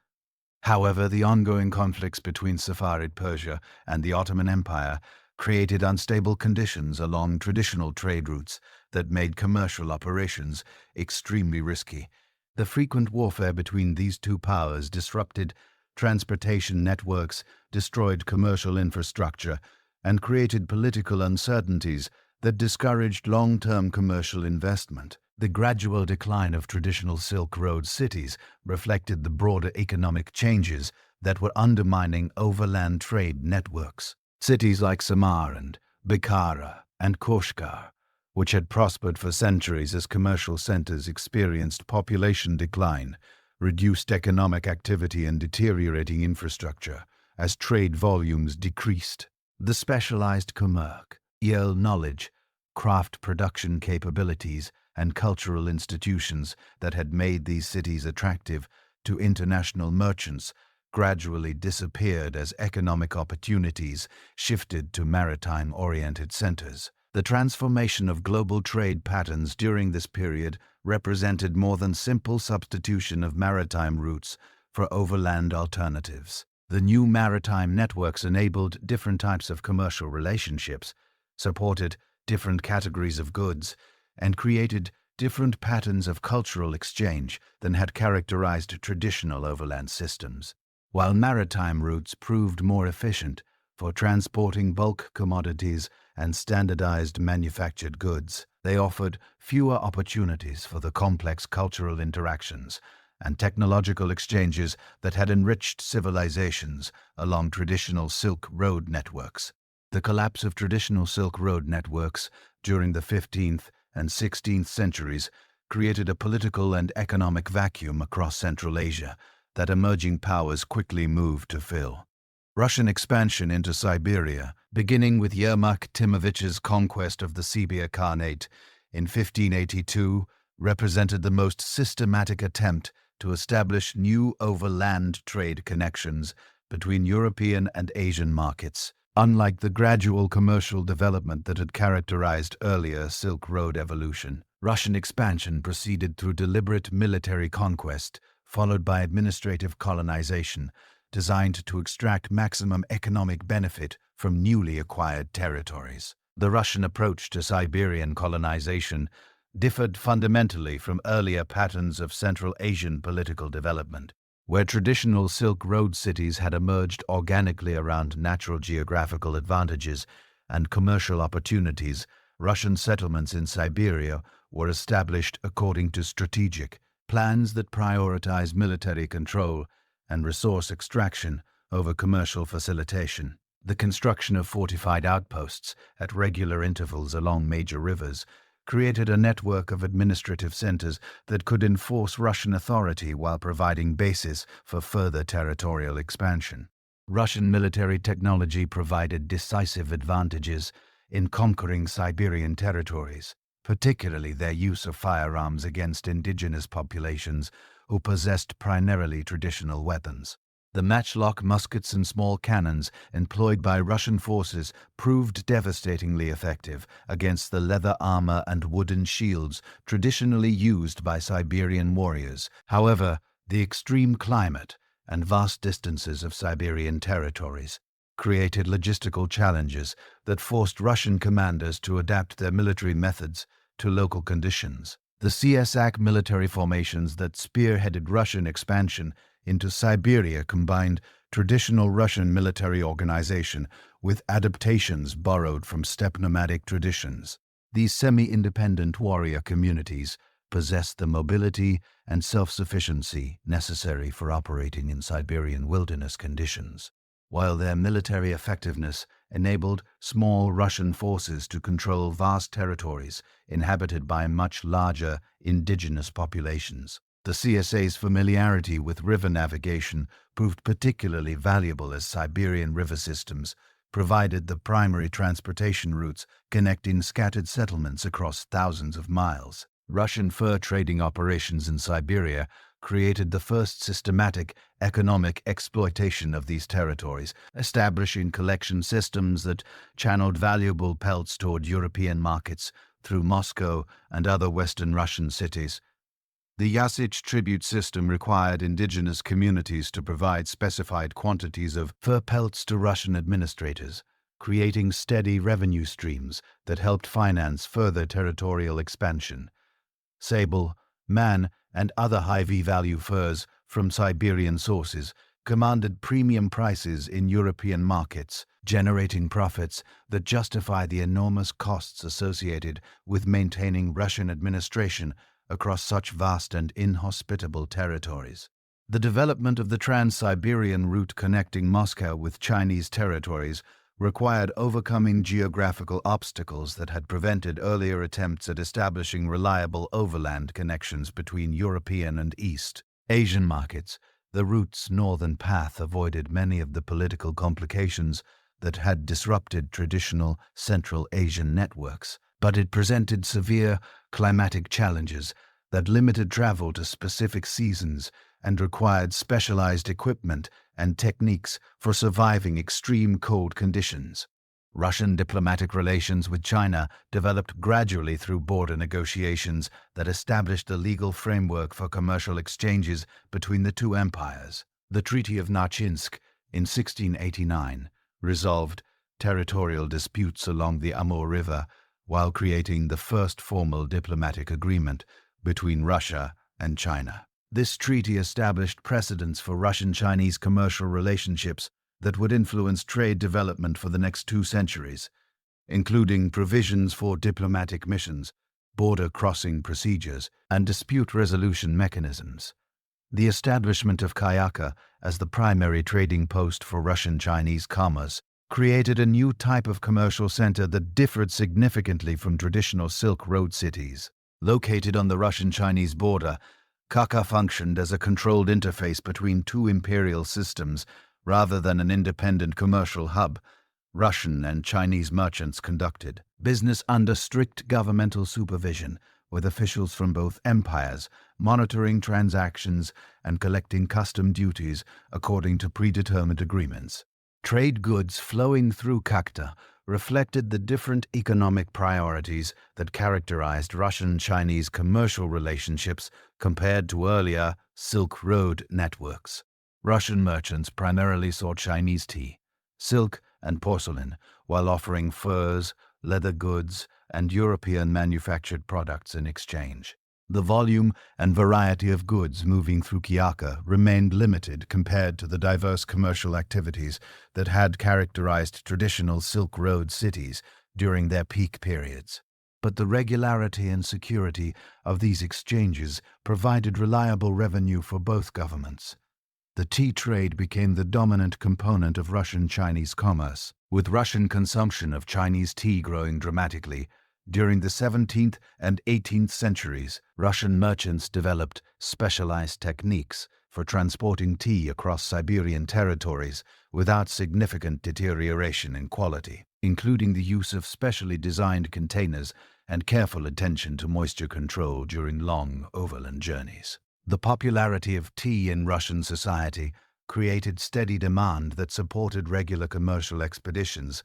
However, the ongoing conflicts between Safavid Persia and the Ottoman Empire created unstable conditions along traditional trade routes that made commercial operations extremely risky. The frequent warfare between these two powers disrupted transportation networks, destroyed commercial infrastructure, and created political uncertainties that discouraged long-term commercial investment. The gradual decline of traditional Silk Road cities reflected the broader economic changes that were undermining overland trade networks. Cities like Samarkand, Bukhara, and Kashgar, which had prospered for centuries as commercial centers, experienced population decline, reduced economic activity, and deteriorating infrastructure as trade volumes decreased. The specialized commerce, knowledge, craft production capabilities, and cultural institutions that had made these cities attractive to international merchants gradually disappeared as economic opportunities shifted to maritime-oriented centers. The transformation of global trade patterns during this period represented more than simple substitution of maritime routes for overland alternatives. The new maritime networks enabled different types of commercial relationships, supported different categories of goods, and created different patterns of cultural exchange than had characterized traditional overland systems. While maritime routes proved more efficient for transporting bulk commodities and standardized manufactured goods, they offered fewer opportunities for the complex cultural interactions and technological exchanges that had enriched civilizations along traditional Silk Road networks. The collapse of traditional Silk Road networks during the 15th and 16th centuries created a political and economic vacuum across Central Asia that emerging powers quickly moved to fill. Russian expansion into Siberia, beginning with Yermak Timovich's conquest of the Sibir Khanate in 1582, represented the most systematic attempt to establish new overland trade connections between European and Asian markets. Unlike the gradual commercial development that had characterized earlier Silk Road evolution, Russian expansion proceeded through deliberate military conquest, followed by administrative colonization, designed to extract maximum economic benefit from newly acquired territories. The Russian approach to Siberian colonization differed fundamentally from earlier patterns of Central Asian political development, where traditional Silk Road cities had emerged organically around natural geographical advantages and commercial opportunities. Russian settlements in Siberia were established according to strategic plans that prioritized military control and resource extraction over commercial facilitation. The construction of fortified outposts at regular intervals along major rivers created a network of administrative centers that could enforce Russian authority while providing bases for further territorial expansion. Russian military technology provided decisive advantages in conquering Siberian territories, particularly their use of firearms against indigenous populations who possessed primarily traditional weapons. The matchlock muskets and small cannons employed by Russian forces proved devastatingly effective against the leather armor and wooden shields traditionally used by Siberian warriors. However, the extreme climate and vast distances of Siberian territories created logistical challenges that forced Russian commanders to adapt their military methods to local conditions. The CSAC military formations that spearheaded Russian expansion into Siberia combined traditional Russian military organization with adaptations borrowed from steppe nomadic traditions. These semi-independent warrior communities possessed the mobility and self-sufficiency necessary for operating in Siberian wilderness conditions, while their military effectiveness enabled small Russian forces to control vast territories inhabited by much larger indigenous populations. The CSA's familiarity with river navigation proved particularly valuable as Siberian river systems provided the primary transportation routes connecting scattered settlements across thousands of miles. Russian fur trading operations in Siberia created the first systematic economic exploitation of these territories, establishing collection systems that channeled valuable pelts toward European markets through Moscow and other Western Russian cities. The Yasich tribute system required indigenous communities to provide specified quantities of fur pelts to Russian administrators, creating steady revenue streams that helped finance further territorial expansion. Sable, man, and other high V-value furs from Siberian sources commanded premium prices in European markets, generating profits that justify the enormous costs associated with maintaining Russian administration across such vast and inhospitable territories. The development of the Trans-Siberian route connecting Moscow with Chinese territories required overcoming geographical obstacles that had prevented earlier attempts at establishing reliable overland connections between European and East Asian markets. The route's northern path avoided many of the political complications that had disrupted traditional Central Asian networks, but it presented severe climatic challenges that limited travel to specific seasons and required specialized equipment and techniques for surviving extreme cold conditions. Russian diplomatic relations with China developed gradually through border negotiations that established a legal framework for commercial exchanges between the two empires. The Treaty of Nachinsk in 1689 resolved territorial disputes along the Amur River while creating the first formal diplomatic agreement between Russia and China. This treaty established precedents for Russian-Chinese commercial relationships that would influence trade development for the next 2 centuries, including provisions for diplomatic missions, border crossing procedures, and dispute resolution mechanisms. The establishment of Kayaka as the primary trading post for Russian-Chinese commerce created a new type of commercial center that differed significantly from traditional Silk Road cities. Located on the Russian-Chinese border, Kaka functioned as a controlled interface between 2 imperial systems rather than an independent commercial hub. Russian and Chinese merchants conducted business under strict governmental supervision, with officials from both empires monitoring transactions and collecting custom duties according to predetermined agreements. Trade goods flowing through Kakta reflected the different economic priorities that characterized Russian-Chinese commercial relationships compared to earlier Silk Road networks. Russian merchants primarily sought Chinese tea, silk, and porcelain, while offering furs, leather goods, and European manufactured products in exchange. The volume and variety of goods moving through Kayaka remained limited compared to the diverse commercial activities that had characterized traditional Silk Road cities during their peak periods. But the regularity and security of these exchanges provided reliable revenue for both governments. The tea trade became the dominant component of Russian-Chinese commerce, with Russian consumption of Chinese tea growing dramatically. During the 17th and 18th centuries, Russian merchants developed specialized techniques for transporting tea across Siberian territories without significant deterioration in quality, including the use of specially designed containers and careful attention to moisture control during long overland journeys. The popularity of tea in Russian society created steady demand that supported regular commercial expeditions,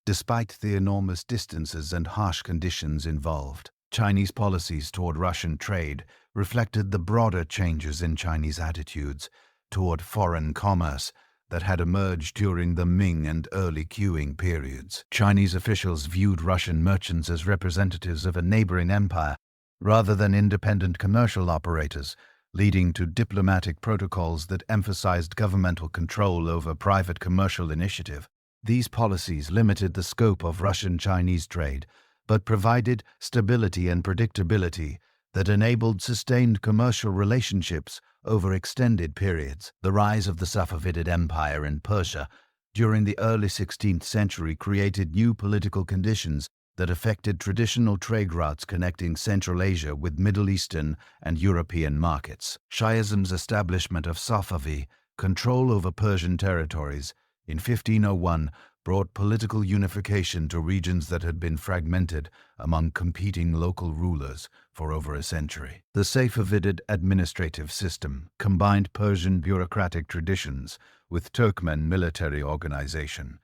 despite the enormous distances and harsh conditions involved. Chinese policies toward Russian trade reflected the broader changes in Chinese attitudes toward foreign commerce that had emerged during the Ming and early Qing periods. Chinese officials viewed Russian merchants as representatives of a neighboring empire rather than independent commercial operators, leading to diplomatic protocols that emphasized governmental control over private commercial initiative. These policies limited the scope of Russian-Chinese trade, but provided stability and predictability that enabled sustained commercial relationships over extended periods. The rise of the Safavid Empire in Persia during the early 16th century created new political conditions that affected traditional trade routes connecting Central Asia with Middle Eastern and European markets. Shi'ism's establishment of Safavi control over Persian territories in 1501 brought political unification to regions that had been fragmented among competing local rulers for over a century. The Safavid administrative system combined Persian bureaucratic traditions with Turkmen military organization,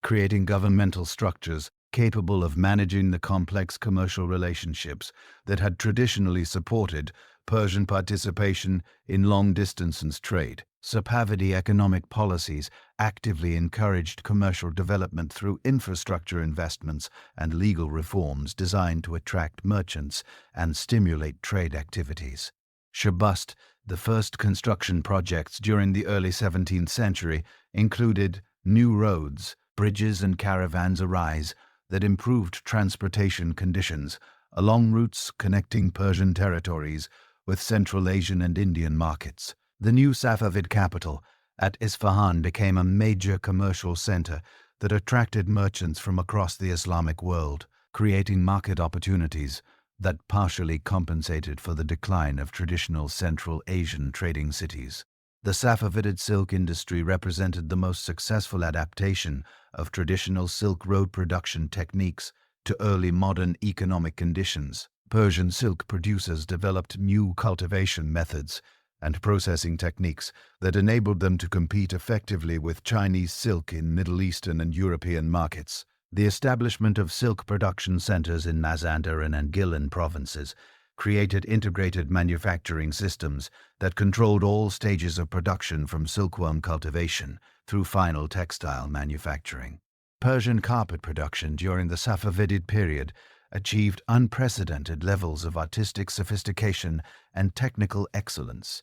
creating governmental structures capable of managing the complex commercial relationships that had traditionally supported Persian participation in long-distance trade. Safavid economic policies actively encouraged commercial development through infrastructure investments and legal reforms designed to attract merchants and stimulate trade activities. Shabust, the first construction projects during the early 17th century, included new roads, bridges and caravans that improved transportation conditions along routes connecting Persian territories with Central Asian and Indian markets. The new Safavid capital at Isfahan became a major commercial center that attracted merchants from across the Islamic world, creating market opportunities that partially compensated for the decline of traditional Central Asian trading cities. The Safavid silk industry represented the most successful adaptation of traditional Silk Road production techniques to early modern economic conditions. Persian silk producers developed new cultivation methods and processing techniques that enabled them to compete effectively with Chinese silk in Middle Eastern and European markets. The establishment of silk production centers in Mazandaran and Gilan provinces created integrated manufacturing systems that controlled all stages of production from silkworm cultivation through final textile manufacturing. Persian carpet production during the Safavid period achieved unprecedented levels of artistic sophistication and technical excellence,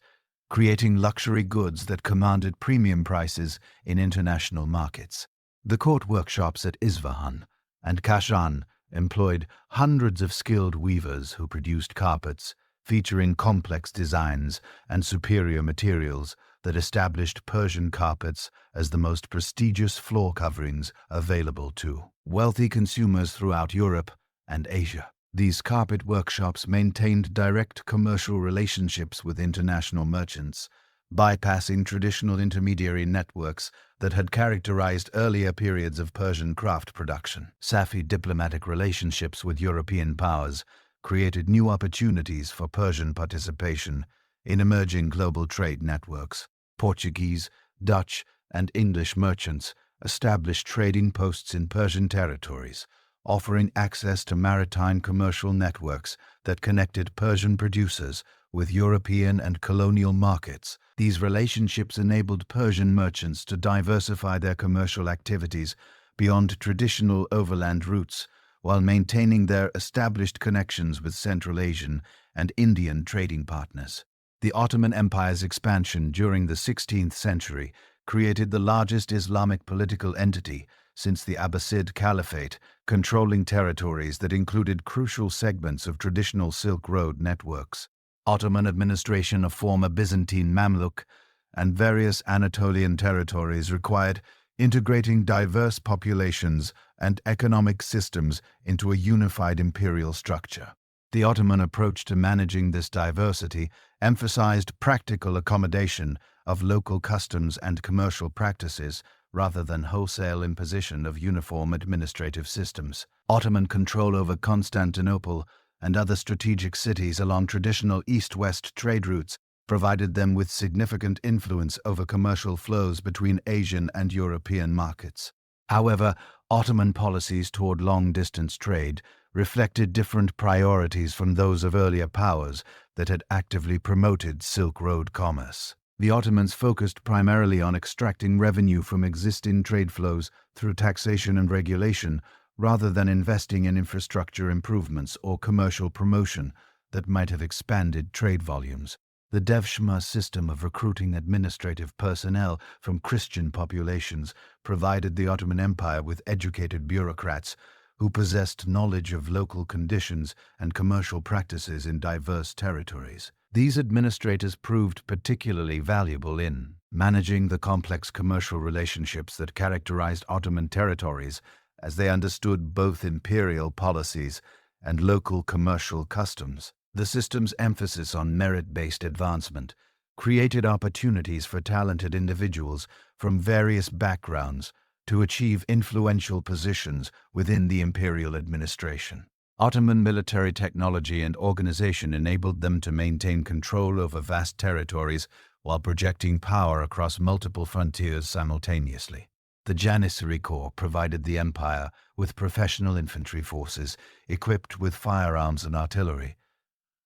creating luxury goods that commanded premium prices in international markets. The court workshops at Isfahan and Kashan employed hundreds of skilled weavers who produced carpets featuring complex designs and superior materials that established Persian carpets as the most prestigious floor coverings available to wealthy consumers throughout Europe and Asia. These carpet workshops maintained direct commercial relationships with international merchants, bypassing traditional intermediary networks that had characterized earlier periods of Persian craft production. Safi diplomatic relationships with European powers created new opportunities for Persian participation in emerging global trade networks. Portuguese, Dutch, and English merchants established trading posts in Persian territories, offering access to maritime commercial networks that connected Persian producers with European and colonial markets. These relationships enabled Persian merchants to diversify their commercial activities beyond traditional overland routes while maintaining their established connections with Central Asian and Indian trading partners. The Ottoman Empire's expansion during the 16th century created the largest Islamic political entity since the Abbasid Caliphate, controlling territories that included crucial segments of traditional Silk Road networks. Ottoman administration of former Byzantine Mamluk and various Anatolian territories required integrating diverse populations and economic systems into a unified imperial structure. The Ottoman approach to managing this diversity emphasized practical accommodation of local customs and commercial practices rather than wholesale imposition of uniform administrative systems. Ottoman control over Constantinople and other strategic cities along traditional east-west trade routes provided them with significant influence over commercial flows between Asian and European markets. However, Ottoman policies toward long-distance trade reflected different priorities from those of earlier powers that had actively promoted Silk Road commerce. The Ottomans focused primarily on extracting revenue from existing trade flows through taxation and regulation, rather than investing in infrastructure improvements or commercial promotion that might have expanded trade volumes. The Devshirme system of recruiting administrative personnel from Christian populations provided the Ottoman Empire with educated bureaucrats who possessed knowledge of local conditions and commercial practices in diverse territories. These administrators proved particularly valuable in managing the complex commercial relationships that characterized Ottoman territories, as they understood both imperial policies and local commercial customs. The system's emphasis on merit-based advancement created opportunities for talented individuals from various backgrounds to achieve influential positions within the imperial administration. Ottoman military technology and organization enabled them to maintain control over vast territories while projecting power across multiple frontiers simultaneously. The Janissary Corps provided the empire with professional infantry forces equipped with firearms and artillery,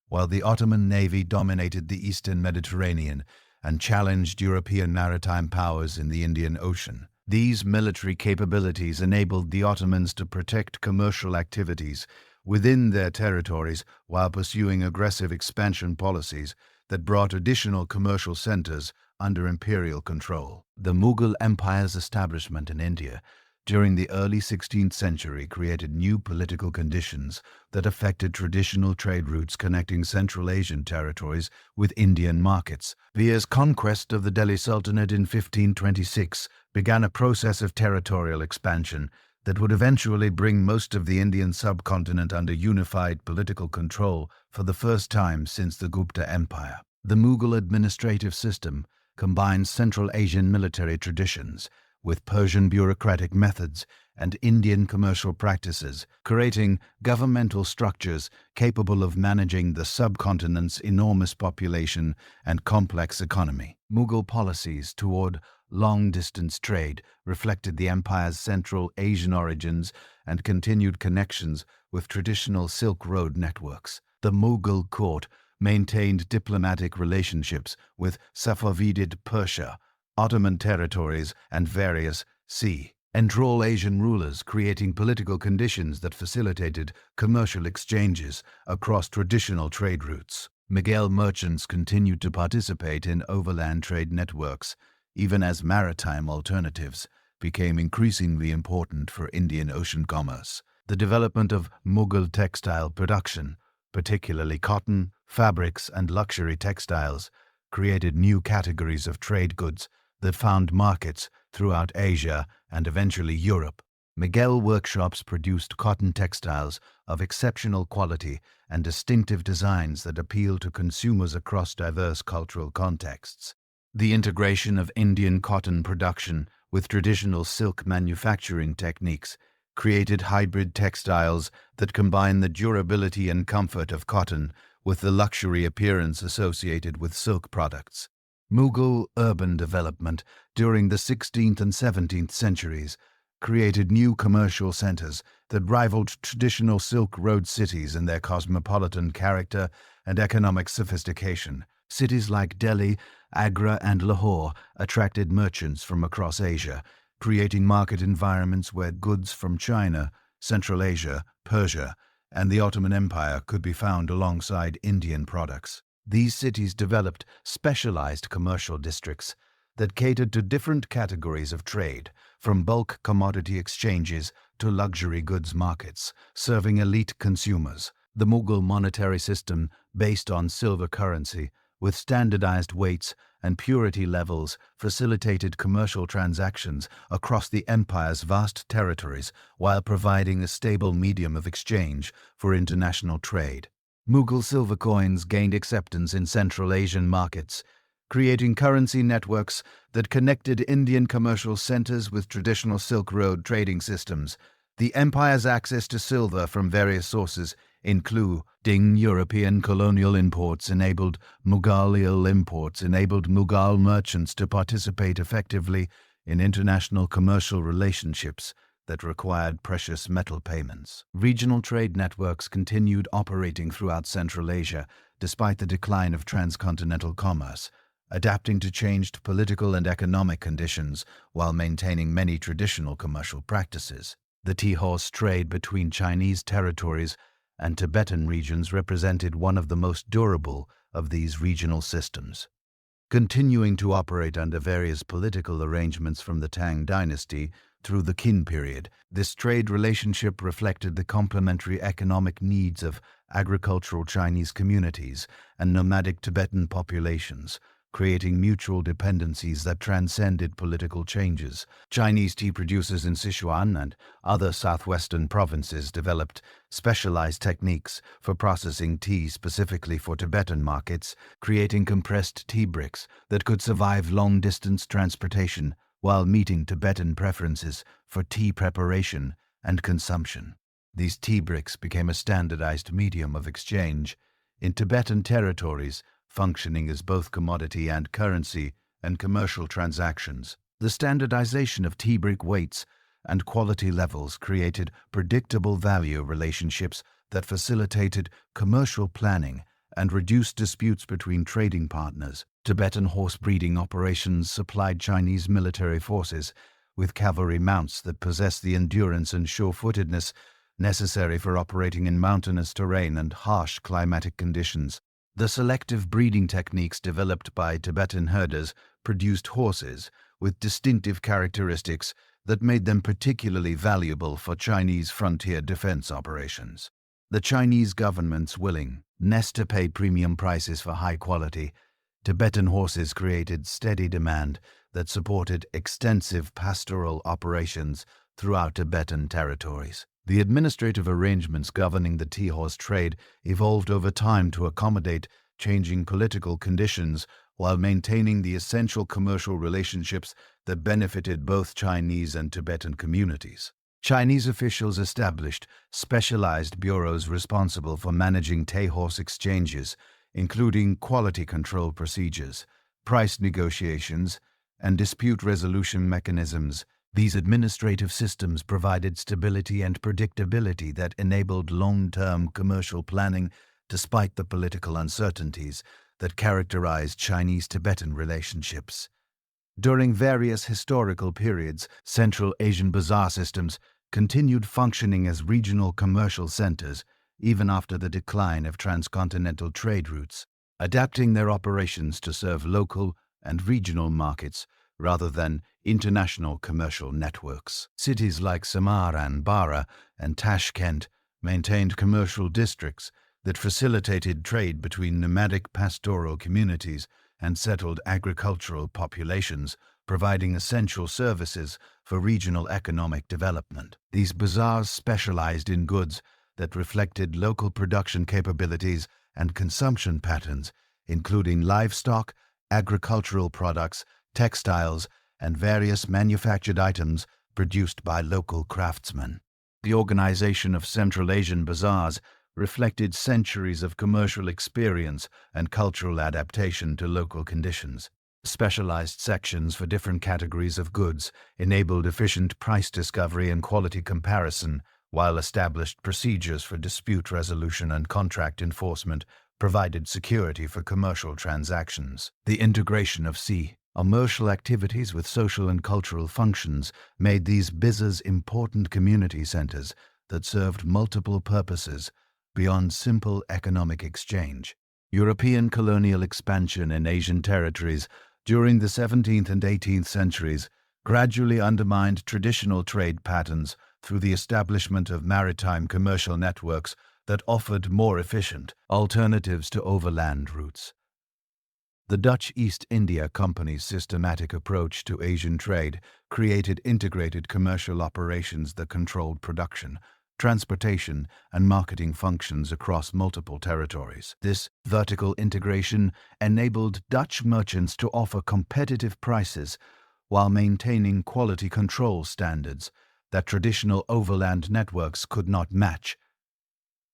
while the Ottoman navy dominated the eastern Mediterranean and challenged European maritime powers in the Indian Ocean. These military capabilities enabled the Ottomans to protect commercial activities within their territories while pursuing aggressive expansion policies that brought additional commercial centers under imperial control. The Mughal Empire's establishment in India during the early 16th century created new political conditions that affected traditional trade routes connecting Central Asian territories with Indian markets. Via's conquest of the Delhi Sultanate in 1526 began a process of territorial expansion that would eventually bring most of the Indian subcontinent under unified political control for the first time since the Gupta Empire. The Mughal administrative system combines Central Asian military traditions with Persian bureaucratic methods and Indian commercial practices, creating governmental structures capable of managing the subcontinent's enormous population and complex economy. Mughal policies toward long-distance trade reflected the empire's Central Asian origins and continued connections with traditional Silk Road networks. The Mughal court maintained diplomatic relationships with Safavid Persia, Ottoman territories, and various Central Asian rulers, creating political conditions that facilitated commercial exchanges across traditional trade routes. Mughal merchants continued to participate in overland trade networks, even as maritime alternatives became increasingly important for Indian Ocean commerce. The development of Mughal textile production, particularly cotton, fabrics, and luxury textiles, created new categories of trade goods that found markets throughout Asia and eventually Europe. Mughal workshops produced cotton textiles of exceptional quality and distinctive designs that appeal to consumers across diverse cultural contexts. The integration of Indian cotton production with traditional silk manufacturing techniques created hybrid textiles that combine the durability and comfort of cotton with the luxury appearance associated with silk products. Mughal urban development during the 16th and 17th centuries created new commercial centers that rivaled traditional Silk Road cities in their cosmopolitan character and economic sophistication. Cities like Delhi, Agra, and Lahore attracted merchants from across Asia, creating market environments where goods from China, Central Asia, Persia, and the Ottoman Empire could be found alongside Indian products. These cities developed specialized commercial districts that catered to different categories of trade, from bulk commodity exchanges to luxury goods markets, serving elite consumers. The Mughal monetary system, based on silver currency, with standardized weights and purity levels, facilitated commercial transactions across the empire's vast territories while providing a stable medium of exchange for international trade. Mughal silver coins gained acceptance in Central Asian markets, creating currency networks that connected Indian commercial centers with traditional Silk Road trading systems. The empire's access to silver from various sources, including European colonial imports, enabled Mughal merchants to participate effectively in international commercial relationships that required precious metal payments. Regional trade networks continued operating throughout Central Asia despite the decline of transcontinental commerce, adapting to changed political and economic conditions while maintaining many traditional commercial practices. The tea horse trade between Chinese territories and Tibetan regions represented one of the most durable of these regional systems. Continuing to operate under various political arrangements from the Tang dynasty through the Qin period, this trade relationship reflected the complementary economic needs of agricultural Chinese communities and nomadic Tibetan populations, creating mutual dependencies that transcended political changes. Chinese tea producers in Sichuan and other southwestern provinces developed specialized techniques for processing tea specifically for Tibetan markets, creating compressed tea bricks that could survive long-distance transportation while meeting Tibetan preferences for tea preparation and consumption. These tea bricks became a standardized medium of exchange in Tibetan territories, functioning as both commodity and currency and commercial transactions. The standardization of tea brick weights and quality levels created predictable value relationships that facilitated commercial planning and reduced disputes between trading partners. Tibetan horse breeding operations supplied Chinese military forces with cavalry mounts that possessed the endurance and sure-footedness necessary for operating in mountainous terrain and harsh climatic conditions. The selective breeding techniques developed by Tibetan herders produced horses with distinctive characteristics that made them particularly valuable for Chinese frontier defense operations. The Chinese government's willingness to pay premium prices for high-quality Tibetan horses created steady demand that supported extensive pastoral operations throughout Tibetan territories. The administrative arrangements governing the tea horse trade evolved over time to accommodate changing political conditions while maintaining the essential commercial relationships that benefited both Chinese and Tibetan communities. Chinese officials established specialized bureaus responsible for managing tea horse exchanges, including quality control procedures, price negotiations, and dispute resolution mechanisms. These administrative systems provided stability and predictability that enabled long-term commercial planning despite the political uncertainties that characterized Chinese-Tibetan relationships. During various historical periods, Central Asian bazaar systems continued functioning as regional commercial centers even after the decline of transcontinental trade routes, adapting their operations to serve local and regional markets rather than international commercial networks. Cities like Samarkand and Tashkent maintained commercial districts that facilitated trade between nomadic pastoral communities and settled agricultural populations, providing essential services for regional economic development. These bazaars specialized in goods that reflected local production capabilities and consumption patterns, including livestock, agricultural products, textiles, and various manufactured items produced by local craftsmen. The organization of Central Asian bazaars reflected centuries of commercial experience and cultural adaptation to local conditions. Specialized sections for different categories of goods enabled efficient price discovery and quality comparison, while established procedures for dispute resolution and contract enforcement provided security for commercial transactions. The integration of commercial activities with social and cultural functions made these bazaars important community centers that served multiple purposes beyond simple economic exchange. European colonial expansion in Asian territories during the 17th and 18th centuries gradually undermined traditional trade patterns through the establishment of maritime commercial networks that offered more efficient alternatives to overland routes. The Dutch East India Company's systematic approach to Asian trade created integrated commercial operations that controlled production, transportation, and marketing functions across multiple territories. This vertical integration enabled Dutch merchants to offer competitive prices while maintaining quality control standards that traditional overland networks could not match.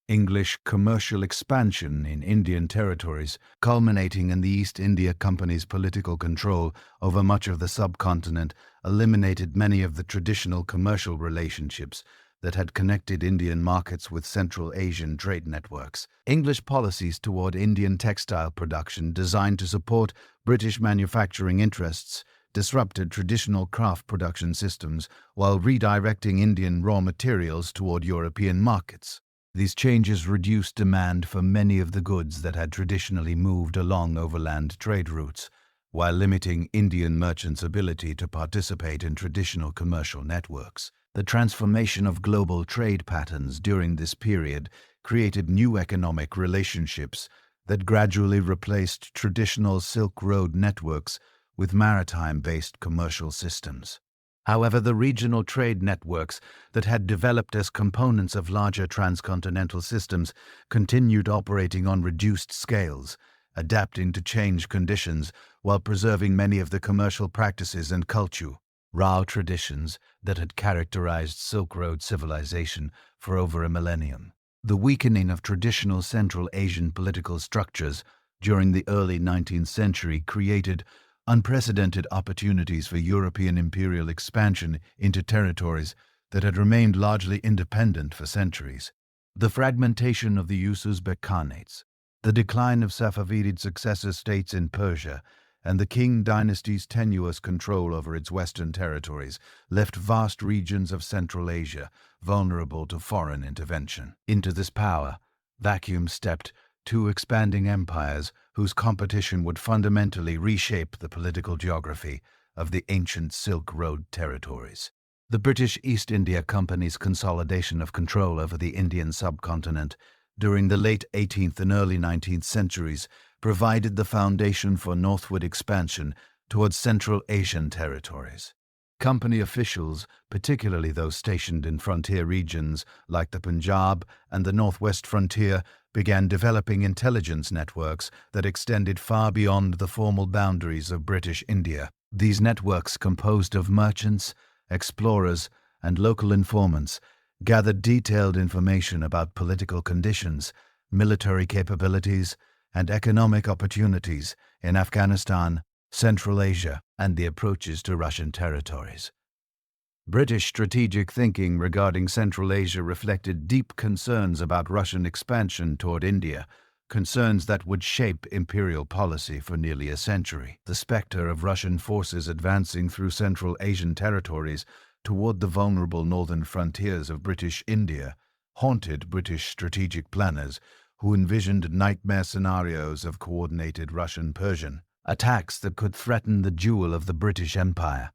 English commercial expansion in Indian territories, culminating in the East India Company's political control over much of the subcontinent, eliminated many of the traditional commercial relationships that had connected Indian markets with Central Asian trade networks. English policies toward Indian textile production, designed to support British manufacturing interests, disrupted traditional craft production systems while redirecting Indian raw materials toward European markets. These changes reduced demand for many of the goods that had traditionally moved along overland trade routes, while limiting Indian merchants' ability to participate in traditional commercial networks. The transformation of global trade patterns during this period created new economic relationships that gradually replaced traditional Silk Road networks with maritime-based commercial systems. However, the regional trade networks that had developed as components of larger transcontinental systems continued operating on reduced scales, adapting to changed conditions while preserving many of the commercial practices and culture, raw traditions that had characterized Silk Road civilization for over a millennium. The weakening of traditional Central Asian political structures during the early 19th century created unprecedented opportunities for European imperial expansion into territories that had remained largely independent for centuries. The fragmentation of the Uzbek Khanates, the decline of Safavid successor states in Persia, and the Qing dynasty's tenuous control over its western territories left vast regions of Central Asia vulnerable to foreign intervention. Into this power vacuum stepped two expanding empires whose competition would fundamentally reshape the political geography of the ancient Silk Road territories. The British East India Company's consolidation of control over the Indian subcontinent during the late 18th and early 19th centuries provided the foundation for northward expansion towards Central Asian territories. Company officials, particularly those stationed in frontier regions like the Punjab and the northwest frontier, began developing intelligence networks that extended far beyond the formal boundaries of British India. These networks, composed of merchants, explorers, and local informants, gathered detailed information about political conditions, military capabilities, and economic opportunities in Afghanistan, Central Asia, and the approaches to Russian territories. British strategic thinking regarding Central Asia reflected deep concerns about Russian expansion toward India, concerns that would shape imperial policy for nearly a century. The specter of Russian forces advancing through Central Asian territories toward the vulnerable northern frontiers of British India haunted British strategic planners who envisioned nightmare scenarios of coordinated Russian-Persian attacks that could threaten the jewel of the British Empire.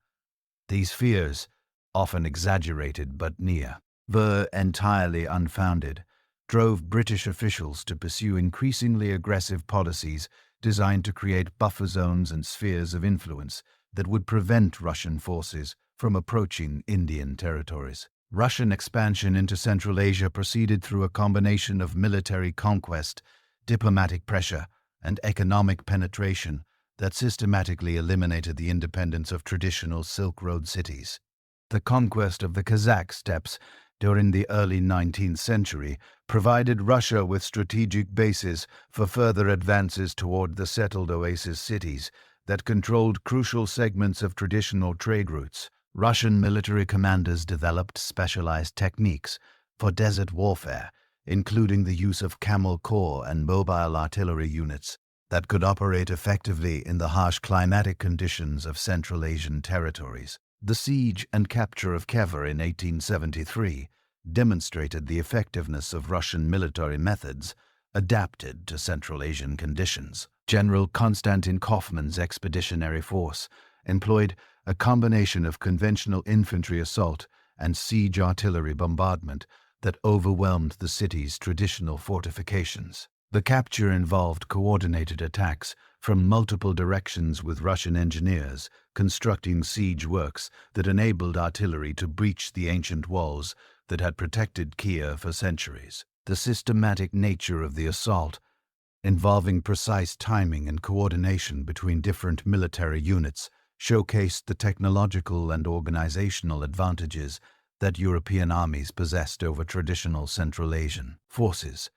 These fears, often exaggerated but near, were entirely unfounded, drove British officials to pursue increasingly aggressive policies designed to create buffer zones and spheres of influence that would prevent Russian forces from approaching Indian territories. Russian expansion into Central Asia proceeded through a combination of military conquest, diplomatic pressure, and economic penetration that systematically eliminated the independence of traditional Silk Road cities. The conquest of the Kazakh steppes during the early 19th century provided Russia with strategic bases for further advances toward the settled oasis cities that controlled crucial segments of traditional trade routes. Russian military commanders developed specialized techniques for desert warfare, including the use of camel corps and mobile artillery units that could operate effectively in the harsh climatic conditions of Central Asian territories. The siege and capture of Kiev in 1873 demonstrated the effectiveness of Russian military methods adapted to Central Asian conditions. General Konstantin Kaufmann's expeditionary force employed a combination of conventional infantry assault and siege artillery bombardment that overwhelmed the city's traditional fortifications. The capture involved coordinated attacks from multiple directions with Russian engineers constructing siege works that enabled artillery to breach the ancient walls that had protected Kiev for centuries. The systematic nature of the assault, involving precise timing and coordination between different military units, showcased the technological and organizational advantages that European armies possessed over traditional Central Asian forces.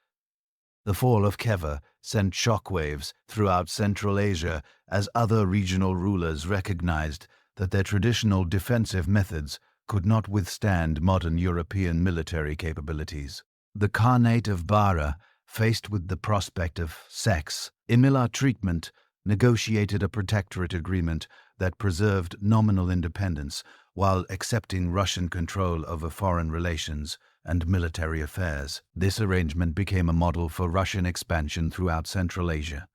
The fall of Kiev sent shockwaves throughout Central Asia as other regional rulers recognized that their traditional defensive methods could not withstand modern European military capabilities. The Khanate of Bara, faced with the prospect of similar treatment, negotiated a protectorate agreement that preserved nominal independence while accepting Russian control over foreign relations and military affairs. This arrangement became a model for Russian expansion throughout Central Asia.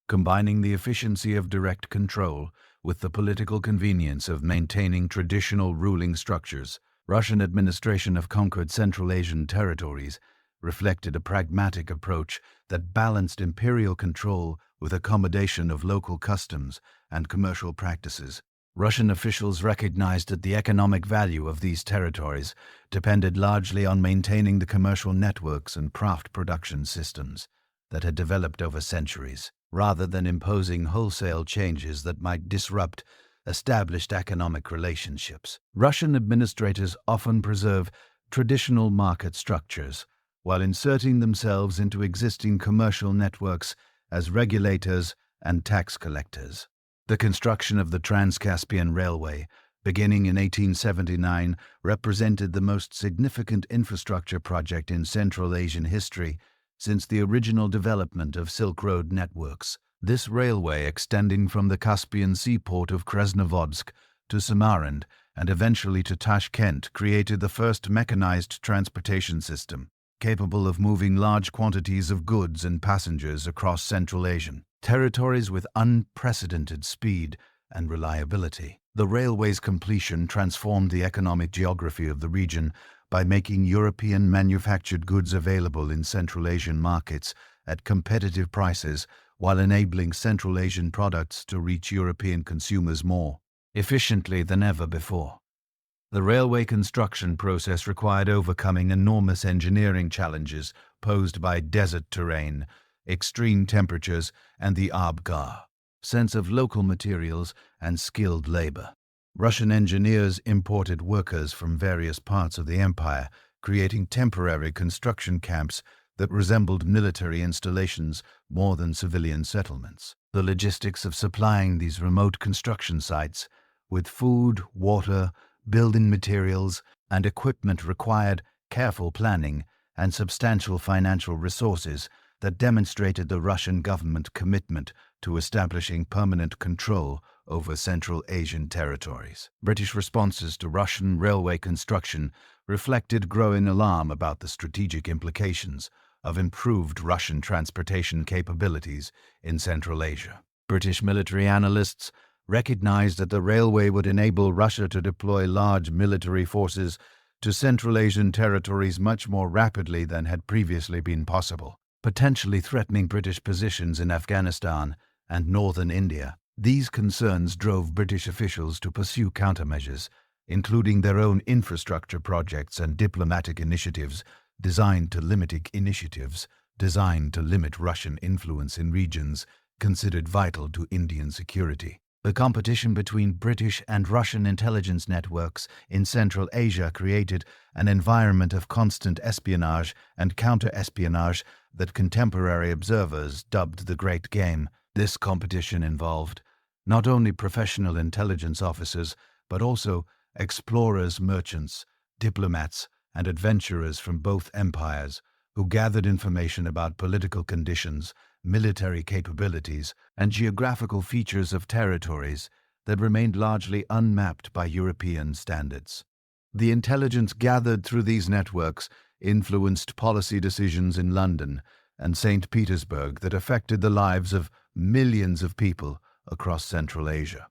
Combining the efficiency of direct control with the political convenience of maintaining traditional ruling structures, Russian administration of conquered Central Asian territories reflected a pragmatic approach that balanced imperial control with accommodation of local customs and commercial practices. Russian officials recognized that the economic value of these territories depended largely on maintaining the commercial networks and craft production systems that had developed over centuries, rather than imposing wholesale changes that might disrupt established economic relationships. Russian administrators often preserve traditional market structures while inserting themselves into existing commercial networks as regulators and tax collectors. The construction of the Trans-Caspian Railway, beginning in 1879, represented the most significant infrastructure project in Central Asian history since the original development of Silk Road networks. This railway, extending from the Caspian seaport of Krasnovodsk to Samarkand and eventually to Tashkent, created the first mechanized transportation system, capable of moving large quantities of goods and passengers across Central Asian territories with unprecedented speed and reliability. The railway's completion transformed the economic geography of the region by making European manufactured goods available in Central Asian markets at competitive prices, while enabling Central Asian products to reach European consumers more efficiently than ever before. The railway construction process required overcoming enormous engineering challenges posed by desert terrain, extreme temperatures, and the Abgar sense of local materials and skilled labor. Russian engineers imported workers from various parts of the empire, creating temporary construction camps that resembled military installations more than civilian settlements. The logistics of supplying these remote construction sites with food, water, building materials, and equipment required careful planning and substantial financial resources that demonstrated the Russian government commitment to establishing permanent control over Central Asian territories. British responses to Russian railway construction reflected growing alarm about the strategic implications of improved Russian transportation capabilities in Central Asia. British military analysts recognized that the railway would enable Russia to deploy large military forces to Central Asian territories much more rapidly than had previously been possible, potentially threatening British positions in Afghanistan and northern India. These concerns drove British officials to pursue countermeasures, including their own infrastructure projects and diplomatic initiatives designed to limit Russian influence in regions considered vital to Indian security. The competition between British and Russian intelligence networks in Central Asia created an environment of constant espionage and counter-espionage that contemporary observers dubbed the Great Game. This competition involved not only professional intelligence officers, but also explorers, merchants, diplomats, and adventurers from both empires who gathered information about political conditions, military capabilities, and geographical features of territories that remained largely unmapped by European standards. The intelligence gathered through these networks influenced policy decisions in London and St. Petersburg that affected the lives of millions of people across Central Asia.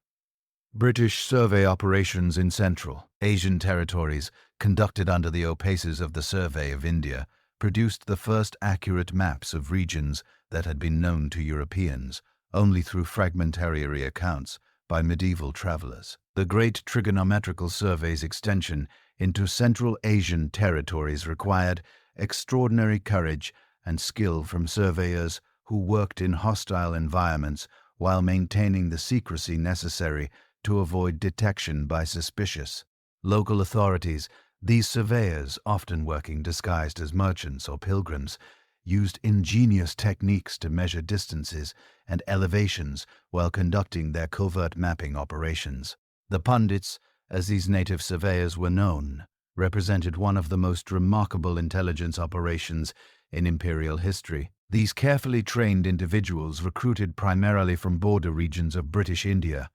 British survey operations in Central Asian territories, conducted under the auspices of the Survey of India, produced the first accurate maps of regions that had been known to Europeans only through fragmentary accounts by medieval travelers. The Great Trigonometrical Survey's extension into Central Asian territories required extraordinary courage and skill from surveyors who worked in hostile environments while maintaining the secrecy necessary to avoid detection by suspicious local authorities. These surveyors, often working disguised as merchants or pilgrims, used ingenious techniques to measure distances and elevations while conducting their covert mapping operations. The Bandits, as these native surveyors were known, represented one of the most remarkable intelligence operations in imperial history. These carefully trained individuals, recruited primarily from border regions of British India,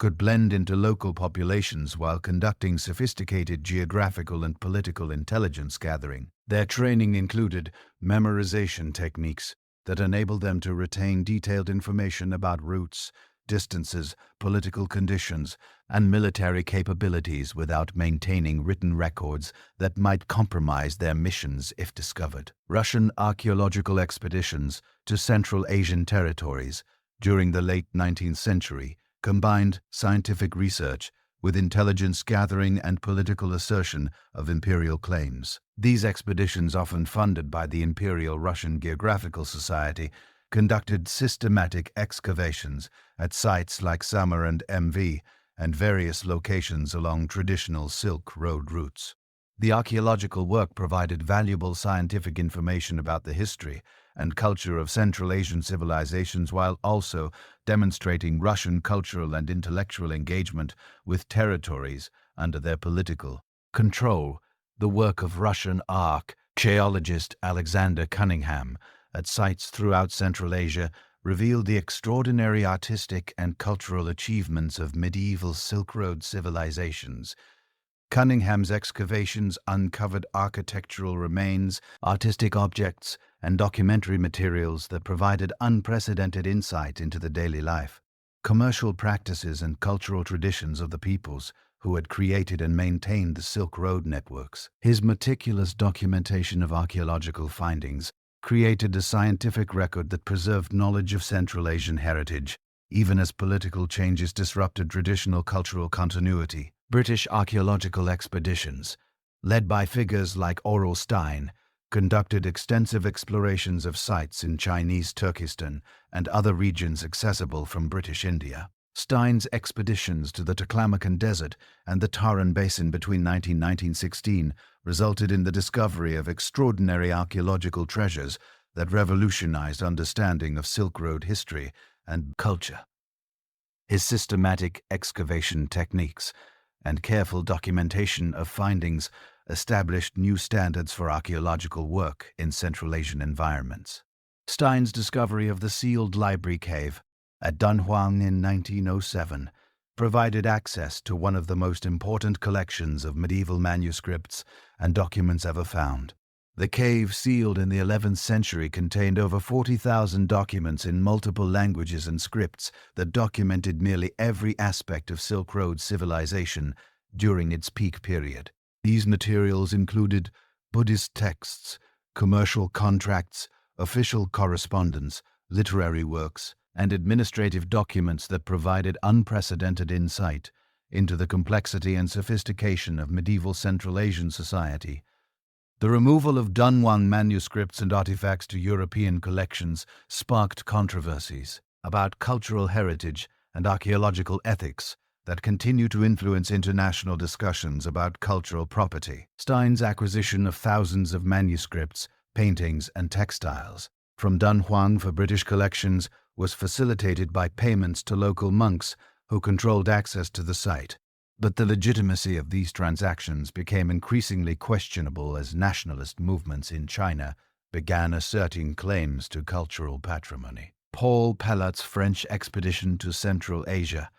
could blend into local populations while conducting sophisticated geographical and political intelligence gathering. Their training included memorization techniques that enabled them to retain detailed information about routes, distances, political conditions, and military capabilities without maintaining written records that might compromise their missions if discovered. Russian archaeological expeditions to Central Asian territories during the late 19th century combined scientific research with intelligence gathering and political assertion of imperial claims. These expeditions, often funded by the Imperial Russian Geographical Society, conducted systematic excavations at sites like Samar and MV and various locations along traditional Silk Road routes. The archaeological work provided valuable scientific information about the history and culture of Central Asian civilizations while also demonstrating Russian cultural and intellectual engagement with territories under their political control. The work of Russian archaeologist Alexander Cunningham at sites throughout Central Asia revealed the extraordinary artistic and cultural achievements of medieval Silk Road civilizations. Cunningham's excavations uncovered architectural remains, artistic objects, and documentary materials that provided unprecedented insight into the daily life, commercial practices, and cultural traditions of the peoples who had created and maintained the Silk Road networks. His meticulous documentation of archaeological findings created a scientific record that preserved knowledge of Central Asian heritage, even as political changes disrupted traditional cultural continuity. British archaeological expeditions, led by figures like Aurel Stein, conducted extensive explorations of sites in Chinese Turkestan and other regions accessible from British India. Stein's expeditions to the Taklamakan Desert and the Taran Basin between 1916 resulted in the discovery of extraordinary archaeological treasures that revolutionized understanding of Silk Road history and culture. His systematic excavation techniques and careful documentation of findings established new standards for archaeological work in Central Asian environments. Stein's discovery of the sealed library cave at Dunhuang in 1907 provided access to one of the most important collections of medieval manuscripts and documents ever found. The cave, sealed in the 11th century, contained over 40,000 documents in multiple languages and scripts that documented nearly every aspect of Silk Road civilization during its peak period. These materials included Buddhist texts, commercial contracts, official correspondence, literary works, and administrative documents that provided unprecedented insight into the complexity and sophistication of medieval Central Asian society. The removal of Dunhuang manuscripts and artifacts to European collections sparked controversies about cultural heritage and archaeological ethics that continue to influence international discussions about cultural property. Stein's acquisition of thousands of manuscripts, paintings, and textiles from Dunhuang for British collections was facilitated by payments to local monks who controlled access to the site. But the legitimacy of these transactions became increasingly questionable as nationalist movements in China began asserting claims to cultural patrimony. Paul Pellat's French expedition to Central Asia,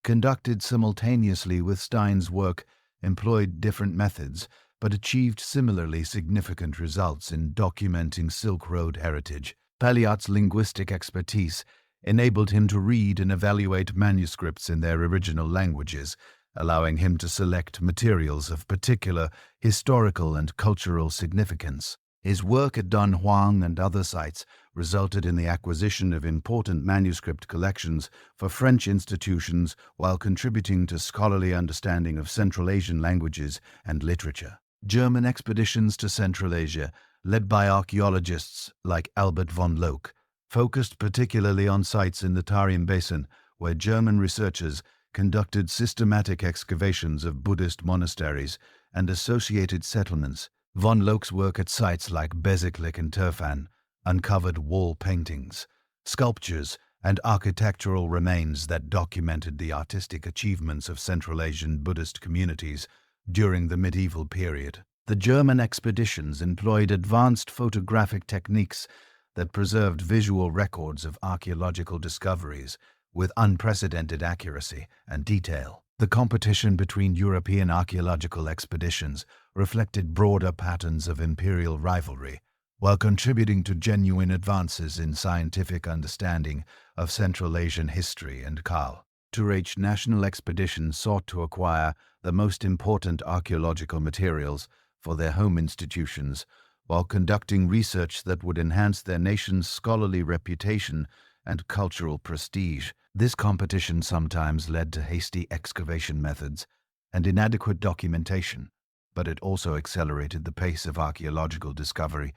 conducted simultaneously with Stein's work, employed different methods but achieved similarly significant results in documenting Silk Road heritage. Pellat's linguistic expertise enabled him to read and evaluate manuscripts in their original languages, allowing him to select materials of particular historical and cultural significance. His work at Dunhuang and other sites resulted in the acquisition of important manuscript collections for French institutions while contributing to scholarly understanding of Central Asian languages and literature. German expeditions to Central Asia, led by archaeologists like Albert von Loch, focused particularly on sites in the Tarim Basin, where German researchers conducted systematic excavations of Buddhist monasteries and associated settlements. Von Loch's work at sites like Bezeklik and Turfan uncovered wall paintings, sculptures, and architectural remains that documented the artistic achievements of Central Asian Buddhist communities during the medieval period. The German expeditions employed advanced photographic techniques that preserved visual records of archaeological discoveries, with unprecedented accuracy and detail. The competition between European archaeological expeditions reflected broader patterns of imperial rivalry, while contributing to genuine advances in scientific understanding of Central Asian history and culture. National expeditions sought to acquire the most important archaeological materials for their home institutions, while conducting research that would enhance their nation's scholarly reputation and cultural prestige. This competition sometimes led to hasty excavation methods and inadequate documentation, but it also accelerated the pace of archaeological discovery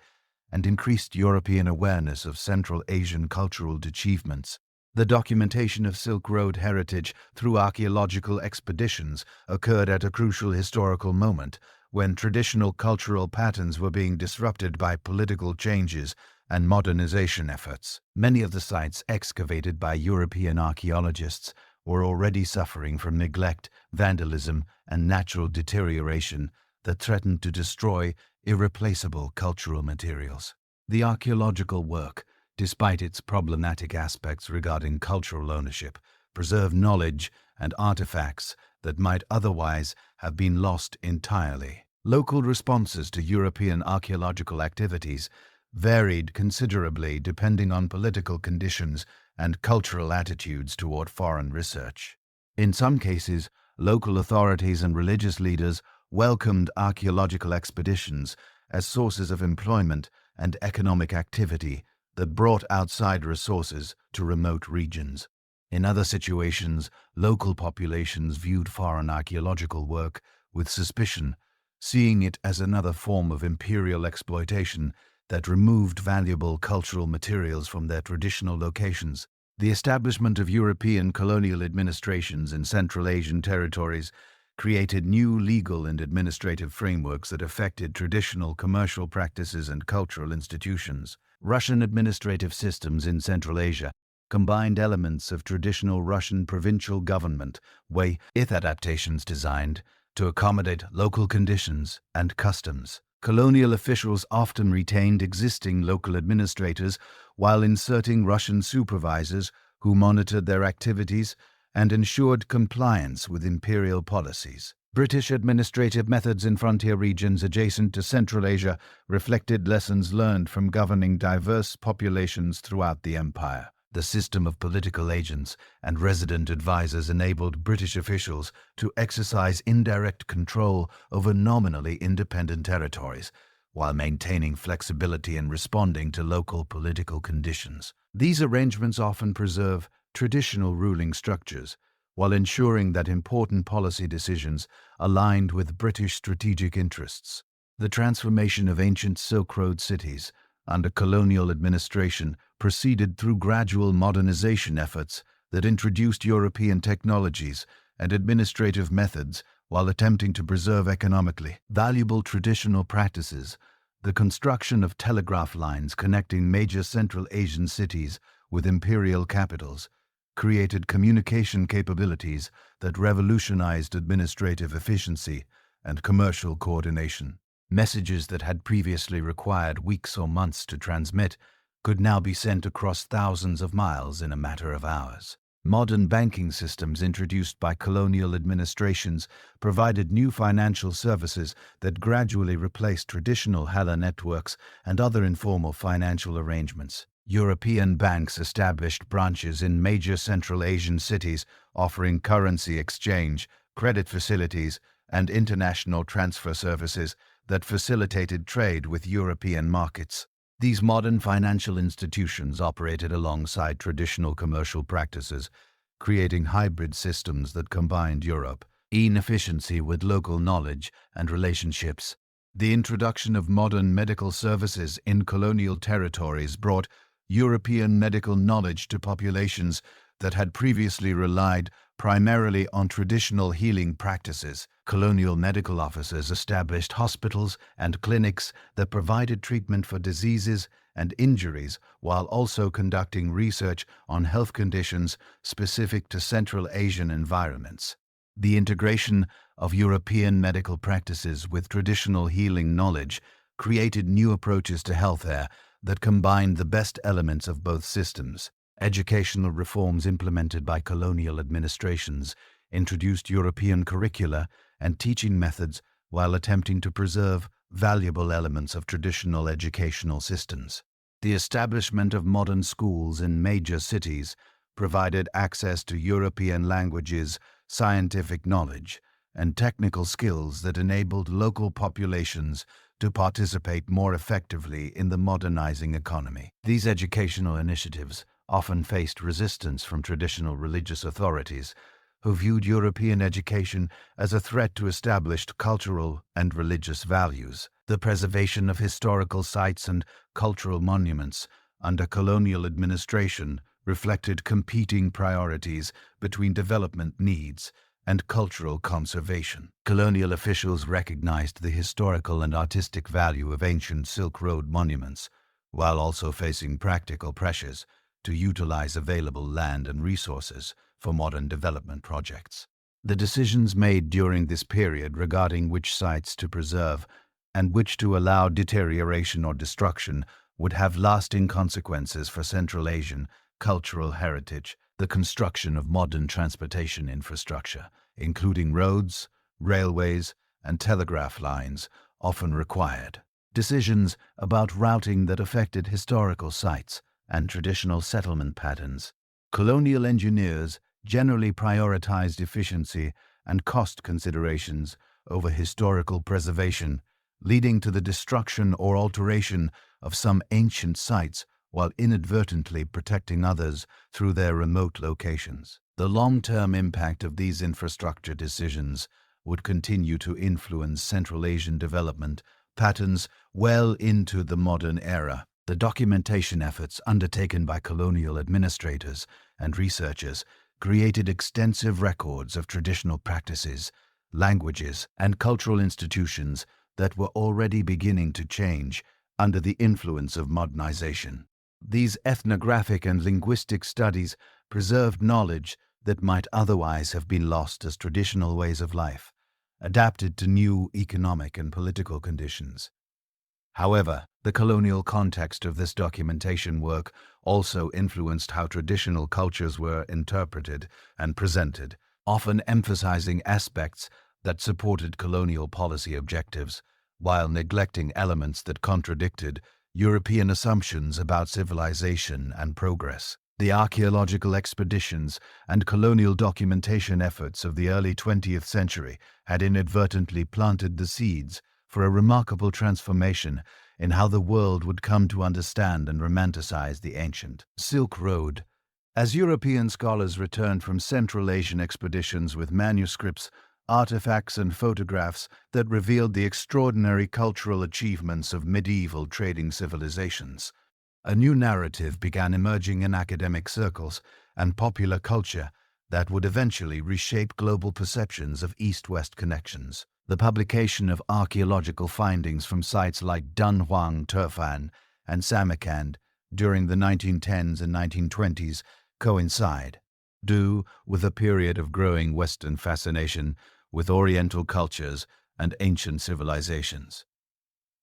and increased European awareness of Central Asian cultural achievements. The documentation of Silk Road heritage through archaeological expeditions occurred at a crucial historical moment when traditional cultural patterns were being disrupted by political changes and modernization efforts. Many of the sites excavated by European archaeologists were already suffering from neglect, vandalism, and natural deterioration that threatened to destroy irreplaceable cultural materials. The archaeological work, despite its problematic aspects regarding cultural ownership, preserved knowledge and artifacts that might otherwise have been lost entirely. Local responses to European archaeological activities varied considerably depending on political conditions and cultural attitudes toward foreign research. In some cases, local authorities and religious leaders welcomed archaeological expeditions as sources of employment and economic activity that brought outside resources to remote regions. In other situations, local populations viewed foreign archaeological work with suspicion, seeing it as another form of imperial exploitation that removed valuable cultural materials from their traditional locations. The establishment of European colonial administrations in Central Asian territories created new legal and administrative frameworks that affected traditional commercial practices and cultural institutions. Russian administrative systems in Central Asia combined elements of traditional Russian provincial government with adaptations designed to accommodate local conditions and customs. Colonial officials often retained existing local administrators while inserting Russian supervisors who monitored their activities and ensured compliance with imperial policies. British administrative methods in frontier regions adjacent to Central Asia reflected lessons learned from governing diverse populations throughout the empire. The system of political agents and resident advisors enabled British officials to exercise indirect control over nominally independent territories, while maintaining flexibility in responding to local political conditions. These arrangements often preserve traditional ruling structures, while ensuring that important policy decisions aligned with British strategic interests. The transformation of ancient Silk Road cities under colonial administration proceeded through gradual modernization efforts that introduced European technologies and administrative methods while attempting to preserve economically valuable traditional practices. The construction of telegraph lines connecting major Central Asian cities with imperial capitals created communication capabilities that revolutionized administrative efficiency and commercial coordination. Messages that had previously required weeks or months to transmit could now be sent across thousands of miles in a matter of hours. Modern banking systems introduced by colonial administrations provided new financial services that gradually replaced traditional Hala networks and other informal financial arrangements. European banks established branches in major Central Asian cities, offering currency exchange, credit facilities, and international transfer services that facilitated trade with European markets. These modern financial institutions operated alongside traditional commercial practices, creating hybrid systems that combined European efficiency with local knowledge and relationships. The introduction of modern medical services in colonial territories brought European medical knowledge to populations that had previously relied primarily on traditional healing practices. Colonial medical officers established hospitals and clinics that provided treatment for diseases and injuries while also conducting research on health conditions specific to Central Asian environments. The integration of European medical practices with traditional healing knowledge created new approaches to healthcare that combined the best elements of both systems. Educational reforms implemented by colonial administrations introduced European curricula and teaching methods while attempting to preserve valuable elements of traditional educational systems. The establishment of modern schools in major cities provided access to European languages, scientific knowledge, and technical skills that enabled local populations to participate more effectively in the modernizing economy. These educational initiatives often faced resistance from traditional religious authorities, who viewed European education as a threat to established cultural and religious values. The preservation of historical sites and cultural monuments under colonial administration reflected competing priorities between development needs and cultural conservation. Colonial officials recognized the historical and artistic value of ancient Silk Road monuments, while also facing practical pressures to utilize available land and resources for modern development projects. The decisions made during this period regarding which sites to preserve and which to allow deterioration or destruction would have lasting consequences for Central Asian cultural heritage. The construction of modern transportation infrastructure, including roads, railways, and telegraph lines, often required decisions about routing that affected historical sites and traditional settlement patterns. Colonial engineers generally prioritized efficiency and cost considerations over historical preservation, leading to the destruction or alteration of some ancient sites while inadvertently protecting others through their remote locations. The long-term impact of these infrastructure decisions would continue to influence Central Asian development patterns well into the modern era. The documentation efforts undertaken by colonial administrators and researchers created extensive records of traditional practices, languages, and cultural institutions that were already beginning to change under the influence of modernization. These ethnographic and linguistic studies preserved knowledge that might otherwise have been lost as traditional ways of life, adapted to new economic and political conditions. However, the colonial context of this documentation work also influenced how traditional cultures were interpreted and presented, often emphasizing aspects that supported colonial policy objectives, while neglecting elements that contradicted European assumptions about civilization and progress. The archaeological expeditions and colonial documentation efforts of the early 20th century had inadvertently planted the seeds for a remarkable transformation in how the world would come to understand and romanticize the ancient Silk Road. As European scholars returned from Central Asian expeditions with manuscripts, artifacts, and photographs that revealed the extraordinary cultural achievements of medieval trading civilizations, a new narrative began emerging in academic circles and popular culture that would eventually reshape global perceptions of East-West connections. The publication of archaeological findings from sites like Dunhuang, Turfan, and Samarkand during the 1910s and 1920s coincide, due with a period of growing Western fascination with Oriental cultures and ancient civilizations.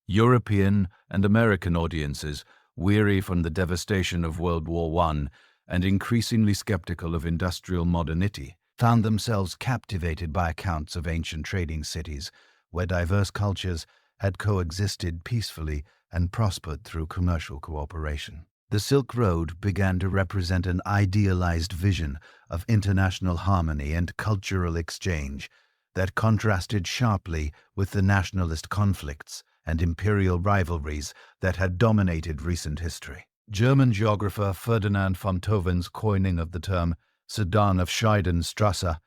European and American audiences, weary from the devastation of World War I and increasingly skeptical of industrial modernity, found themselves captivated by accounts of ancient trading cities where diverse cultures had coexisted peacefully and prospered through commercial cooperation. The Silk Road began to represent an idealized vision of international harmony and cultural exchange that contrasted sharply with the nationalist conflicts and imperial rivalries that had dominated recent history. German geographer Ferdinand von Toven's coining of the term Sedan of Scheidenstrasse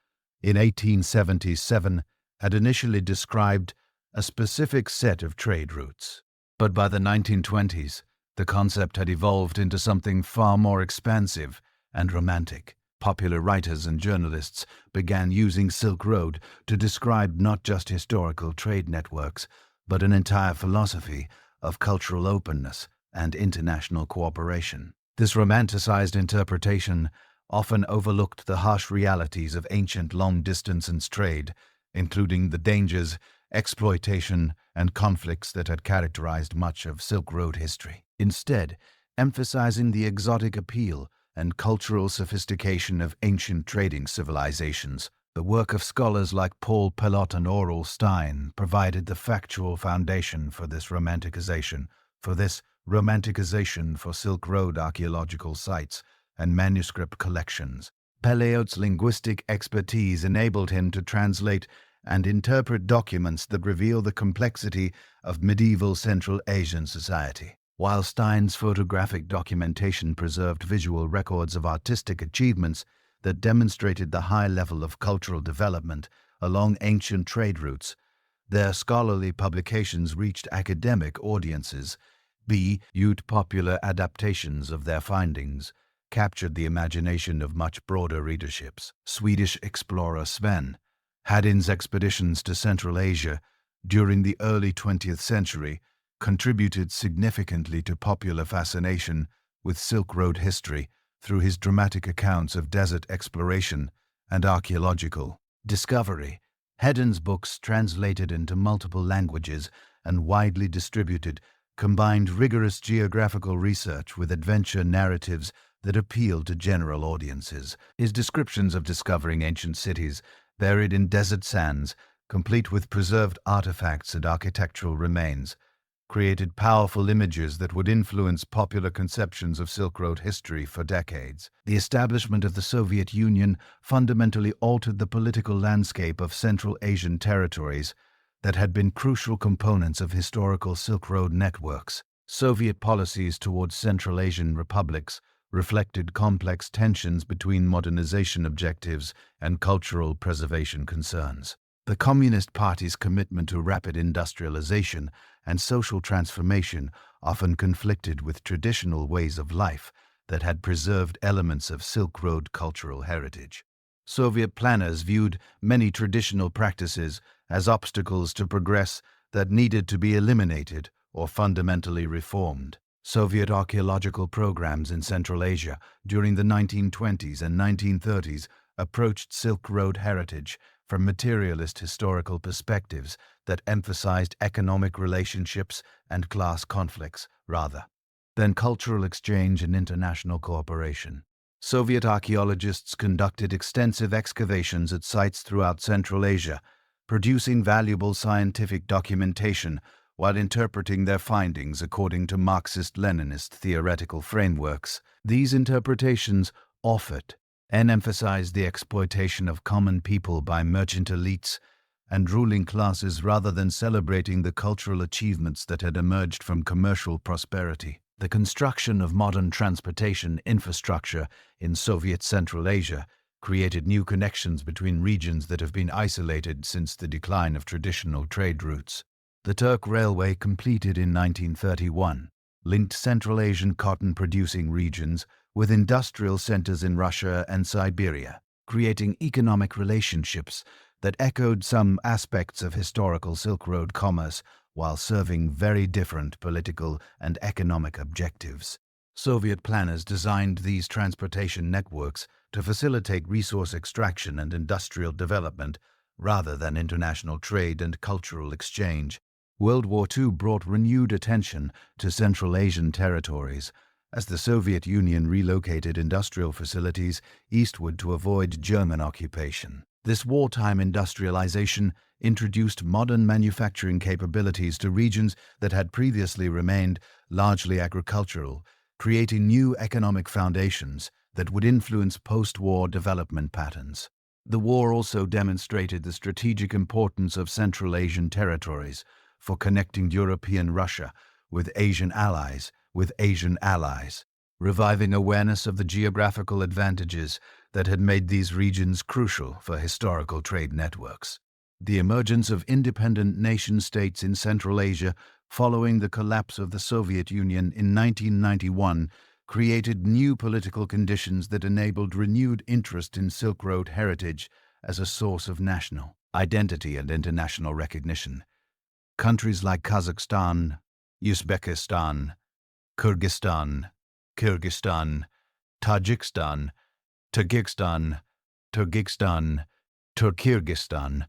in 1877 had initially described a specific set of trade routes. But by the 1920s, the concept had evolved into something far more expansive and romantic. Popular writers and journalists began using Silk Road to describe not just historical trade networks, but an entire philosophy of cultural openness and international cooperation. This romanticized interpretation often overlooked the harsh realities of ancient long-distance trade, including the dangers, exploitation, and conflicts that had characterized much of Silk Road history. Instead, emphasizing the exotic appeal and cultural sophistication of ancient trading civilizations. The work of scholars like Paul Pelot and Aurel Stein provided the factual foundation for this romanticization for Silk Road archaeological sites and manuscript collections. Pelot's linguistic expertise enabled him to translate and interpret documents that reveal the complexity of medieval Central Asian society, while Stein's photographic documentation preserved visual records of artistic achievements that demonstrated the high level of cultural development along ancient trade routes. Their scholarly publications reached academic audiences. Used popular adaptations of their findings captured the imagination of much broader readerships. Swedish explorer Sven Hedin's expeditions to Central Asia during the early 20th century contributed significantly to popular fascination with Silk Road history through his dramatic accounts of desert exploration and archaeological discovery. Hedin's books, translated into multiple languages and widely distributed, combined rigorous geographical research with adventure narratives that appealed to general audiences. His descriptions of discovering ancient cities buried in desert sands, complete with preserved artifacts and architectural remains, created powerful images that would influence popular conceptions of Silk Road history for decades. The establishment of the Soviet Union fundamentally altered the political landscape of Central Asian territories that had been crucial components of historical Silk Road networks. Soviet policies towards Central Asian republics reflected complex tensions between modernization objectives and cultural preservation concerns. The Communist Party's commitment to rapid industrialization and social transformation often conflicted with traditional ways of life that had preserved elements of Silk Road cultural heritage. Soviet planners viewed many traditional practices as obstacles to progress that needed to be eliminated or fundamentally reformed. Soviet archaeological programs in Central Asia during the 1920s and 1930s approached Silk Road heritage from materialist historical perspectives that emphasized economic relationships and class conflicts rather than cultural exchange and international cooperation. Soviet archaeologists conducted extensive excavations at sites throughout Central Asia, producing valuable scientific documentation while interpreting their findings according to Marxist-Leninist theoretical frameworks. These interpretations offered and emphasized the exploitation of common people by merchant elites and ruling classes rather than celebrating the cultural achievements that had emerged from commercial prosperity. The construction of modern transportation infrastructure in Soviet Central Asia created new connections between regions that have been isolated since the decline of traditional trade routes. The Turk Railway, completed in 1931, linked Central Asian cotton-producing regions with industrial centers in Russia and Siberia, creating economic relationships that echoed some aspects of historical Silk Road commerce while serving very different political and economic objectives. Soviet planners designed these transportation networks to facilitate resource extraction and industrial development rather than international trade and cultural exchange. World War II brought renewed attention to Central Asian territories as the Soviet Union relocated industrial facilities eastward to avoid German occupation. This wartime industrialization introduced modern manufacturing capabilities to regions that had previously remained largely agricultural, creating new economic foundations that would influence post-war development patterns. The war also demonstrated the strategic importance of Central Asian territories for connecting European Russia with Asian allies, reviving awareness of the geographical advantages that had made these regions crucial for historical trade networks. The emergence of independent nation-states in Central Asia following the collapse of the Soviet Union in 1991 created new political conditions that enabled renewed interest in Silk Road heritage as a source of national identity and international recognition. Countries like Kazakhstan, Uzbekistan, Kyrgyzstan, Tajikistan, Turkmenistan,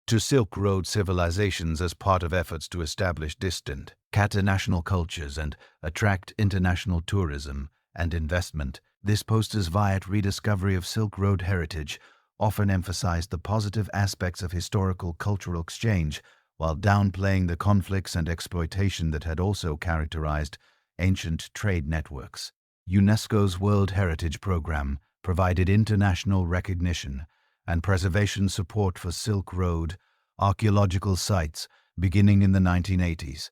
to Silk Road civilizations as part of efforts to establish distant, national cultures and attract international tourism and investment. This poster's Viet rediscovery of Silk Road heritage often emphasized the positive aspects of historical cultural exchange while downplaying the conflicts and exploitation that had also characterized ancient trade networks. UNESCO's World Heritage Program provided international recognition and preservation support for Silk Road archaeological sites beginning in the 1980s.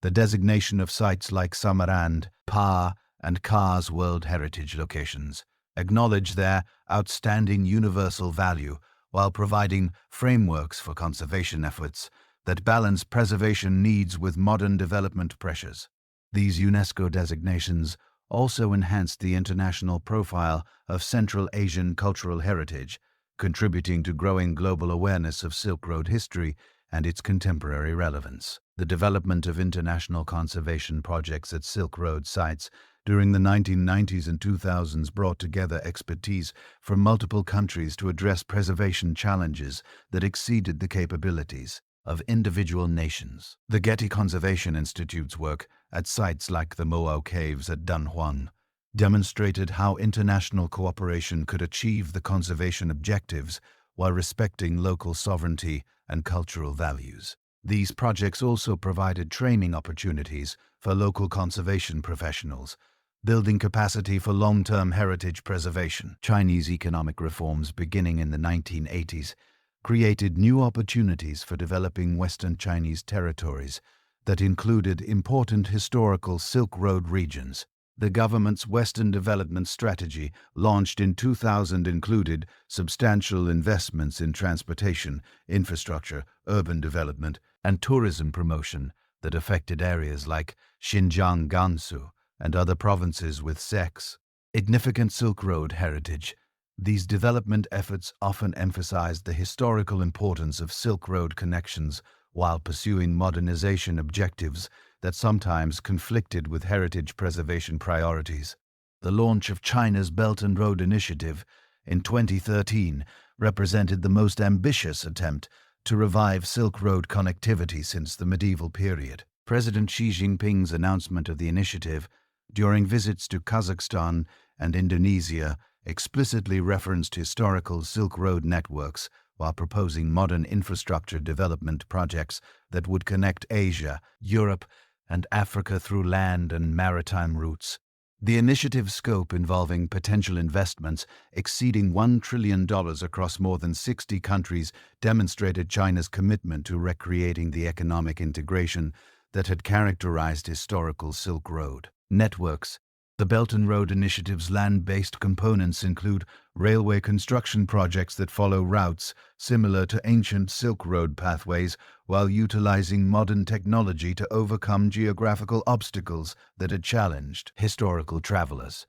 The designation of sites like Samarkand, Pa, and Kars World Heritage locations acknowledge their outstanding universal value while providing frameworks for conservation efforts that balance preservation needs with modern development pressures. These UNESCO designations also enhanced the international profile of Central Asian cultural heritage, contributing to growing global awareness of Silk Road history and its contemporary relevance. The development of international conservation projects at Silk Road sites during the 1990s and 2000s brought together expertise from multiple countries to address preservation challenges that exceeded the capabilities of individual nations. The Getty Conservation Institute's work at sites like the Moao Caves at Dunhuang demonstrated how international cooperation could achieve the conservation objectives while respecting local sovereignty and cultural values. These projects also provided training opportunities for local conservation professionals, building capacity for long-term heritage preservation. Chinese economic reforms beginning in the 1980s created new opportunities for developing Western Chinese territories that included important historical Silk Road regions. The government's Western Development Strategy, launched in 2000, included substantial investments in transportation, infrastructure, urban development, and tourism promotion that affected areas like Xinjiang, Gansu, and other provinces with significant Silk Road heritage. These development efforts often emphasized the historical importance of Silk Road connections while pursuing modernization objectives that sometimes conflicted with heritage preservation priorities. The launch of China's Belt and Road Initiative in 2013 represented the most ambitious attempt to revive Silk Road connectivity since the medieval period. President Xi Jinping's announcement of the initiative during visits to Kazakhstan and Indonesia explicitly referenced historical Silk Road networks while proposing modern infrastructure development projects that would connect Asia, Europe, and Africa through land and maritime routes. The initiative's scope, involving potential investments exceeding $1 trillion across more than 60 countries, demonstrated China's commitment to recreating the economic integration that had characterized historical Silk Road networks. The Belt and Road Initiative's land-based components include railway construction projects that follow routes similar to ancient Silk Road pathways while utilizing modern technology to overcome geographical obstacles that had challenged historical travelers.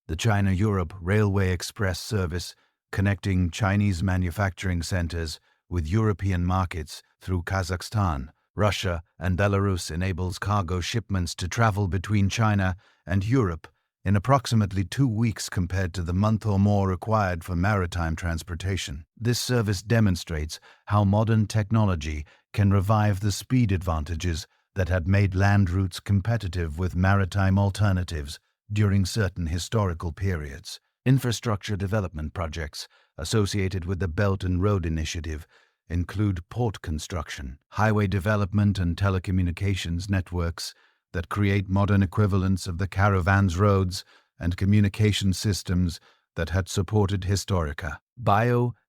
The China-Europe Railway Express service, connecting Chinese manufacturing centers with European markets through Kazakhstan, Russia, and Belarus, enables cargo shipments to travel between China and Europe in approximately 2 weeks compared to the month or more required for maritime transportation. This service demonstrates how modern technology can revive the speed advantages that had made land routes competitive with maritime alternatives during certain historical periods. Infrastructure development projects associated with the Belt and Road Initiative include port construction, highway development, and telecommunications networks that create modern equivalents of the caravans roads and communication systems that had supported Historica.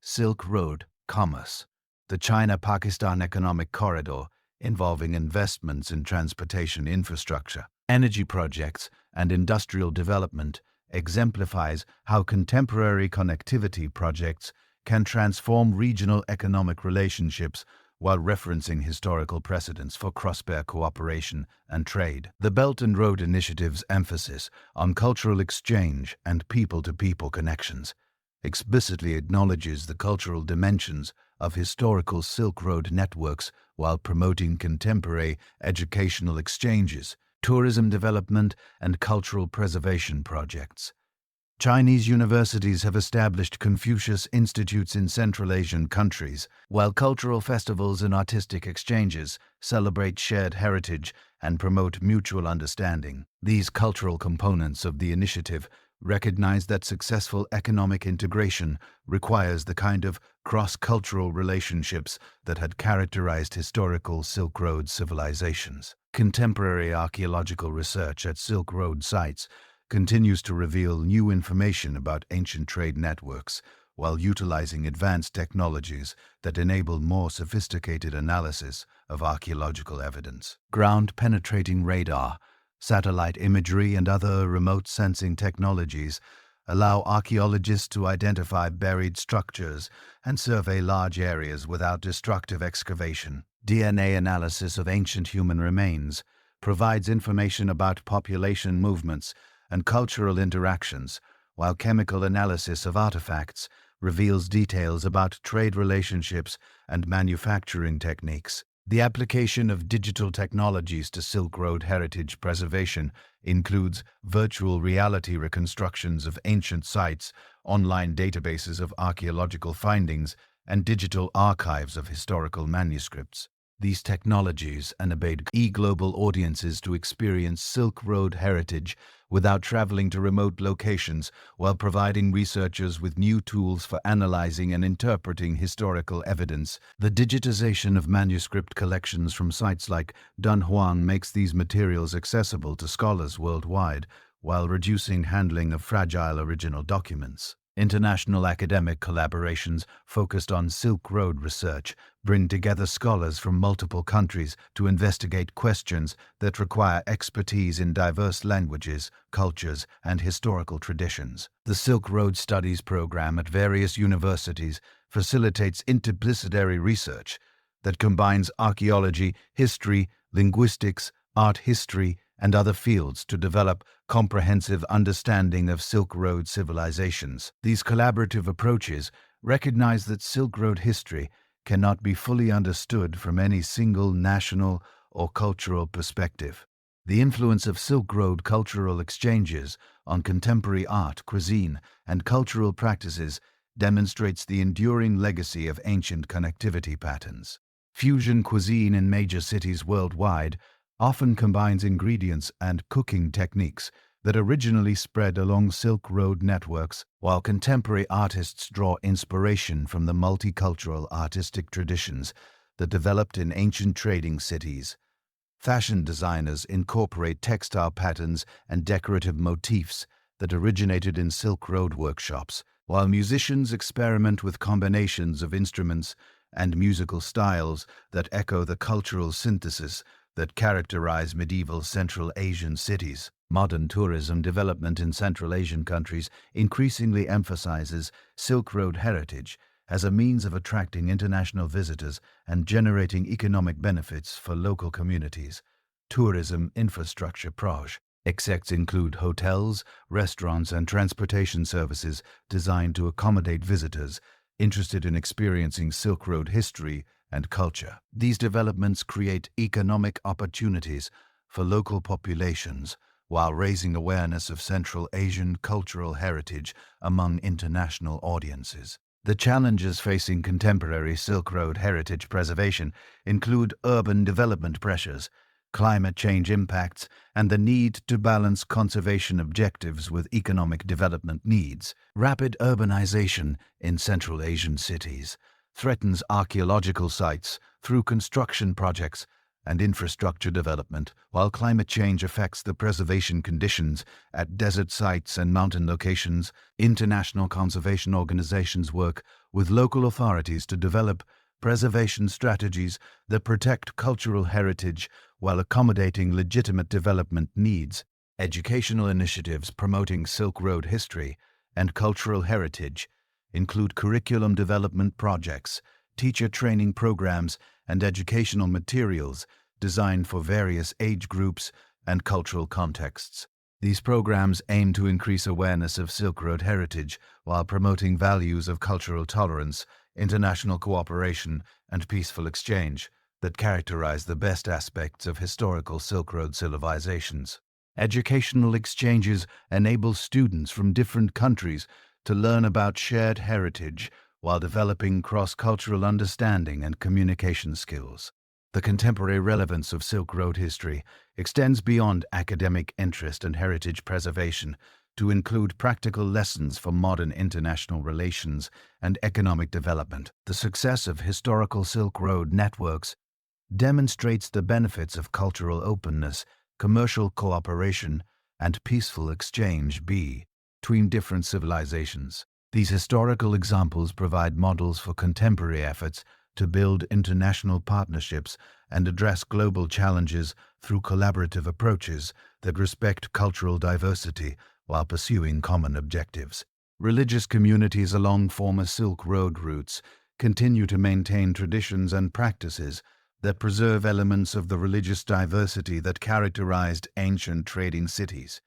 Silk Road commerce. The China-Pakistan Economic Corridor, involving investments in transportation infrastructure, energy projects, and industrial development, exemplifies how contemporary connectivity projects can transform regional economic relationships while referencing historical precedents for cross-border cooperation and trade. The Belt and Road Initiative's emphasis on cultural exchange and people-to-people connections explicitly acknowledges the cultural dimensions of historical Silk Road networks while promoting contemporary educational exchanges, tourism development, and cultural preservation projects. Chinese universities have established Confucius Institutes in Central Asian countries, while cultural festivals and artistic exchanges celebrate shared heritage and promote mutual understanding. These cultural components of the initiative recognize that successful economic integration requires the kind of cross-cultural relationships that had characterized historical Silk Road civilizations. Contemporary archaeological research at Silk Road sites continues to reveal new information about ancient trade networks, while utilizing advanced technologies that enable more sophisticated analysis of archaeological evidence. Ground-penetrating radar, satellite imagery, and other remote sensing technologies allow archaeologists to identify buried structures and survey large areas without destructive excavation. DNA analysis of ancient human remains provides information about population movements and cultural interactions, while chemical analysis of artifacts reveals details about trade relationships and manufacturing techniques. The application of digital technologies to Silk Road heritage preservation includes virtual reality reconstructions of ancient sites, online databases of archaeological findings, and digital archives of historical manuscripts. These technologies enable global audiences to experience Silk Road heritage without traveling to remote locations, while providing researchers with new tools for analyzing and interpreting historical evidence. The digitization of manuscript collections from sites like Dunhuan makes these materials accessible to scholars worldwide, while reducing handling of fragile original documents. International academic collaborations focused on Silk Road research bring together scholars from multiple countries to investigate questions that require expertise in diverse languages, cultures, and historical traditions. The Silk Road Studies program at various universities facilitates interdisciplinary research that combines archaeology, history, linguistics, art history, and other fields to develop comprehensive understanding of Silk Road civilizations. These collaborative approaches recognize that Silk Road history cannot be fully understood from any single national or cultural perspective. The influence of Silk Road cultural exchanges on contemporary art, cuisine, and cultural practices demonstrates the enduring legacy of ancient connectivity patterns. Fusion cuisine in major cities worldwide often combines ingredients and cooking techniques that originally spread along Silk Road networks, while contemporary artists draw inspiration from the multicultural artistic traditions that developed in ancient trading cities. Fashion designers incorporate textile patterns and decorative motifs that originated in Silk Road workshops, while musicians experiment with combinations of instruments and musical styles that echo the cultural synthesis that characterize medieval Central Asian cities. Modern tourism development in Central Asian countries increasingly emphasizes Silk Road heritage as a means of attracting international visitors and generating economic benefits for local communities. Tourism infrastructure projects include hotels, restaurants, and transportation services designed to accommodate visitors interested in experiencing Silk Road history and culture. These developments create economic opportunities for local populations while raising awareness of Central Asian cultural heritage among international audiences. The challenges facing contemporary Silk Road heritage preservation include urban development pressures, climate change impacts, and the need to balance conservation objectives with economic development needs. Rapid urbanization in Central Asian cities threatens archaeological sites through construction projects and infrastructure development, while climate change affects the preservation conditions at desert sites and mountain locations. International conservation organizations work with local authorities to develop preservation strategies that protect cultural heritage while accommodating legitimate development needs. Educational initiatives promoting Silk Road history and cultural heritage include curriculum development projects, teacher training programs, and educational materials designed for various age groups and cultural contexts. These programs aim to increase awareness of Silk Road heritage while promoting values of cultural tolerance, international cooperation, and peaceful exchange that characterize the best aspects of historical Silk Road civilizations. Educational exchanges enable students from different countries to learn about shared heritage while developing cross-cultural understanding and communication skills. The contemporary relevance of Silk Road history extends beyond academic interest and heritage preservation to include practical lessons for modern international relations and economic development. The success of historical Silk Road networks demonstrates the benefits of cultural openness, commercial cooperation, and peaceful exchange between different civilizations. These historical examples provide models for contemporary efforts to build international partnerships and address global challenges through collaborative approaches that respect cultural diversity while pursuing common objectives. Religious communities along former Silk Road routes continue to maintain traditions and practices that preserve elements of the religious diversity that characterized ancient trading cities.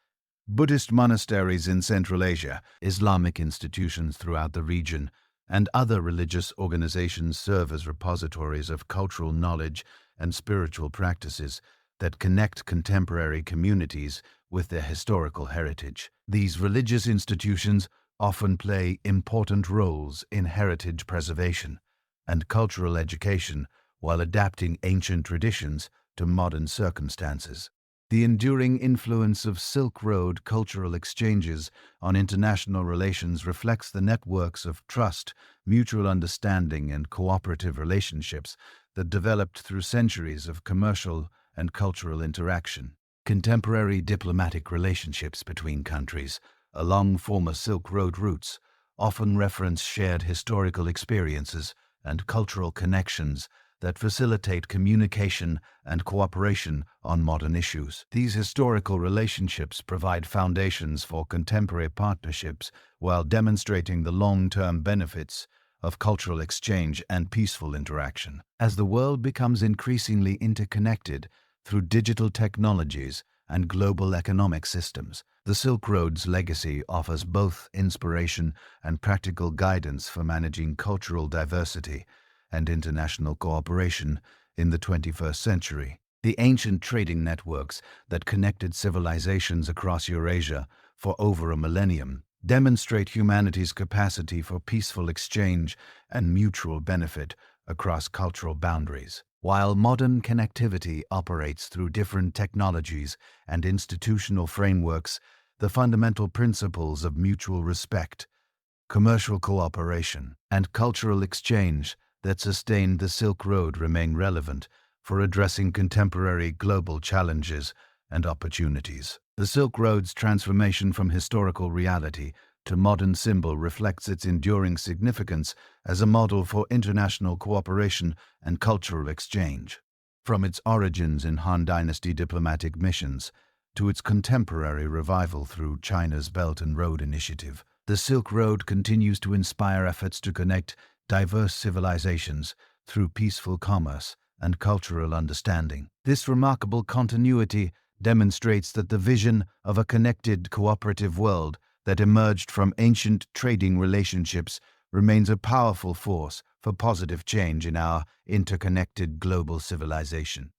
Buddhist monasteries in Central Asia, Islamic institutions throughout the region, and other religious organizations serve as repositories of cultural knowledge and spiritual practices that connect contemporary communities with their historical heritage. These religious institutions often play important roles in heritage preservation and cultural education while adapting ancient traditions to modern circumstances. The enduring influence of Silk Road cultural exchanges on international relations reflects the networks of trust, mutual understanding, and cooperative relationships that developed through centuries of commercial and cultural interaction. Contemporary diplomatic relationships between countries along former Silk Road routes often reference shared historical experiences and cultural connections that facilitate communication and cooperation on modern issues. These historical relationships provide foundations for contemporary partnerships while demonstrating the long-term benefits of cultural exchange and peaceful interaction. As the world becomes increasingly interconnected through digital technologies and global economic systems, the Silk Road's legacy offers both inspiration and practical guidance for managing cultural diversity and international cooperation in the 21st century. The ancient trading networks that connected civilizations across Eurasia for over a millennium demonstrate humanity's capacity for peaceful exchange and mutual benefit across cultural boundaries. While modern connectivity operates through different technologies and institutional frameworks, the fundamental principles of mutual respect, commercial cooperation, and cultural exchange that sustained the Silk Road remain relevant for addressing contemporary global challenges and opportunities. The Silk Road's transformation from historical reality to modern symbol reflects its enduring significance as a model for international cooperation and cultural exchange. From its origins in Han Dynasty diplomatic missions to its contemporary revival through China's Belt and Road Initiative, the Silk Road continues to inspire efforts to connect diverse civilizations through peaceful commerce and cultural understanding. This remarkable continuity demonstrates that the vision of a connected, cooperative world that emerged from ancient trading relationships remains a powerful force for positive change in our interconnected global civilization.